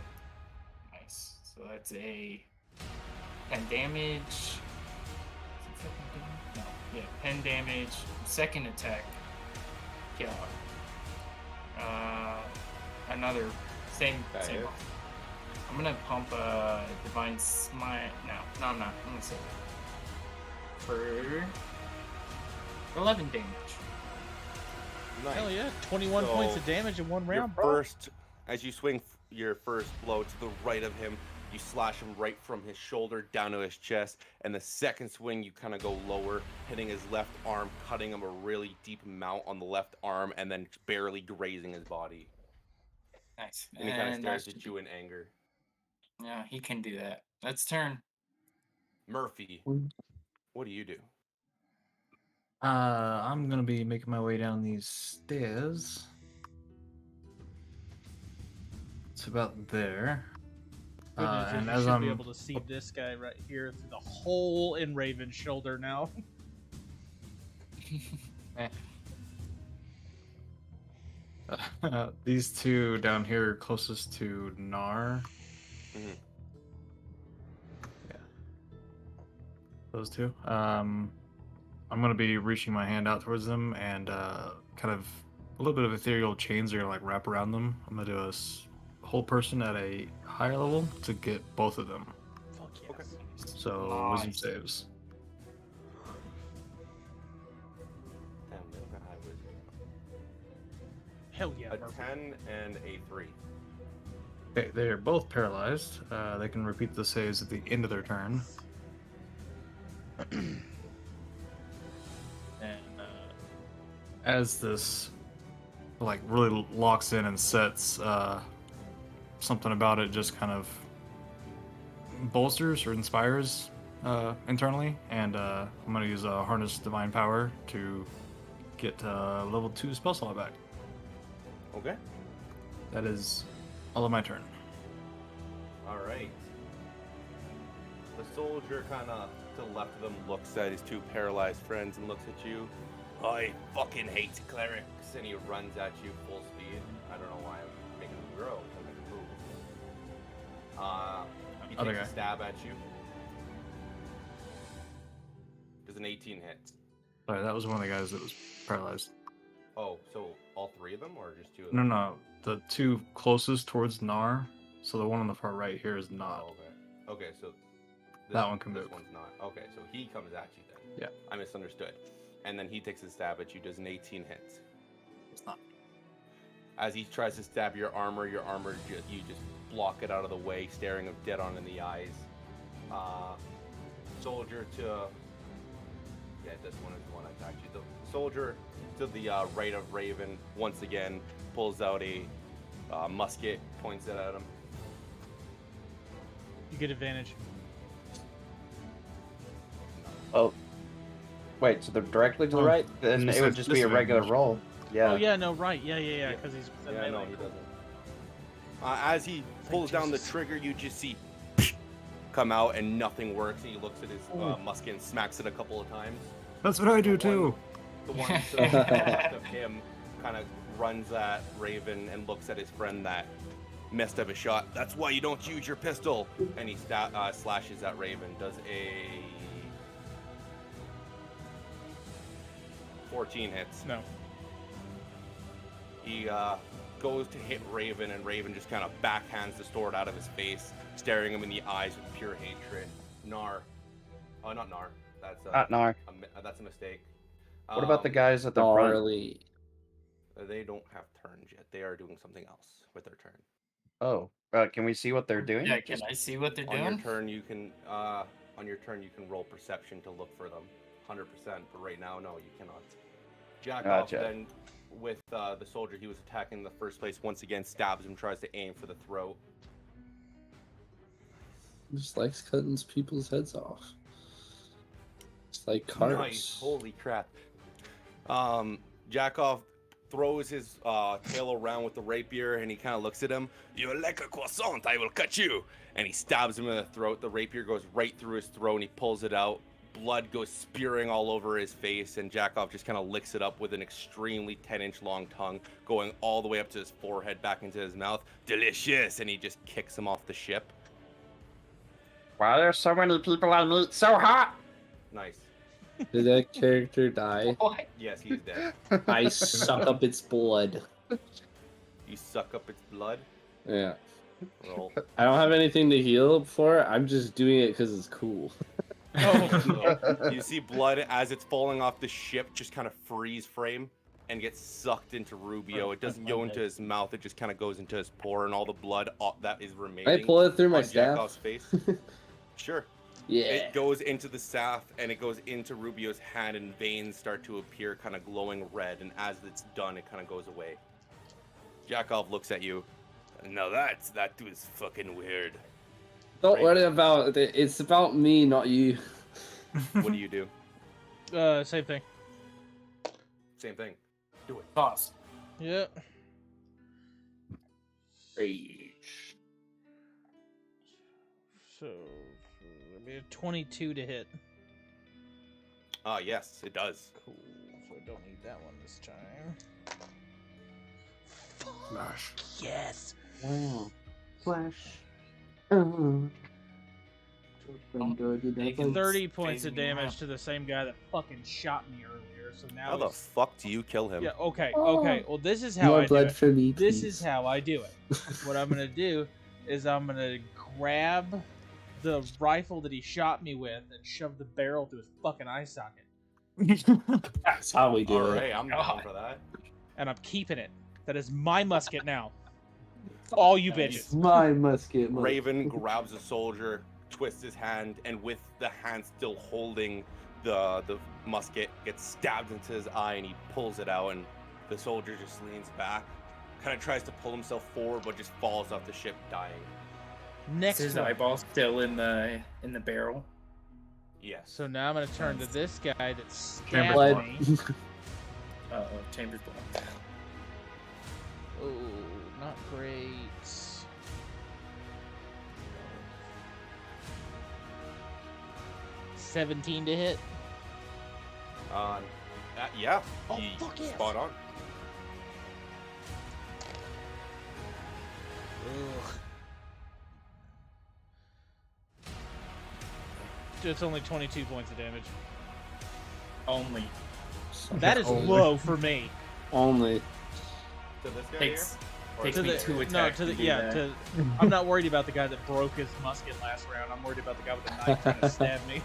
Nice. So that's a 10 damage. No, yeah, 10 damage. Second attack. kill. Another same That same. hits. One. I'm gonna pump a divine smite. No, I'm not. I'm gonna save it for 11 damage. Nice. Hell yeah, 21 points of damage in one round, bro. As you swing your first blow to the right of him, you slash him right from his shoulder down to his chest, and the second swing you kind of go lower, hitting his left arm, cutting him a really deep mount on the left arm, and then barely grazing his body. Nice. And he kind of stares at you in anger. Yeah, he can do that. Let's turn. Murphy, what do you do? I'm gonna be making my way down these stairs. It's about there. Good news is and you as should be I'm able to see this guy right here through the hole in Raven's shoulder now. these two down here closest to Nar. Mhm. Yeah. Those two. I'm gonna be reaching my hand out towards them and kind of a little bit of ethereal chains are gonna like wrap around them. I'm gonna do a whole person at a higher level to get both of them. Fuck yes. Okay. So wisdom saves. Hell yeah, A Murphy. 10 and a 3. Okay, they are both paralyzed. They can repeat the saves at the end of their turn. And as this like really locks in and sets, something about it just kind of bolsters or inspires internally, and I'm going to use a Harness Divine Power to get level 2 spell slot back. Okay. That is all of my turn. All right. The soldier kind of to the left of them looks at his two paralyzed friends and looks at you. I fucking hate clerics, and he runs at you full speed. I don't know why I'm making him grow. I'm making him move. He Other takes guy. a stab at you. Does an 18 hit? Sorry, that was one of the guys that was paralyzed. Oh, so all three of them, or just two of them? No, no, the two closest towards Nar. So the one on the far right here is not. Oh, okay. Okay, so That one can this move. one's not. Okay, so he comes at you then. Yeah. I misunderstood. And then he takes a stab at you. Does an 18 hit? It's not. As he tries to stab your armor, you just block it out of the way, staring him dead on in the eyes. Soldier to... Yeah, this one is the one I attacked you. The soldier to the right of Raven, once again, pulls out a musket, points it at him. You get advantage. Oh. Wait, so they're directly to the right? Then it would just be a regular roll. Yeah. Oh yeah, no, right. Yeah. Because he's Yeah, no, he doesn't. As he pulls down the trigger, you just see come out and nothing works. And he looks at his musket and smacks it a couple of times. That's what I do too. The one to the left of him kind of runs at Raven and looks at his friend that messed up a shot. That's why you don't use your pistol. And he slashes at Raven. Does a 14 hits. No. He goes to hit Raven, and Raven just kind of backhands the sword out of his face, staring him in the eyes with pure hatred. Nar. Oh, not Nar. That's Not Nar. That's a mistake. What about the guys at the front? Gnarly. They don't have turns yet. They are doing something else with their turn. Oh, can we see what they're doing? Yeah, can I see what they're On doing? your turn, you can roll perception to look for them, 100%. But right now, no, you cannot. Jack off then with the soldier he was attacking in the first place. Once again, stabs him, tries to aim for the throat. Just likes cutting people's heads off. It's like cards. Nice, holy crap. Jackoff throws his tail around with the rapier, and he kind of looks at him. You're like a croissant, I will cut you. And he stabs him in the throat. The rapier goes right through his throat, and he pulls it out. Blood goes spearing all over his face, and Jackoff just kind of licks it up with an extremely 10-inch long tongue, going all the way up to his forehead, back into his mouth. Delicious! And he just kicks him off the ship. Why are so many people I meet so hot? Nice. Did that character die? What? Yes, he's dead. I suck up its blood. You suck up its blood. Yeah. Roll. I don't have anything to heal for. I'm just doing it because it's cool. So, you see blood as it's falling off the ship just kind of freeze frame and gets sucked into Rubio. It doesn't go into his mouth, it just kind of goes into his pore, and all the blood that is remaining I pull it through my on staff. Jackoff's face. Sure. Yeah. It goes into the staff and it goes into Rubio's hand, and veins start to appear kind of glowing red, and as it's done it kind of goes away. Jackoff looks at you. Now that was fucking weird. Don't worry about it. It's about me, not you. What do you do? Same thing. Same thing. Do it. Toss. Yep. Rage. So, it'll be a 22 to hit. Yes, it does. Cool. So I don't need that one this time. Smash. Yes. Wow. Flash. Taking 30 points of phasing you damage out. to the same guy that fucking shot me earlier. So now How the he's- fuck do you kill him? Yeah, okay, okay. Well, this is how More I do blood it. for me, This please. is how I do it. What I'm gonna do is I'm gonna grab the rifle that he shot me with and shove the barrel through his fucking eye socket. That's how we do All it. right, I'm down for that. And I'm keeping it. That is my musket now. All you It's bitches. my musket. Raven grabs a soldier, twists his hand, and with the hand still holding the musket, gets stabbed into his eye, and he pulls it out, and the soldier just leans back, kind of tries to pull himself forward, but just falls off the ship, dying. Next Is his one. eyeball still in the barrel? Yes. So now I'm gonna turn to this guy that stabbed Chamber me. Uh-oh, chamber's blocked. Oh, not great. 17 to hit. Yeah. Oh, fuck yes. Spot on. Ugh. It's only 22 points of damage. Only. That is Only. low for me. Only. To this guy Takes here? takes To me the, 2 no, attacks to the, to do yeah, that. to, I'm not worried about the guy that broke his musket last round. I'm worried about the guy with the knife trying to stab me.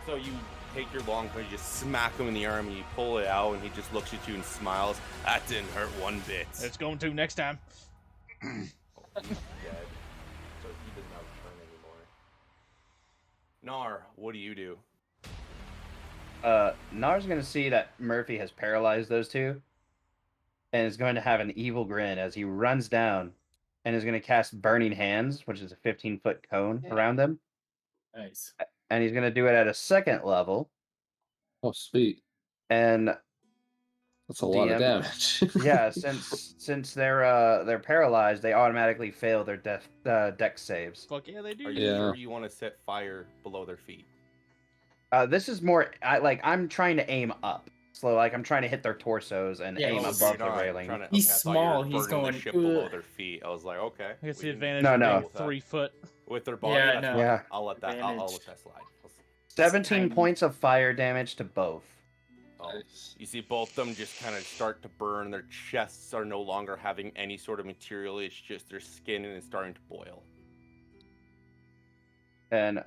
So you take your long gun, you just smack him in the arm, and you pull it out, and he just looks at you and smiles. That didn't hurt one bit. It's going to next time. Oh, he's dead. So he doesn't have a turn anymore. Nar, what do you do? Nar's gonna see that Murphy has paralyzed those two, and is going to have an evil grin as he runs down, and is going to cast Burning Hands, which is a 15-foot cone around them, Nice. and he's going to do it at a second level. Oh, sweet. And That's a lot of DM damage. yeah, since they're paralyzed, they automatically fail their dex saves. Fuck yeah, they do. Are you Yeah. sure you want to set fire below their feet? This is more I'm trying to aim up. So I'm trying to hit their torsos and Yeah, aim he's- above You're the not railing. trying to- He's I thought you were small, he's burning going, the ship below "Ugh." their feet. I was like, okay. It's we the can advantage No, of no. being 3 foot. with their body. Yeah, that's no. fine. Yeah. I'll let that. I'll Advantage. let that slide. 17 tiny. points of fire damage to both. Oh. Nice. You see both of them just kind of start to burn. Their chests are no longer having any sort of material. It's just their skin, and it's starting to boil. And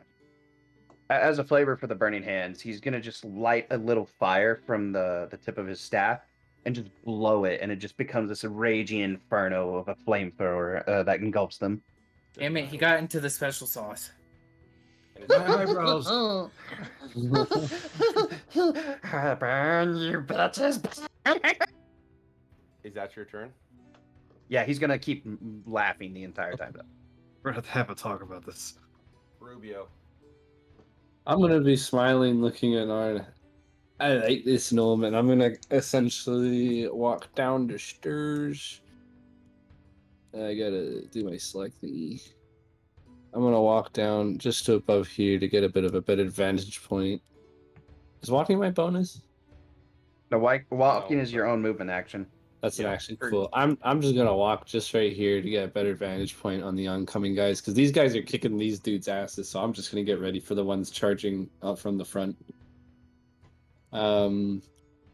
as a flavor for the burning hands, he's gonna just light a little fire from the tip of his staff and just blow it, and it just becomes this raging inferno of a flamethrower that engulfs them. Damn it, he got into the special sauce. And My eyebrows. Burn, you bitches! Is that your turn? Yeah, he's gonna keep laughing the entire time. We're gonna have to have a talk about this. Rubio. I'm gonna be smiling, looking at Arn. I like this gnome, and I'm gonna essentially walk down the stairs. I gotta do my select thingy. I'm gonna walk down just to above here to get a bit of a better vantage point. Is walking my bonus? No, walking No, is your own movement action. That's an Yeah. action. Cool. I'm just gonna walk just right here to get a better vantage point on the oncoming guys, because these guys are kicking these dudes' asses. So I'm just gonna get ready for the ones charging up from the front. And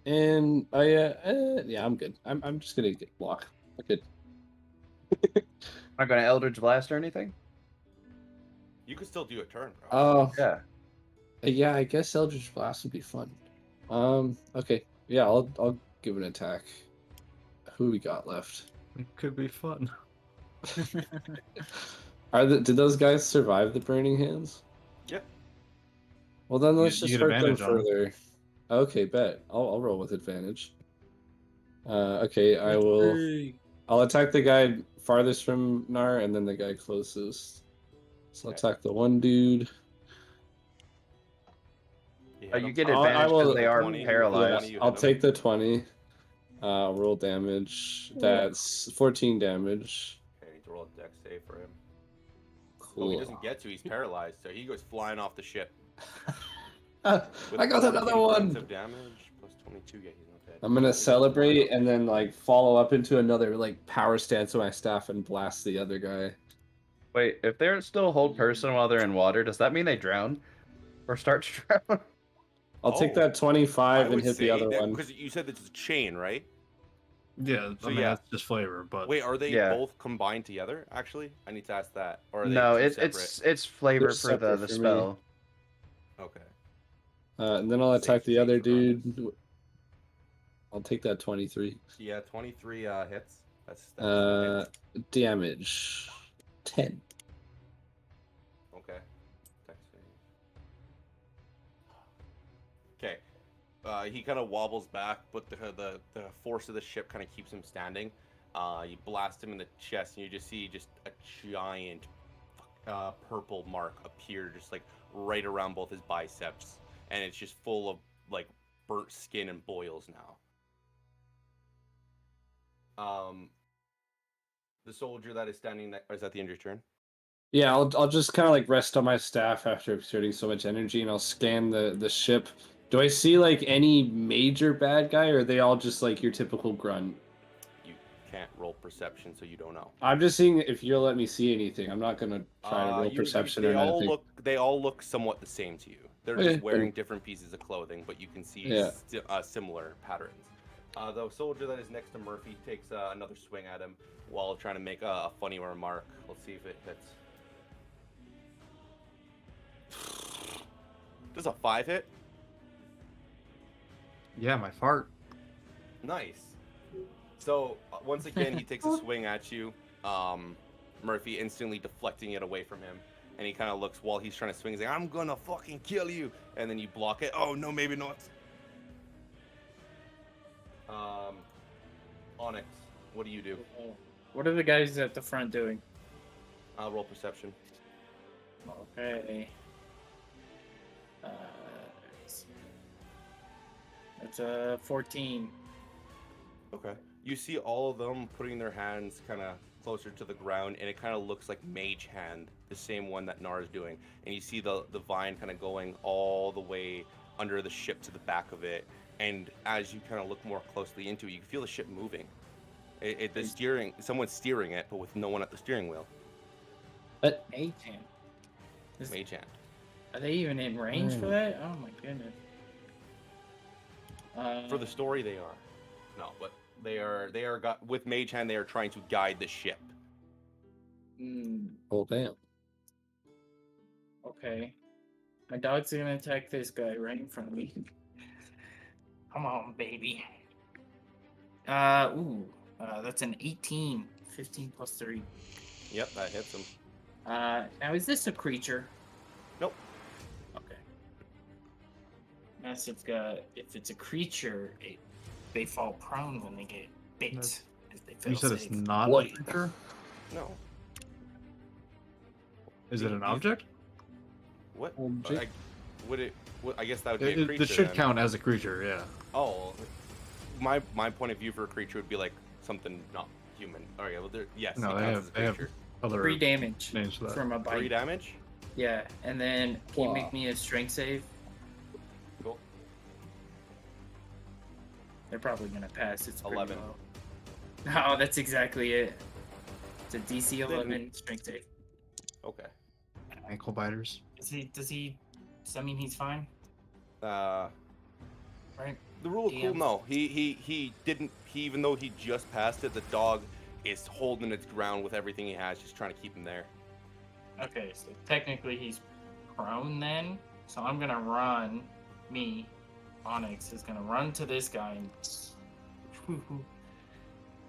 yeah, I'm good. I'm just gonna get block. I'm good. Not gonna Eldritch Blast or anything? You could still do a turn, bro. Oh, Yeah. yeah. I guess Eldritch Blast would be fun. Okay. Yeah, I'll give an attack. Who we got left? It could be fun. Did those guys survive the burning hands? Yep. Well, then You- let's you just get hurt them advantage on 'em. further. Okay, bet. I'll roll with advantage. Okay, I'll attack the guy farthest from Nar, and then the guy closest. So I'll Okay. attack the one dude. You get I advantage will- because they are 20, paralyzed. you hit I'll him. take the 20. Roll damage. That's 14 damage. Okay, I need to roll a dex save for him. Cool. Oh, he doesn't get to. He's paralyzed, so he goes flying off the ship. I got another 14 one. points of damage plus 22. Yeah, he's not dead. I'm gonna He's just flying celebrate off. and then like follow up into another like power stance with my staff and blast the other guy. Wait, if they're still hold person while they're in water, does that mean they drown? Or start to drown? I'll take Oh, that I 25 and would hit the say other that one. because you said it's a chain, right? Yeah, So I mean yeah. that's just flavor, but Wait, are they Yeah. both combined together? Actually, I need to ask that. Or are No, they two it's flavor They're for the separate for me. spell. Okay. And then I'll attack the Safe other regardless. dude. I'll take that 23. Yeah, 23 hits. That's Damage 10. okay. Okay. He kind of wobbles back, but the force of the ship kind of keeps him standing. You blast him in the chest, and you just see a giant purple mark appear, just like right around both his biceps, and it's just full of like burnt skin and boils now. The soldier that is standing there, is that the end of your turn? Yeah, I'll just kind of like rest on my staff after exerting so much energy, and I'll scan the ship. Do I see like any major bad guy, or are they all just like your typical grunt? You can't roll perception, so you don't know. I'm just seeing if you'll let me see anything. I'm not gonna try to roll perception they or all anything. they all look somewhat the same to you. They're Okay, just wearing then- different pieces of clothing, but you can see Yeah. similar patterns. The soldier that is next to Murphy takes another swing at him while trying to make a funny remark. Let's see if it hits. Does a 5 hit? yeah, my fart. Nice. So once again, he takes a swing at you. Murphy instantly deflecting it away from him, and he kind of looks while he's trying to swing. He's like, "I'm gonna fucking kill you!" And then you block it. Oh no, maybe not. Onyx, what do you do? What are the guys at the front doing? Roll perception. Okay. That's a 14. Okay. You see all of them putting their hands kind of closer to the ground, and it kind of looks like mage hand, the same one that Nar is doing. And you see the vine kind of going all the way under the ship to the back of it. And as you kind of look more closely into it, you can feel the ship moving. The steering, someone's steering it, but with no one at the steering wheel. But mage hand. Mage hand. Are they even in range for that? Oh my goodness. For the story, they are. No, but they are got with mage hand. They are trying to guide the ship. Oh damn. Okay. My dog's gonna attack this guy right in front of me. Come on, baby. That's an 18. 15 plus 3. Yep, that hits him. Now is this a creature? Nope. Okay. That's if it's a creature, they fall prone when they get bit. That's- If they fail You said it's save. not What? a creature? No. Is it an object? What? Object? I guess that would be a creature. This should then. count as a creature, yeah. Oh, my point of view for a creature would be like something not human. Oh yeah, well, yes, No, it they counts have as a they have creature. other 3 damage names for that. from a bite. 3 damage. Yeah, and then can you Wow. make me a strength save? Cool. They're probably gonna pass. It's pretty 11. low. Oh, that's exactly it. It's a DC Then- 11 strength save. Okay. Ankle biters. Does that mean he's fine? Are Right. The rule of cool, DMs. no. He didn't. He, even though he just passed it, the dog is holding its ground with everything he has, just trying to keep him there. Okay, so technically he's prone then. So I'm gonna run. Me, Onyx is gonna run to this guy and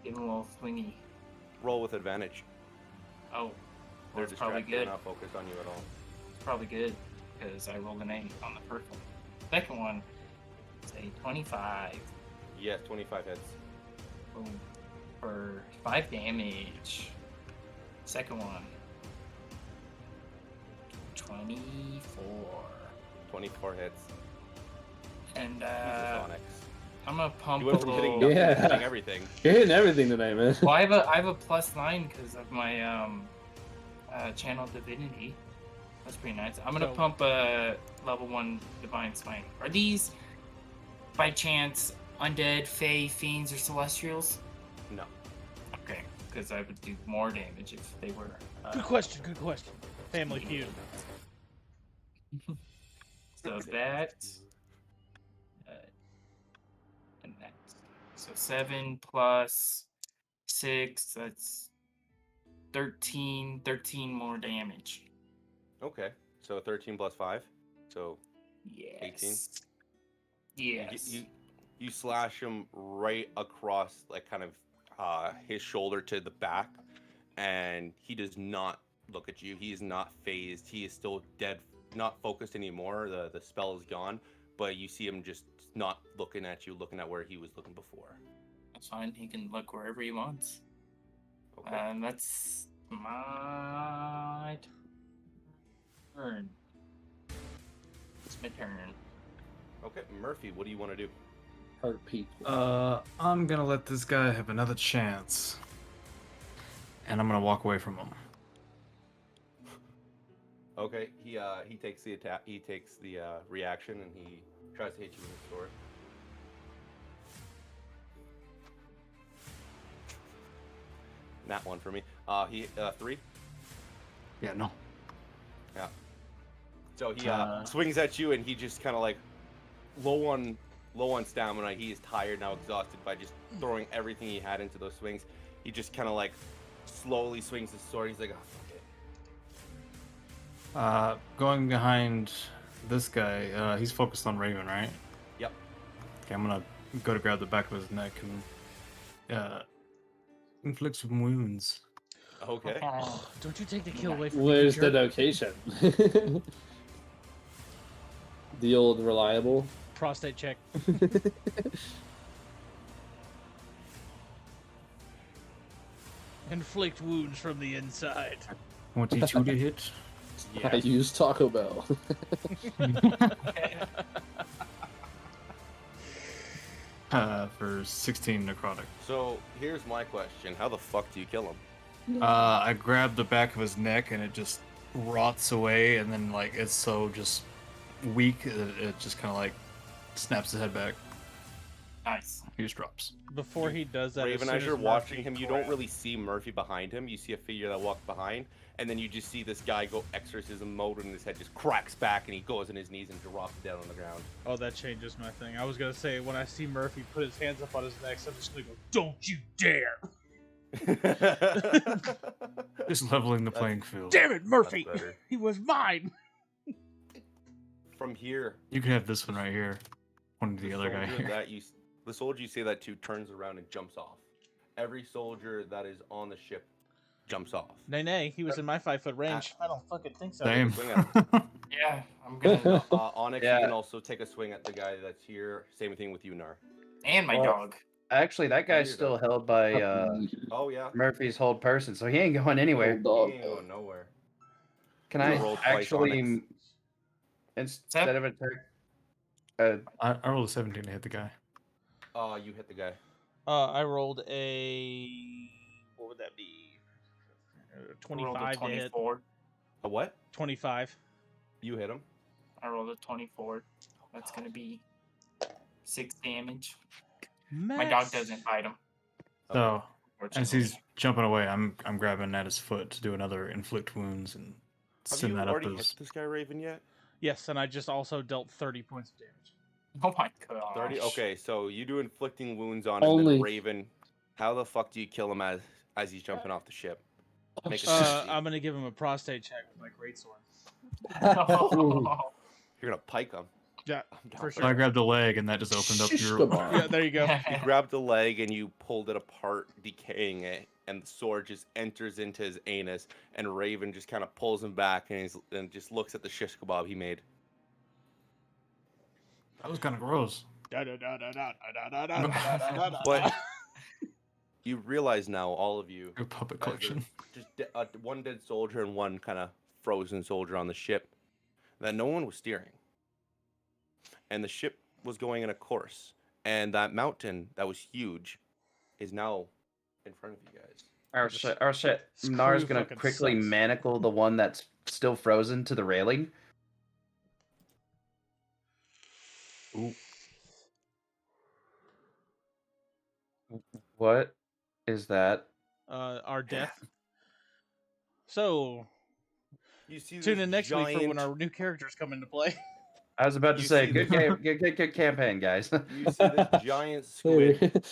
give him a little swingy. Roll with advantage. Oh, They're that's probably distracted, good. not focused on you at all. It's probably good because I rolled an 8 on the first one. Second one, say 25. Yes, 25 hits. Boom. For 5 damage. Second one, 24. 24 hits. And Jesus, Onyx. I'm gonna pump You a went from hitting little. nothing to Yeah. hitting everything. You're hitting everything tonight, man. Well, I have a +9 because of my channel divinity. That's pretty nice. I'm gonna So- pump a level 1 divine smite. Are these by chance undead, fae, fiends, or celestials? No. Okay, because I would do more damage if they were. Good question. Good question. Family Feud. So that and that. So 7 plus 6. That's 13. 13 more damage. Okay. So 13 plus 5. So Yes. 18? Yes. You slash him right across, like, kind of his shoulder to the back, and he does not look at you. He is not phased. He is still dead, not focused anymore. The spell is gone, but you see him just not looking at you, looking at where he was looking before. That's fine. He can look wherever he wants. Okay. That's my turn. It's my turn. Okay, Murphy, what do you want to do? Hurt people. I'm gonna let this guy have another chance, and I'm gonna walk away from him. Okay, he takes the attack. He takes the reaction, and he tries to hit you with his sword. That one for me. He 3. Yeah, no. Yeah. So he swings at you, and he just kind of like low on stamina. He is tired now, exhausted by just throwing everything he had into those swings. He just kind of like slowly swings his sword. He's like, oh, fuck it. Going behind this guy, he's focused on Raven, right? Yep. Okay, I'm gonna go to grab the back of his neck and inflict some wounds. Okay. Oh, don't you take the kill away from me. Where's you the jerk. location? The old reliable. Prostate check. Inflict wounds from the inside. 22 to hit. I use Taco Bell. For 16 necrotic. So here's my question: how the fuck do you kill him? I grab the back of his neck and it just rots away, and then like it's so just weak that it just kind of like snaps his head back. Nice. He just drops. Before he does that, Raven, as as soon you're as watching Murphy him, you don't really see Murphy behind him. You see a figure that walks behind, and then you just see this guy go exorcism mode, and his head just cracks back, and he goes on his knees and drops down on the ground. Oh, that changes my thing. I was gonna say when I see Murphy put his hands up on his neck, I'm just gonna go, "Don't you dare!" Just leveling the playing field. Damn it, Murphy! That's better. He was mine. From here, You can have this one right here. One to the other guy soldier here. the soldier you say that to turns around and jumps off. Every soldier that is on the ship jumps off. Nay, he was in my 5-foot range. I don't fucking think so. Same. Swing at Yeah, I'm gonna. Onyx, Yeah. you can also take a swing at the guy that's here. Same thing with you, Nar. And my Well, dog. Actually, that guy's you're still done. held by Oh yeah, Murphy's hold person, so he ain't going anywhere. Old dog. he ain't going nowhere. Can You I rolled twice, actually, Onyx. instead of attack, I rolled a 17 to hit the guy. You hit the guy. I rolled a what would that be? I rolled a 25 to hit. 24. A what? 25. You hit him. I rolled a 24. That's gonna be 6 damage. My dog Max. doesn't bite him. So as Unfortunately. he's jumping away, I'm grabbing at his foot to do another inflict wounds and Have send you that up already as. hit this guy, Raven, yet? Yes, and I just also dealt 30 points of damage. Oh my god. 30. Okay, so you do inflicting wounds on him, Only. then Raven. How the fuck do you kill him as he's jumping off the ship? Make a I'm gonna give him a prostate check with my greatsword. You're gonna pike him. Yeah, I'm down for So I sure. grabbed a leg, and that just opened up Shish your. kebab. Yeah, there you go. You grabbed the leg and you pulled it apart, decaying it, and the sword just enters into his anus, and Raven just kind of pulls him back and just looks at the shish kebab he made. That was kind of gross. But you realize now, all of you, Your puppet as there's collection. just one dead soldier and one kind of frozen soldier on the ship, that no one was steering. And the ship was going in a course. And that mountain that was huge is now in front of you guys. Our shit. This Nara's crew gonna fucking quickly sucks. manacle the one that's still frozen to the railing. Ooh. What is that? Our death. So You see tune this in next week for when giant- our new characters come into play. I was about to You say, see good the- game, good campaign, guys. You see this giant squid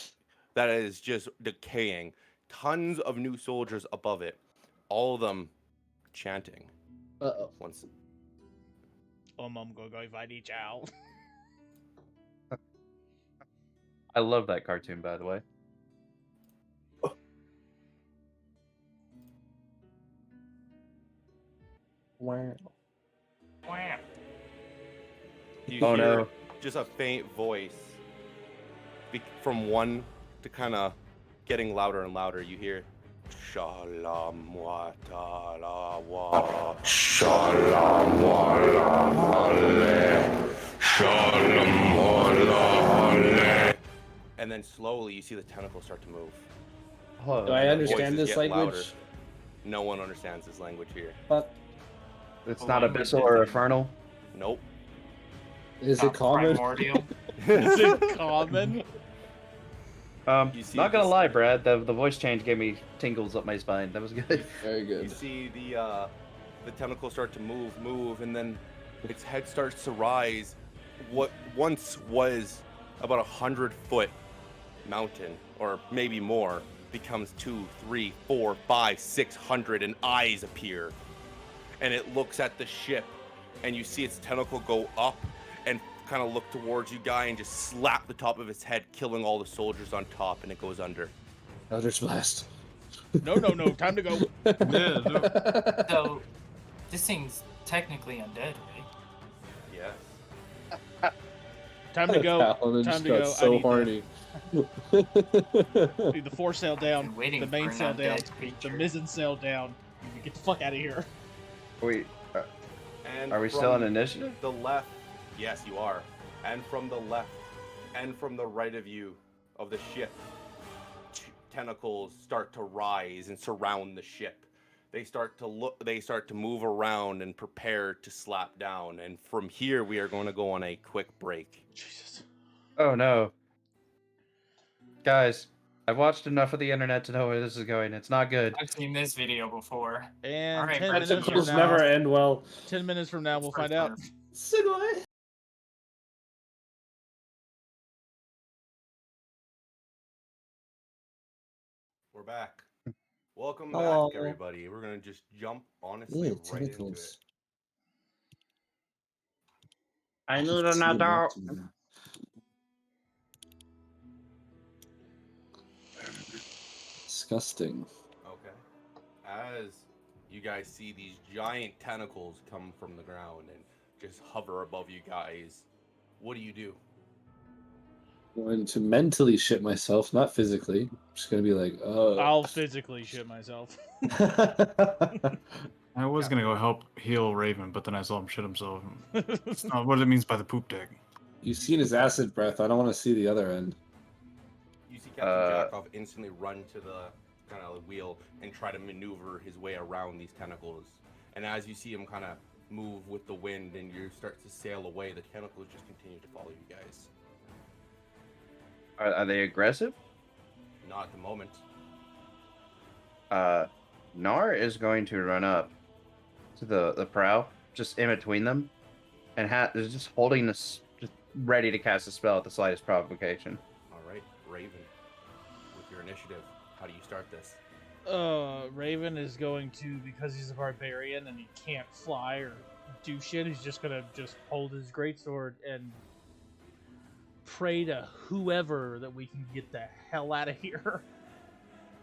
that is just decaying. Tons of new soldiers above it. All of them chanting. Uh-oh. Once I'm gonna go find each owl. I love that cartoon, by the way. Wow. Wow. you Oh, hear no. just a faint voice from one to kind of getting louder and louder. You hear Shalom wa ta'ala wa Shalom wa Shalom wa and then slowly you see the tentacles start to move. Oh, Do I the understand voices this get language? louder. No one understands this language here. But it's Oh, not language abyssal or is- infernal. Nope. is it common? Primordial. Is it common? You see Not gonna this- lie, Brad. The voice change gave me tingles up my spine. That was good. Very You good. see the tentacles start to move, and then its head starts to rise. What once was about 100-foot mountain, or maybe more, becomes 2, 3, 4, 5, 600, and eyes appear. And it looks at the ship, and you see its tentacle go up and kind of look towards you, guy, and just slap the top of its head, killing all the soldiers on top, and it goes under. Eldritch Blast. No, time to go. Yeah, no. So, this thing's technically undead, right? Yeah. Time to go. Paladin Time just to got go. so I need horny. Dude, the foresail down, Been waiting the for main an sail down, undead the creature. mizzen sail down. You get the fuck out of here. Wait, And are we still in from initiative? the left, yes, you are. And from the left and from the right of you of the ship, tentacles start to rise and surround the ship. They start to move around and prepare to slap down. And from here, we are going to go on a quick break. Jesus. Oh no, guys! I've watched enough of the internet to know where this is going. It's not good. I've seen this video before. And Alright, 10 Brad, minutes from Tentacles now, never end well. 10 minutes from now, we'll It's find first out. one. Sidway. We're back. Welcome Hello. back, everybody. We're going to just jump, honestly, right into it. I need another. Disgusting. Okay. As you guys see these giant tentacles come from the ground and just hover above you guys, what do you do? Going to mentally shit myself, not physically. I'm just gonna be like, oh. I'll physically shit myself. I was gonna go help heal Raven, but then I saw him shit himself. It's not what it means by the poop deck. You've seen his acid breath. I don't want to see the other end. You see Captain Jackoff instantly run to the kind of wheel and try to maneuver his way around these tentacles. And as you see him kind of move with the wind and you start to sail away, the tentacles just continue to follow you guys. Are they aggressive? Not at the moment. Nar is going to run up to the prow, just in between them, and is just holding this, just ready to cast a spell at the slightest provocation. All right, Raven, with your initiative, how do you start this? Raven is going to, because he's a barbarian and he can't fly or do shit, he's just gonna just hold his greatsword and pray to whoever that we can get the hell out of here.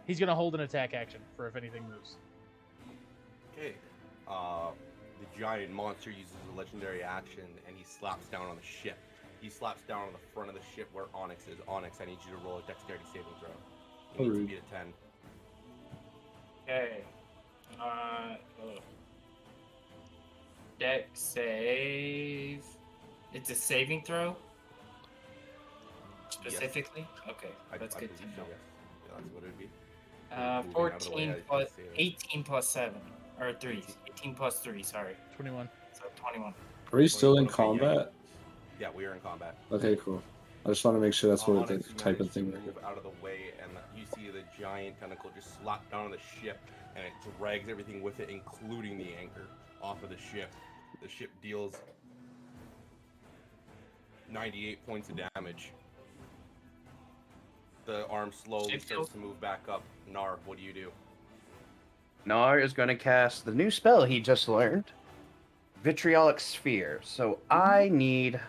He's gonna hold an attack action for if anything moves. Okay. The giant monster uses a legendary action and he slaps down on the ship. He slaps down on the front of the ship where Onyx is. Onyx, I need you to roll a dexterity saving throw. You need to beat a 10. Okay. Dex save. It's a saving throw? Specifically? Yes. Okay, that's good to know. Yeah, that's what it would be. 14 plus 18 plus 7. Or 3. 18 plus 3, sorry. 21. So 21. Are we still in combat? Yeah, we are in combat. Okay, cool. I just want to make sure that's what the type of thing. Move out of the way, and you see the giant tentacle just slap down on the ship, and it drags everything with it, including the anchor, off of the ship. The ship deals 98 points of damage. The arm slowly starts to move back up. Nar, what do you do? Nar is going to cast the new spell he just learned, Vitriolic Sphere. So I need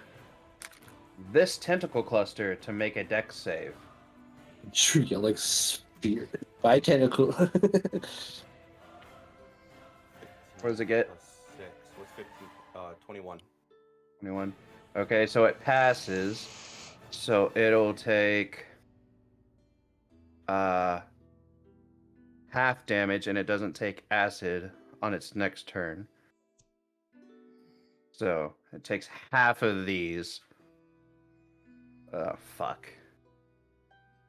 this tentacle cluster to make a dex save. Vitriolic Sphere. By tentacle. What does it get? Plus 6. What's 15? 21. 21. Okay, so it passes. So it'll take half damage, and it doesn't take acid on its next turn. So it takes half of these. Fuck.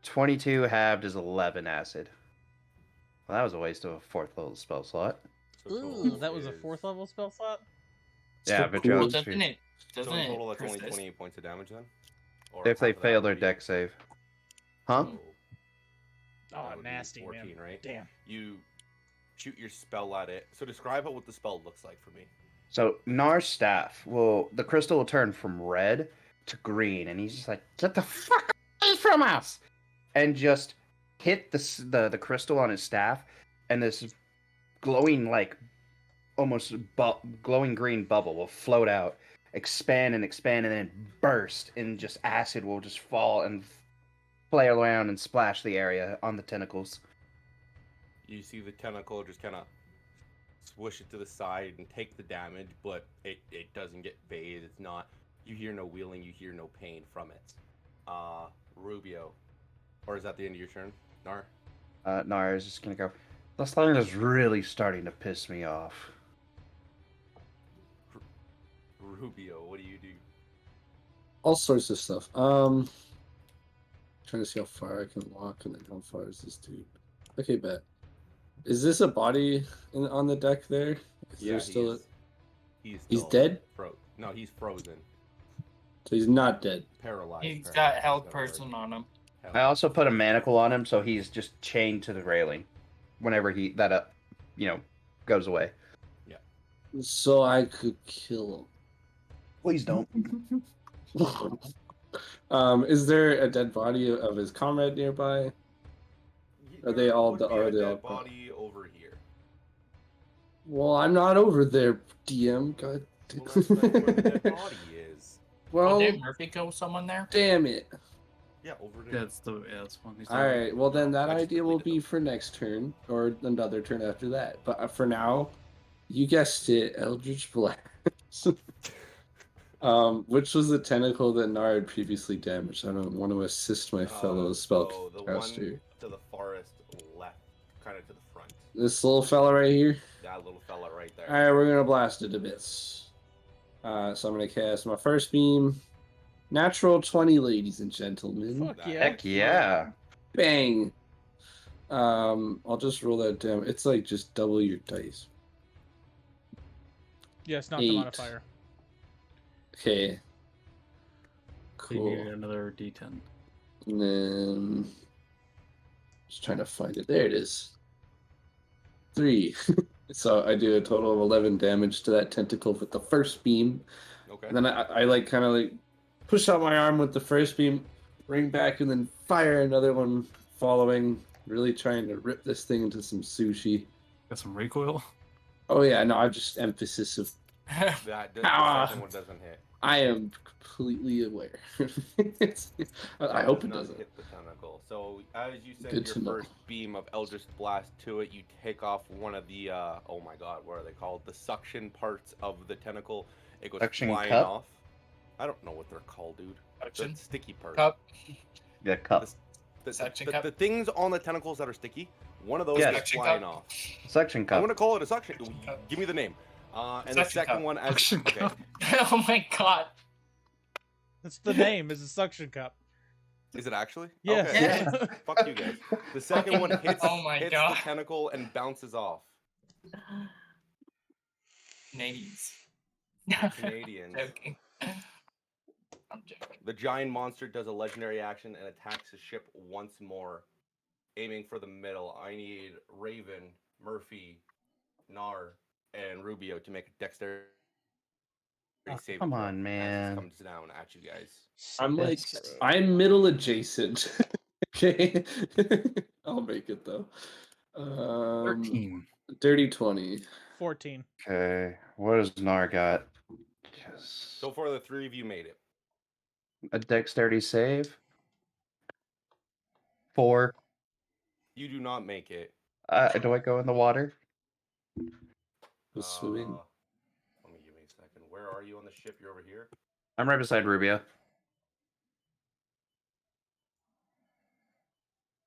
22 halved is 11 acid. Well, that was a waste of a 4th level spell slot. Ooh, that was a 4th level spell slot? Yeah, So Vitriolic Well, Sphere. So in total, that's only persist? 28 points of damage then? Or If they half of that fail would their be- dex save. Huh? so Oh, that would be nasty, 14, man. right? Damn. You shoot your spell at it. So describe what the spell looks like for me. So Nar's staff the crystal will turn from red to green, and he's just like, "Get the fuck away from us!" and just hit the crystal on his staff, and this glowing almost glowing green bubble will float out, expand, and then burst, and just acid will just fall and flail around and splash the area on the tentacles. You see the tentacle just kind of swish it to the side and take the damage, but it doesn't get phased. It's not. You hear no wheeling. You hear no pain from it. Rubio, or is that the end of your turn, Nar? Nar is just gonna go. This thing is really starting to piss me off. Rubio, what do you do? all sorts of stuff. Trying to see how far I can walk, and then how far is this dude? Okay, bet. Is this a body on the deck there? Is there still he's dead? No, he's frozen. So he's not dead. Paralyzed. He's got held person on him. I also put a manacle on him, so he's just chained to the railing whenever goes away. Yeah. So I could kill Please don't. him. Is there a dead body of his comrade nearby? Are they all dead body over here? Well, I'm not over there, DM. God. Well, that's where the dead body is. Well, did Murphy kill someone there? damn it. Yeah, over there. That's one. All right. Well, then that I just idea will completed be for next turn or another turn after that. But for now, you guessed it, Eldritch Blast. Which was the tentacle that Nard previously damaged. I don't want to assist my fellow So the one spellcaster. to the farthest left, kind of to the front. This little fella right here. That little fella right there. All right, we're gonna blast it to bits. So I'm gonna cast my first beam. Natural 20, ladies and gentlemen. Fuck yeah. Heck yeah. Bang. I'll just roll that down. It's like just double your dice. Yes, not the 8. modifier. Okay. You Cool. need another D10. And then just trying to find it. There it is. 3. So I do a total of 11 damage to that tentacle with the first beam. Okay. And then I like kind of like push out my arm with the first beam, ring back, and then fire another one following. Really trying to rip this thing into some sushi. Got some recoil. Oh yeah, no, I'm just emphasis of. The second one doesn't hit. I am completely aware. I hope it doesn't hit the tentacle. So as you send Good your to know. first beam of Eldritch Blast to it, you take off one of the oh my god, what are they called? The suction parts of the tentacle. It goes Suction flying cup? off. I don't know what they're called, dude. Suction The sticky part. cup. Yeah, cup. Suction cup. The things on the tentacles that are sticky. One of those Yes. is Suction flying cup. off. Suction I'm cup. gonna call it a suction. cup. Give me the name. And the Suction second cup. one as Suction okay. cup. Oh my god. That's the name. Is a suction cup. Is it actually? Yes. Okay. Yeah. Fuck you guys. The second one hits Oh my hits God. the tentacle and bounces off. Canadians. Canadians. Joking. I'm joking. The giant monster does a legendary action and attacks the ship once more, aiming for the middle. I need Raven, Murphy, Nar, and Rubio to make a dexterity saving come throw on, as man. this comes down at you guys. I'm middle adjacent. Okay, I'll make it though. 13. Dirty 20. 14. Okay, what does Nar got? Yes. So far, the three of you made it. A dexterity save. 4. You do not make it. Do I go in the water? Was swimming. Let me give me a second. Where are you on the ship? You're over here. I'm right beside Rubio.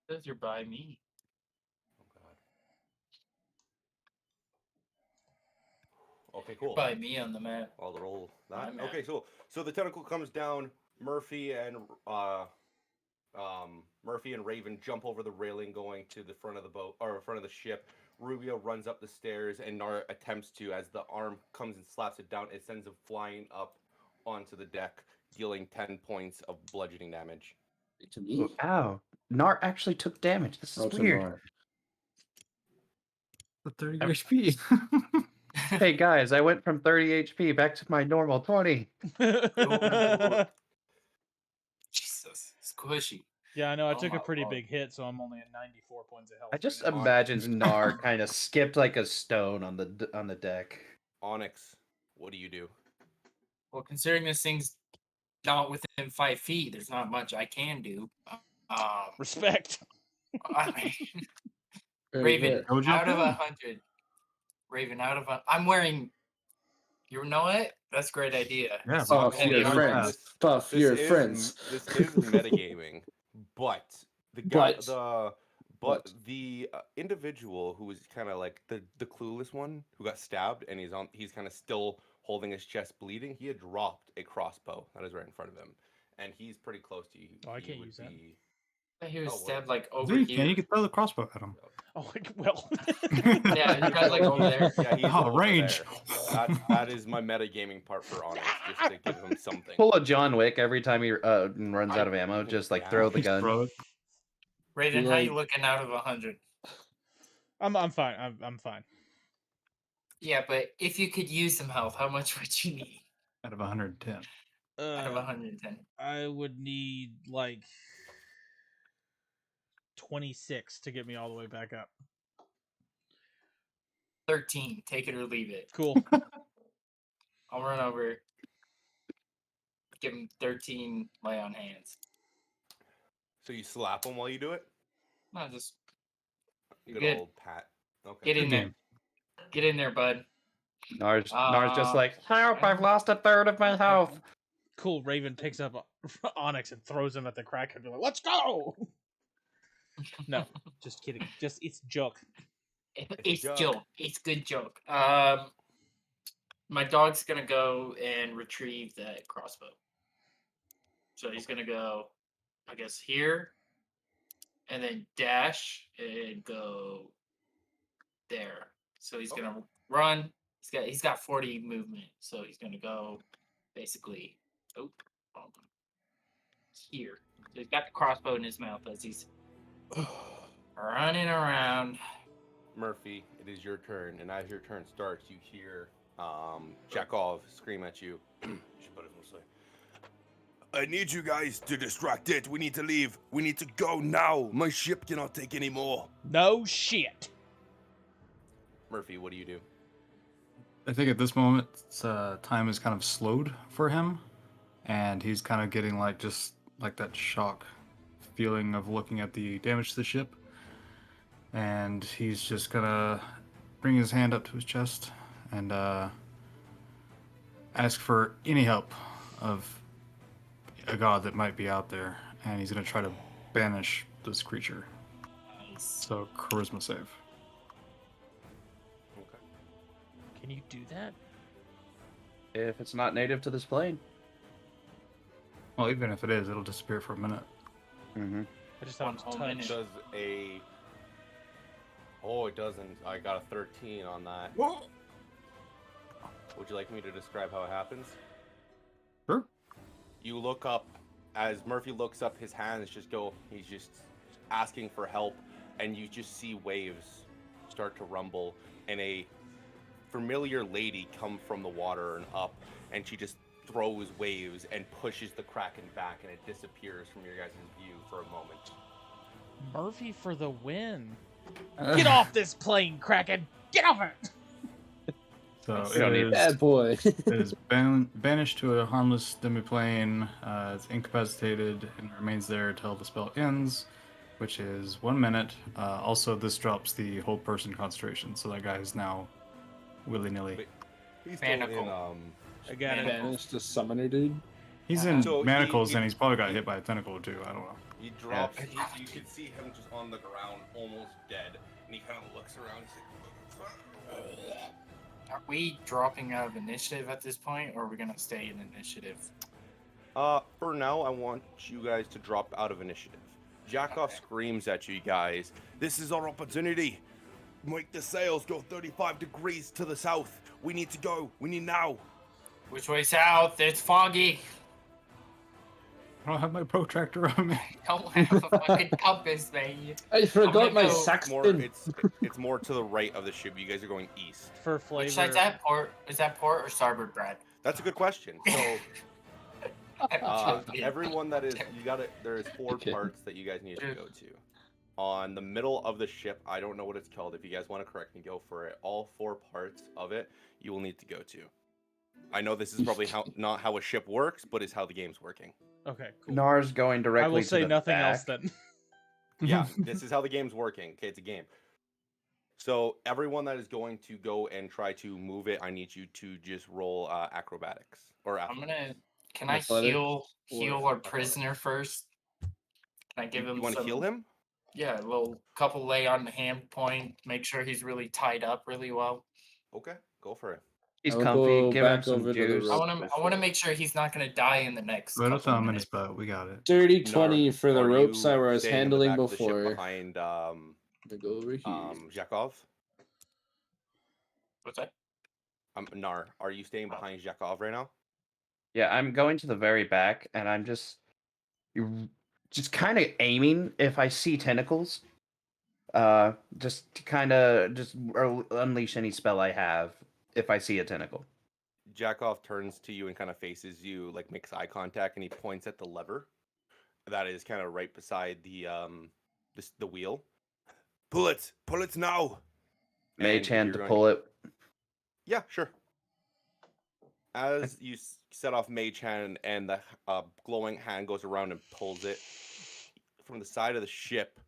Says you're by me. Oh god. Okay, cool. By me on the map. I'll roll My that. map. Okay, so the tentacle comes down. Murphy and Raven jump over the railing, going to the front of the boat or front of the ship. Rubio runs up the stairs, and Nar attempts to. As the arm comes and slaps it down, it sends him flying up onto the deck, dealing 10 points of bludgeoning damage. To me. Ow. Nar actually took damage. This is weird. Nar. The 30 HP. Hey guys, I went from 30 HP back to my normal 20. Jesus, squishy. Yeah, I know. I Oh took a my pretty lord. big hit, so I'm only at 94 points of health. I just right now. imagine Nar kind of skipped like a stone on the deck. Onyx, what do you do? Well, considering this thing's not within 5 feet, there's not much I can do. Respect. I mean, Very Raven, good. Go jump out of in. 100. Raven, out of I'm wearing. You know what? That's a great idea. Yeah, It's Buff gonna be your hard. friends. Buff your friends. This is metagaming, but the guy, But- the individual who was kind of like the clueless one who got stabbed and he's kind of still holding his chest bleeding. He had dropped a crossbow that is right in front of him, and he's pretty close to you. Oh, I He can't would use that. be- He was Oh, stabbed what? like over You here. can. You can throw the crossbow at him. Oh, well. Yeah, you guys like over there. Yeah, he's Oh, over range. there. That is my metagaming part for Onyx, just to give him something. Pull a John Wick every time he runs out of ammo. Just like throw the Just gun. throw it. Raven, how you looking out of 100? I'm fine. I'm fine. Yeah, but if you could use some health, how much would you need Out of 110. out of 110? I would need like 26 to get me all the way back up. 13. Take it or leave it. Cool. I'll run over. Give him 13 lay on hands. So you slap him while you do it? No, just Good good. old Pat. Okay. Get in Good there. game. Get in there, bud. Nar's just Uh, like, help! I've lost a third of my health. Cool. Raven picks up Onyx and throws him at the Kraken. Like, let's go. No, just kidding. Just it's joke. It's joke. joke. It's good joke. My dog's gonna go and retrieve that crossbow. So he's gonna go, I guess, here, and then dash and go there. So he's gonna run. He's got 40 movement. So he's gonna go basically here. So he's got the crossbow in his mouth as he's running around. Murphy, it is your turn, and as your turn starts, you hear Chekhov scream at you. You should put it this way. I need you guys to distract it. We need to leave. We need to go now. My ship cannot take any more. No shit. Murphy, what do you do? I think at this moment, time is kind of slowed for him, and he's kind of getting like just like that shock feeling of looking at the damage to the ship, and he's just gonna bring his hand up to his chest and ask for any help of a god that might be out there, and he's gonna try to banish this creature. Nice. So charisma save. Okay. Can you do that? If it's not native to this plane. Well, even if it is, it'll disappear for a minute. Mm-hmm. I just thought it was One touch. Does a... Oh, it doesn't. I got a 13 on that. Whoa. Would you like me to describe how it happens? Sure. You look up, as Murphy looks up, his hands just go, he's just asking for help, and you just see waves start to rumble, and a familiar lady come from the water and up, and she just throws waves and pushes the Kraken back, and it disappears from your guys' view for a moment. Murphy for the win. Get off this plane, Kraken! Get off it! So We don't need it that. is, Bad boy. it is banished to a harmless demiplane. It's incapacitated and remains there until the spell ends, which is 1 minute. Also, this drops the whole person concentration, so that guy is now willy-nilly. But he's still in, Manacle. I got it. Banished a summoner, dude. He's in So manacles, he- and he's probably got hit by a tentacle too. I don't know. he drops, you can see him just on the ground, almost dead, and he kind of looks around, he's like, Are we dropping out of initiative at this point, or are we gonna stay in initiative? for now, I want you guys to drop out of initiative. Jackoff screams at you guys, this is our opportunity. Make the sails go 35 degrees to the south. We need to go. We need now. Which way south? It's foggy. I don't have my protractor on me. I don't have a fucking compass, man. I forgot my go- sextant. It's more to the right of the ship. You guys are going east. For Which flavor. side's that? Port? Is that port or starboard, Brad? That's a good question. So I'm joking. everyone that is you got it. There is 4 Okay. parts that you guys need to go to. On the middle of the ship, I don't know what it's called. If you guys want to correct me, go for it. All 4 parts of it you will need to go to. I know this is probably not how a ship works, but is how the game's working. Okay, cool. Nar's going directly I will to say the nothing back. else then. Yeah, this is how the game's working. Okay, it's a game. So everyone that is going to go and try to move it, I need you to just roll acrobatics or I'm athletics. gonna. Can I Athletic heal or our prisoner first? Can I give him? You want to some- heal him? Yeah, a little couple lay on the hand point. Make sure he's really tied up really well. Okay, go for it. He's I will comfy. go Give him back some over to the juice. rope. I want to make sure he's not gonna die in the next. Put a couple thumb in his minutes. butt. We got it. Dirty Nar, 20 for the are ropes you I was staying in the handling back of the ship before. behind I go over here. Jakov? What's that? Nar, are you staying behind Jakov right now? Yeah, I'm going to the very back, and I'm just kind of aiming if I see tentacles. Just to kind of unleash any spell I have if I see a tentacle. Jakov turns to you and kind of faces you, like makes eye contact, and he points at the lever that is kind of right beside the wheel. Pull it now. Mage And hand you're to going pull it. Yeah, sure. As you set off Mage Hand and the glowing hand goes around and pulls it from the side of the ship,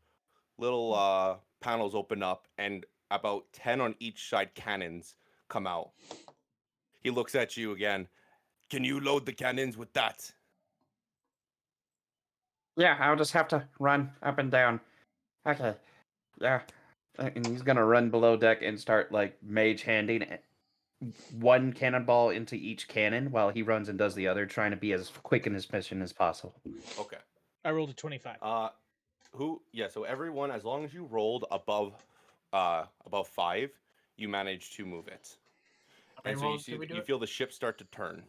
little panels open up and about 10 on each side cannons come out. He looks at you again. Can you load the cannons with that? Yeah, I'll just have to run up and down. Okay. Yeah. And he's gonna run below deck and start like mage handing one cannonball into each cannon while he runs and does the other, trying to be as quick in his mission as possible. Okay. I rolled a 25. So everyone, as long as you rolled above 5, you manage to move it. How many And so rolls did we do you it? feel the ship start to turn.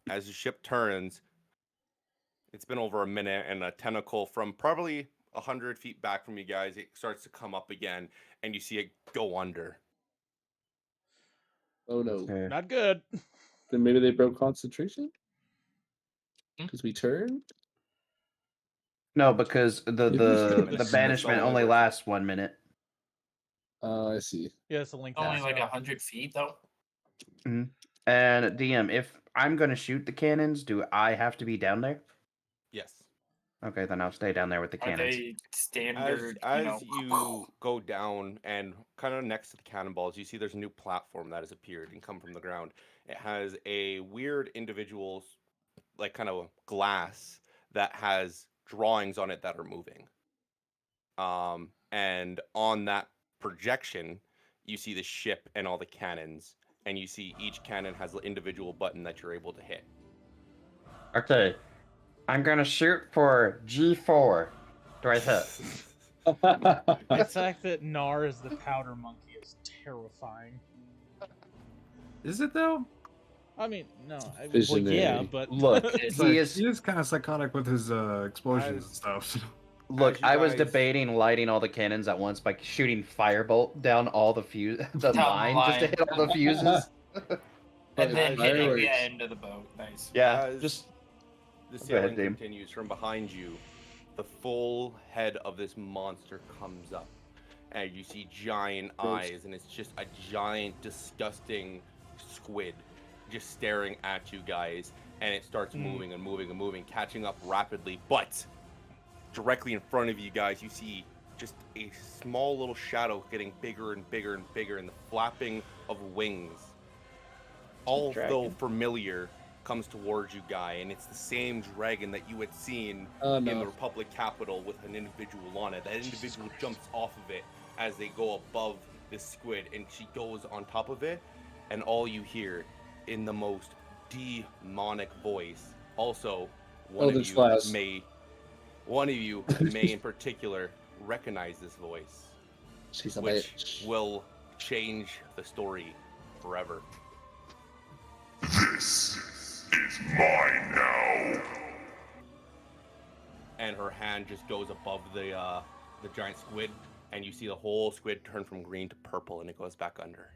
As the ship turns, it's been over a minute, and a tentacle from probably 100 feet back from you guys, it starts to come up again, and you see it go under. Oh no. Okay. Not good. Then maybe they broke concentration? Because we turn? No, because Maybe the it's- banishment only lasts 1 minute. Oh, I see. Yeah, it's a link. Only like 100 feet though. And DM, if I'm gonna shoot the cannons, do I have to be down there? Yes. Okay, then I'll stay down there with the Are cannons. they standard? As you go down and kind of next to the cannonballs, you see there's a new platform that has appeared and come from the ground. It has a weird individual, like kind of glass that has drawings on it that are moving. And on that projection, you see the ship and all the cannons, and you see each cannon has an individual button that you're able to hit. Okay, I'm gonna shoot for G4. Do I hit? The fact that Nar is the powder monkey is terrifying. Is it though? I mean, no, well, yeah, Visionary. but Look, It's he like, is. he is kind of psychotic with his explosions and As- stuff. Look, as you I was guys- debating lighting all the cannons at once by shooting firebolt down all the the Down the line just to line. hit all the fuses. And then hitting Fireworks. the end of the boat. Nice. Yeah, As just the Go ahead, sailing Dame. continues from behind you, the full head of this monster comes up, and you see giant eyes, and it's just a giant, disgusting squid just staring at you guys, and it starts moving and moving and moving, catching up rapidly, but directly in front of you guys, you see just a small little shadow getting bigger and bigger and bigger, and the flapping of wings, although dragon. familiar, comes towards you, Guy, and it's the same dragon that you had seen Oh, in no. the Republic capital with an individual on it. That individual jumps off of it as they go above this squid, and she goes on top of it, and all you hear in the most demonic voice. Also, one Eldritch of Blast. you may in particular recognize this voice, She's a which bitch. will change the story forever. This is mine now. And her hand just goes above the giant squid, and you see the whole squid turn from green to purple, and it goes back under.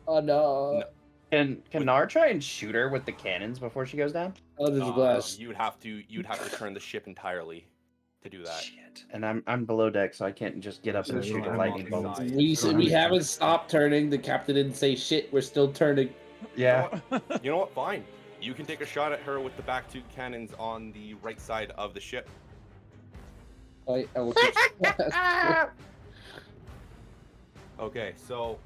Oh no. can Nar try and shoot her with the cannons before she goes down? Eldritch Blast. You'd have to turn the ship entirely to do that. Shit. And I'm below deck, so I can't just get up So and you shoot don't a have lightning all bolt. these- We haven't stopped turning. The captain didn't say shit. We're still turning. Yeah. You know what? Fine. You can take a shot at her with the back two cannons on the right side of the ship. I will keep Okay, so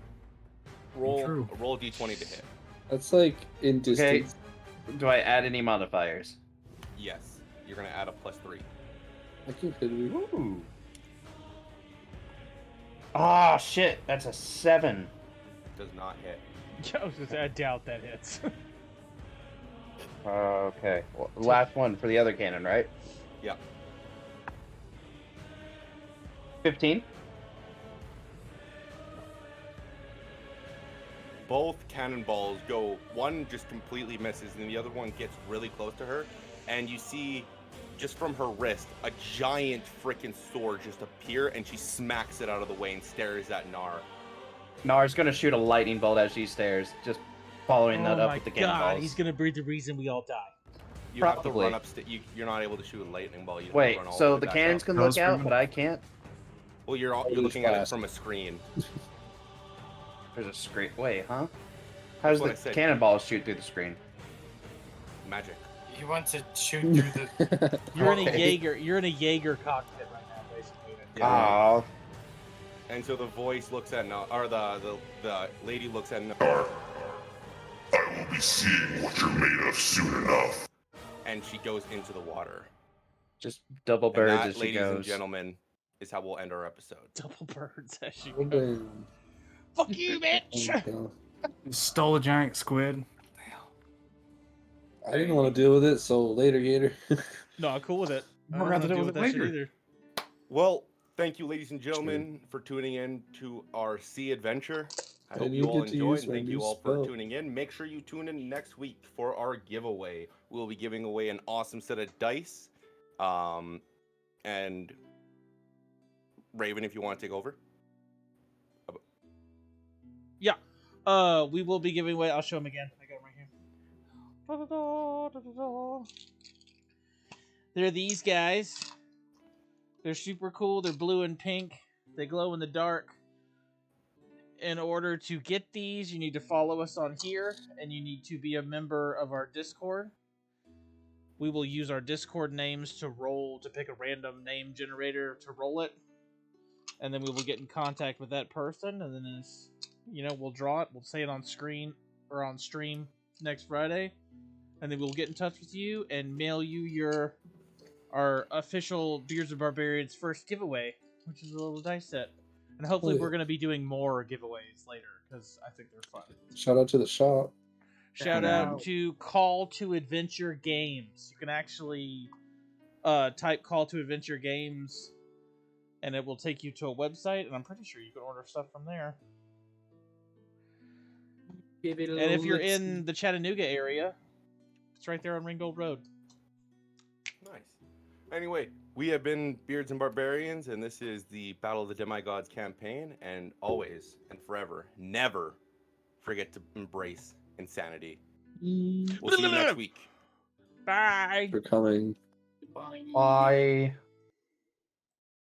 roll True. roll a d20 to hit. That's like in Okay. distance. Do I add any modifiers? Yes, you're gonna add a +3. I can hit her. Ooh. Oh shit! That's a 7. Does not hit. I was gonna say, I doubt that hits. Okay. Well, last one for the other cannon, right? Yep. 15. Both cannonballs go, one just completely misses and the other one gets really close to her, and you see just from her wrist a giant freaking sword just appear, and she smacks it out of the way and stares at Nar. Nar's gonna shoot a lightning bolt as she stares, just following that Oh up my with the god, cannonballs. he's gonna be the reason we all die. You have to Probably. run up. You're not able to shoot a lightning ball. You have Wait, to run all so way the back cannons up. can That look was out, pretty but I can't? Well, you're looking at it from a screen. There's a screen. Wait, huh? How does That's what I the said. cannonballs shoot through the screen? Magic. You want to shoot through the. You're in a Okay. Jaeger. You're in a Jaeger cockpit right now, basically. Yeah. Oh, And so the voice looks at Nar, or the lady looks at Nar, I will be seeing what you're made of soon enough. and she goes into the water. just double And birds that, as she ladies and goes. gentlemen, is how we'll end our episode. Double birds as you Oh, go. damn. Fuck you, bitch! Oh, You stole a giant squid. I didn't want to deal with it, so later, Gator. No, I'm cool with it. I We're don't gonna have wanna to deal with that it shit later. either. Well, thank you, ladies and gentlemen, for tuning in to our sea adventure. I And hope you you all get to enjoyed, use and my thank new you all for spell. tuning in. Make sure you tune in next week for our giveaway. We'll be giving away an awesome set of dice. And Raven, if you want to take over. Yeah. We will be giving away. I'll show him again. I got him right here. Da-da-da, da-da-da. They're these guys. They're super cool. They're blue and pink. They glow in the dark. In order to get these, you need to follow us on here, and you need to be a member of our Discord. We will use our Discord names to pick a random name generator to roll it, and then we will get in contact with that person, and then we'll draw it. We'll say it on screen or on stream next Friday, and then we'll get in touch with you and mail you our official Beards of Barbarians first giveaway, which is a little dice set. And hopefully we're going to be doing more giveaways later, because I think they're fun. Shout out to the shop. Shout out to Call to Adventure Games. You can actually type Call to Adventure Games, and it will take you to a website, and I'm pretty sure you can order stuff from there. And if you're in the Chattanooga area, it's right there on Ringgold Road. Nice. Anyway, we have been Beards and Barbarians, and this is the Battle of the Demigods campaign. And always and forever, never forget to embrace insanity. We'll see you next week. Bye. For coming. Bye.